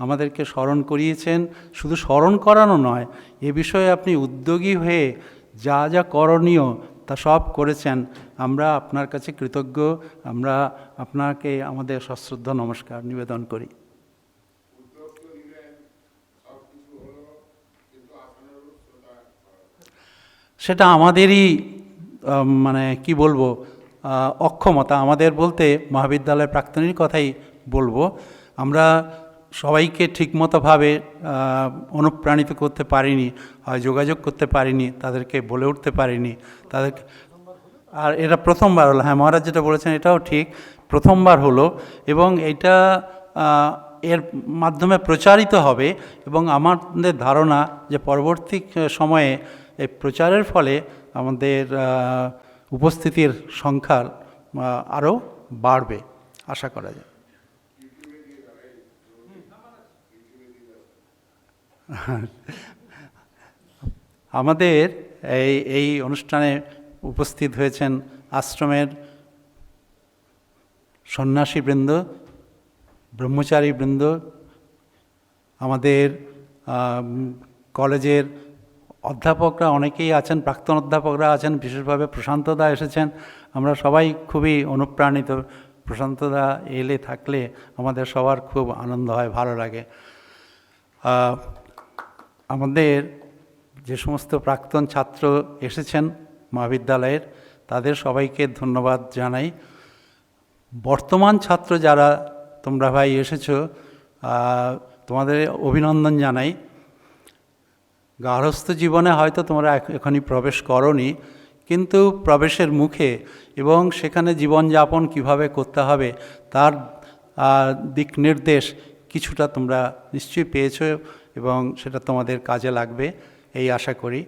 আমাদেরকে স্মরণ করিয়েছেন। শুধু স্মরণ করানো নয়, এ বিষয়ে আপনি উদ্যোগী হয়ে যা যা করণীয় তা সব করেছেন। আমরা আপনার কাছে কৃতজ্ঞ। আমরা আপনাকে আমাদের সশ্রদ্ধ নমস্কার নিবেদন করি। সেটা আমাদেরই মানে কি বলবো, অক্ষমতা। আমাদের বলতে মহাবিদ্যালয়ের প্রাক্তনীর কথাই বলবো। আমরা সবাইকে ঠিকমতোভাবে অনুপ্রাণিত করতে পারিনি, হয় যোগাযোগ করতে পারিনি, তাদেরকে বলে উঠতে পারিনি তাদেরকে। আর এটা প্রথমবার হলো। হ্যাঁ মহারাজ যেটা বলেছেন এটাও ঠিক, প্রথমবার হলো এবং এটা এর মাধ্যমে প্রচারিত হবে এবং আমাদের ধারণা যে পরবর্তী সময়ে এই প্রচারের ফলে আমাদের উপস্থিতির সংখ্যা আরও বাড়বে আশা করা যায়। আমাদের এই অনুষ্ঠানে উপস্থিত হয়েছেন আশ্রমের সন্ন্যাসীবৃন্দ, ব্রহ্মচারীবৃন্দ, আমাদের কলেজের অধ্যাপকরা অনেকেই আছেন, প্রাক্তন অধ্যাপকরা আছেন, বিশেষভাবে প্রশান্তদা এসেছেন। আমরা সবাই খুবই অনুপ্রাণিত। প্রশান্তদা এলে থাকলে আমাদের সবার খুব আনন্দ হয়, ভালো লাগে। আমাদের যে সমস্ত প্রাক্তন ছাত্র এসেছেন মহাবিদ্যালয়ের, তাদের সবাইকে ধন্যবাদ জানাই। বর্তমান ছাত্র যারা তোমরা ভাই এসেছো, তোমাদের অভিনন্দন জানাই। গার্হস্থ্য জীবনে হয়তো তোমরা এখনই প্রবেশ করোনি, কিন্তু প্রবেশের মুখে এবং সেখানে জীবনযাপন কিভাবে করতে হবে তার দিক নির্দেশ কিছুটা তোমরা নিশ্চয়ই পেয়েছো এবং সেটা তোমাদের কাজে লাগবে এই আশা করি।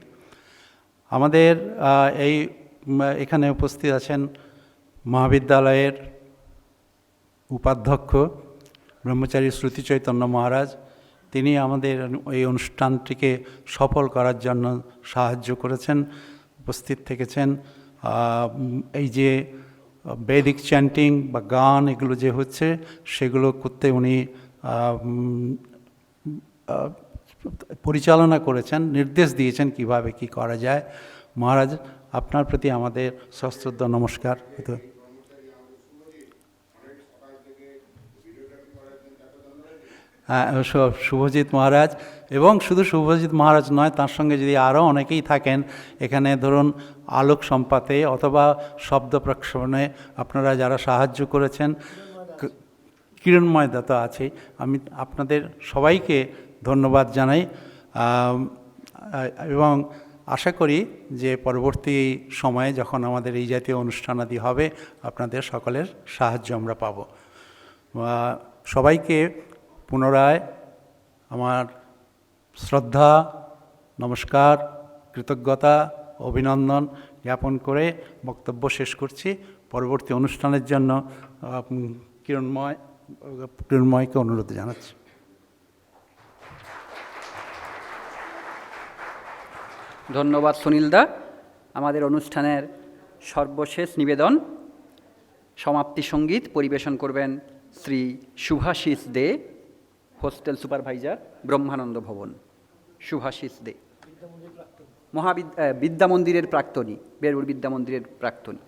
আমাদের এখানে উপস্থিত আছেন মহাবিদ্যালয়ের উপাধ্যক্ষ ব্রহ্মচারী শ্রুতি চৈতন্য মহারাজ। তিনি আমাদের এই অনুষ্ঠানটিকে সফল করার জন্য সাহায্য করেছেন, উপস্থিত থেকেছেন। এই যে বৈদিক চ্যান্টিং বা গান এগুলো যে হচ্ছে সেগুলো করতে উনি পরিচালনা করেছেন, নির্দেশ দিয়েছেন কিভাবে কি করা যায়। মহারাজ, আপনার প্রতি আমাদের সশ্রদ্ধ নমস্কার। হ্যাঁ, শুভজিৎ মহারাজ, এবং শুধু শুভজিৎ মহারাজ নয়, তার সঙ্গে যদি আরও অনেকেই থাকেন এখানে, ধরুন আলোক সম্পাতে অথবা শব্দ প্রক্ষেপণে আপনারা যারা সাহায্য করেছেন, কিরণময় দত্ত আছে, আমি আপনাদের সবাইকে ধন্যবাদ জানাই এবং আশা করি যে পরবর্তী সময়ে যখন আমাদের এই জাতীয় অনুষ্ঠানাদি হবে আপনাদের সকলের সাহায্য আমরা পাব। সবাইকে পুনরায় আমার শ্রদ্ধা, নমস্কার, কৃতজ্ঞতা, অভিনন্দন জ্ঞাপন করে বক্তব্য শেষ করছি। পরবর্তী অনুষ্ঠানের জন্য কিরণময়কে অনুরোধ জানাচ্ছি। ধন্যবাদ সুনীলদা। আমাদের অনুষ্ঠানের সর্বশেষ নিবেদন সমাপ্তি সঙ্গীত পরিবেশন করবেন শ্রী শুভাশিস দে, হোস্টেল সুপারভাইজার, ব্রহ্মানন্দ ভবন। শুভাশিস দে বিদ্যা মন্দিরের প্রাক্তনী, বেরুর বিদ্যা মন্দিরের প্রাক্তনী।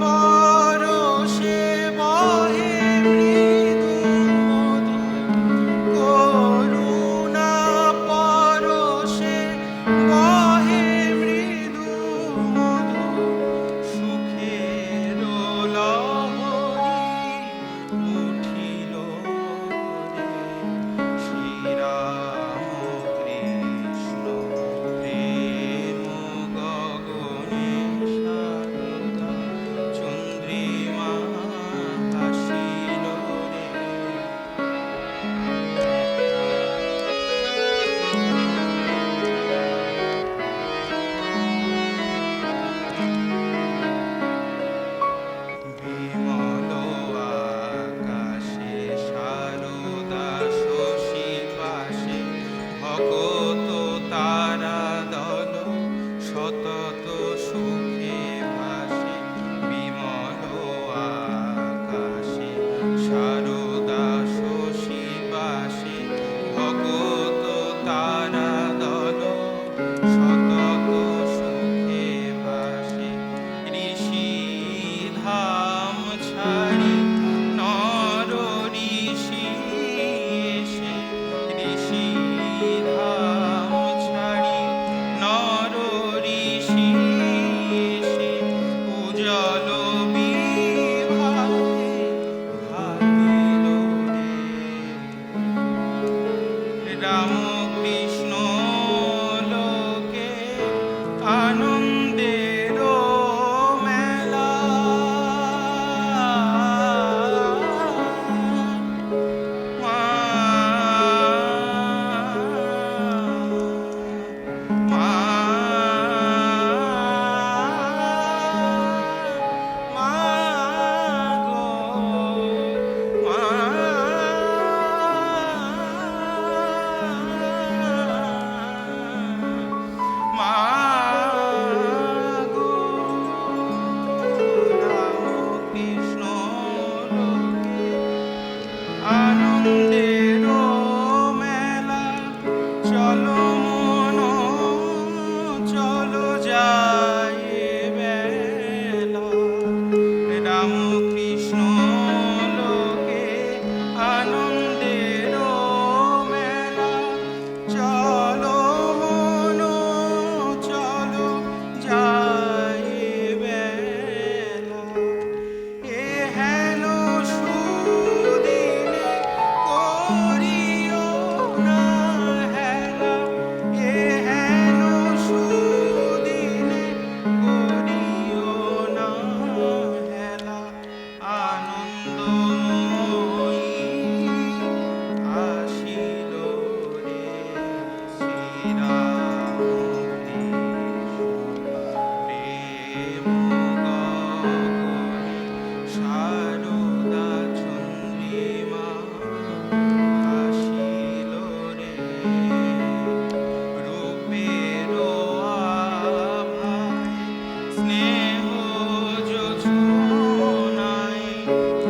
পরশে বহে মৃদু মধু, করুণা পরশে বহে মৃদু মধু, সুখের লহরী উঠিল রে। শ্রীরাম কৃষ্ণ প্রেম গগনে সারদা, চন্দ্রিমা হাসিল রে। বিমল আকাশে সারদা শশী পাশে, ভগত তারা দল সতত সুখে ভাসে। বিমল আকাশে সারদা শশী পাশে, ভগত তারা দল সতত সুখে ভাসে। ঋষি ধাম ছাড়ি নর ঋষি এসে, ঋষি ধাম ছাড়ি নর ঋষি এসে, উজ্জ্বল বিভাবে ভাবিল রে। রামকৃষ্ণ লোকে আনন্দের মেলা, মা মা মা গো মা মা গো। রামকৃষ্ণ লোকে আনন্দের মেলা, চলো মন চলো যাই বেলা। রামকৃষ্ণ লোকে আনন্দের মেলা, চলো মন চলো যাই বেলা। এ হেন সুদিনে করিও না হেলা, এ হেন সুদিনে করিও না হেলা। আনন্দময়ী আসিল রে। শ্রীরাম কৃষ্ণ প্রেম গগনে সারদা, চন্দ্রিমা হাসিল রে। রূপের আভায় স্নেহ যোছনায়,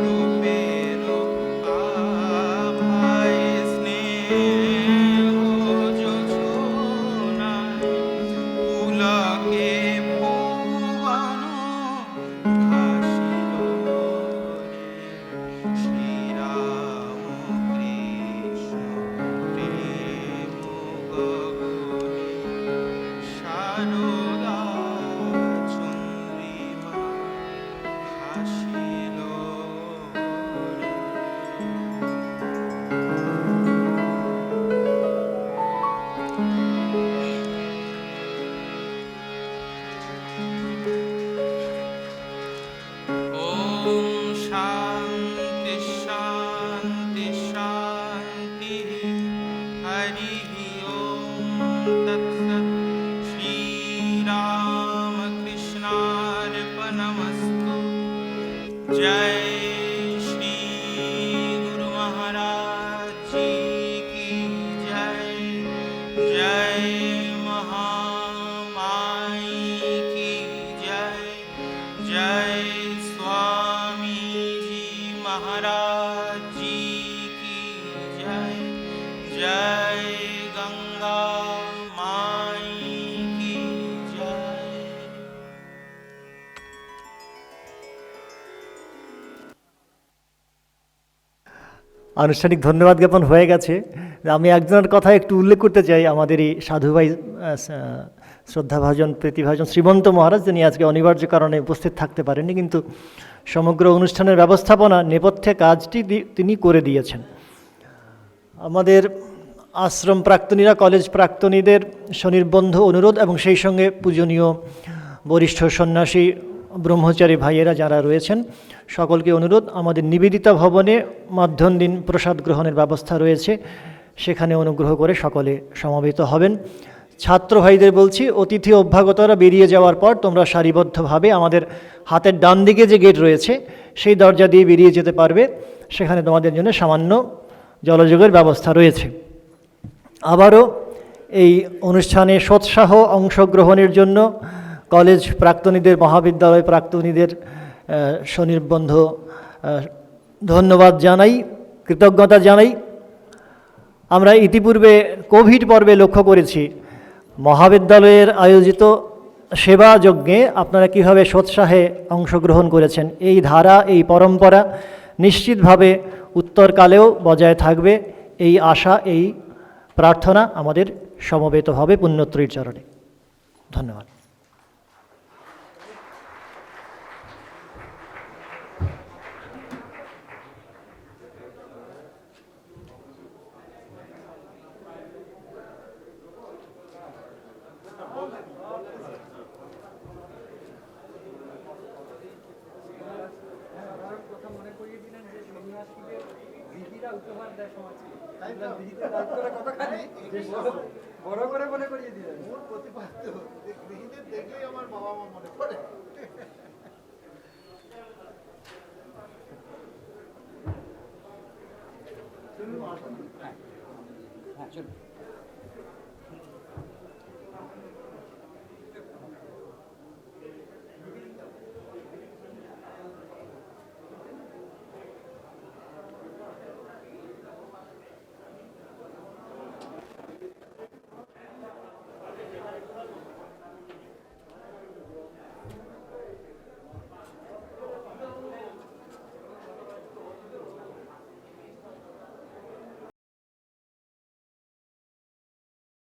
রূপের আভায় স্নেহ যোছনায়, পুলকে ভুবন ভাসিল রে। শ্রীরাম কৃষ্ণ প্রেম গগনে সারদা, চন্দ্রিমা হাসিল রে। ওম শান্তি শান্তি শান্তি, হরি ওম তৎসৎ। শ্রীরামকৃষ্ণার্পণমস্তু। जय श्री गुरु महाराज जी की जय। जय महामाई की जय। जय स्वामी जी महाराज जी की जय। जय गंगा माई की जय। আনুষ্ঠানিক ধন্যবাদ জ্ঞাপন হয়ে গেছে। আমি একজনের কথা একটু উল্লেখ করতে চাই, আমাদের এই সাধুভাই শ্রদ্ধাভাজন প্রীতিভাজন শ্রীমন্ত মহারাজ, যিনি আজকে অনিবার্য কারণে উপস্থিত থাকতে পারেননি, কিন্তু সমগ্র অনুষ্ঠানের ব্যবস্থাপনা নেপথ্যে কাজটি তিনি করে দিয়েছেন। আমাদের আশ্রম প্রাক্তনীরা, কলেজ প্রাক্তনীদের স্বনির্বন্ধ অনুরোধ এবং সেই সঙ্গে পূজনীয় বরিষ্ঠ সন্ন্যাসী ব্রহ্মচারী ভাইয়েরা যারা রয়েছেন সকলকে অনুরোধ, আমাদের নিবেদিতা ভবনে মাধ্যম দিন প্রসাদ গ্রহণের ব্যবস্থা রয়েছে, সেখানে অনুগ্রহ করে সকলে সমবেত হবেন। ছাত্র ভাইদের বলছি, অতিথি অভ্যাগতরা বেরিয়ে যাওয়ার পর তোমরা সারিবদ্ধভাবে আমাদের হাতের ডান দিকে যে গেট রয়েছে সেই দরজা দিয়ে বেরিয়ে যেতে পারবে, সেখানে তোমাদের জন্য সামান্য জলযোগের ব্যবস্থা রয়েছে। আবারও এই অনুষ্ঠানে সোৎসাহ অংশগ্রহণের জন্য কলেজ প্রাক্তনীদের, মহাবিদ্যালয় প্রাক্তনীদের স্বনির্বন্ধ ধন্যবাদ জানাই, কৃতজ্ঞতা জানাই। আমরা ইতিপূর্বে কোভিড পর্বে লক্ষ্য করেছি মহাবিদ্যালয়ের আয়োজিত সেবা যজ্ঞে আপনারা কীভাবে সোৎসাহে অংশগ্রহণ করেছেন। এই ধারা, এই পরম্পরা নিশ্চিতভাবে উত্তরকালেও বজায় থাকবে, এই আশা, এই প্রার্থনা আমাদের সমবেত হবে পুণ্যত্রীর চরণে। ধন্যবাদ। বড় করে মনে করিয়ে দিলেন। দেখলেই আমার বাবা মা মনে পড়ে। হ্যাঁ, চলুন।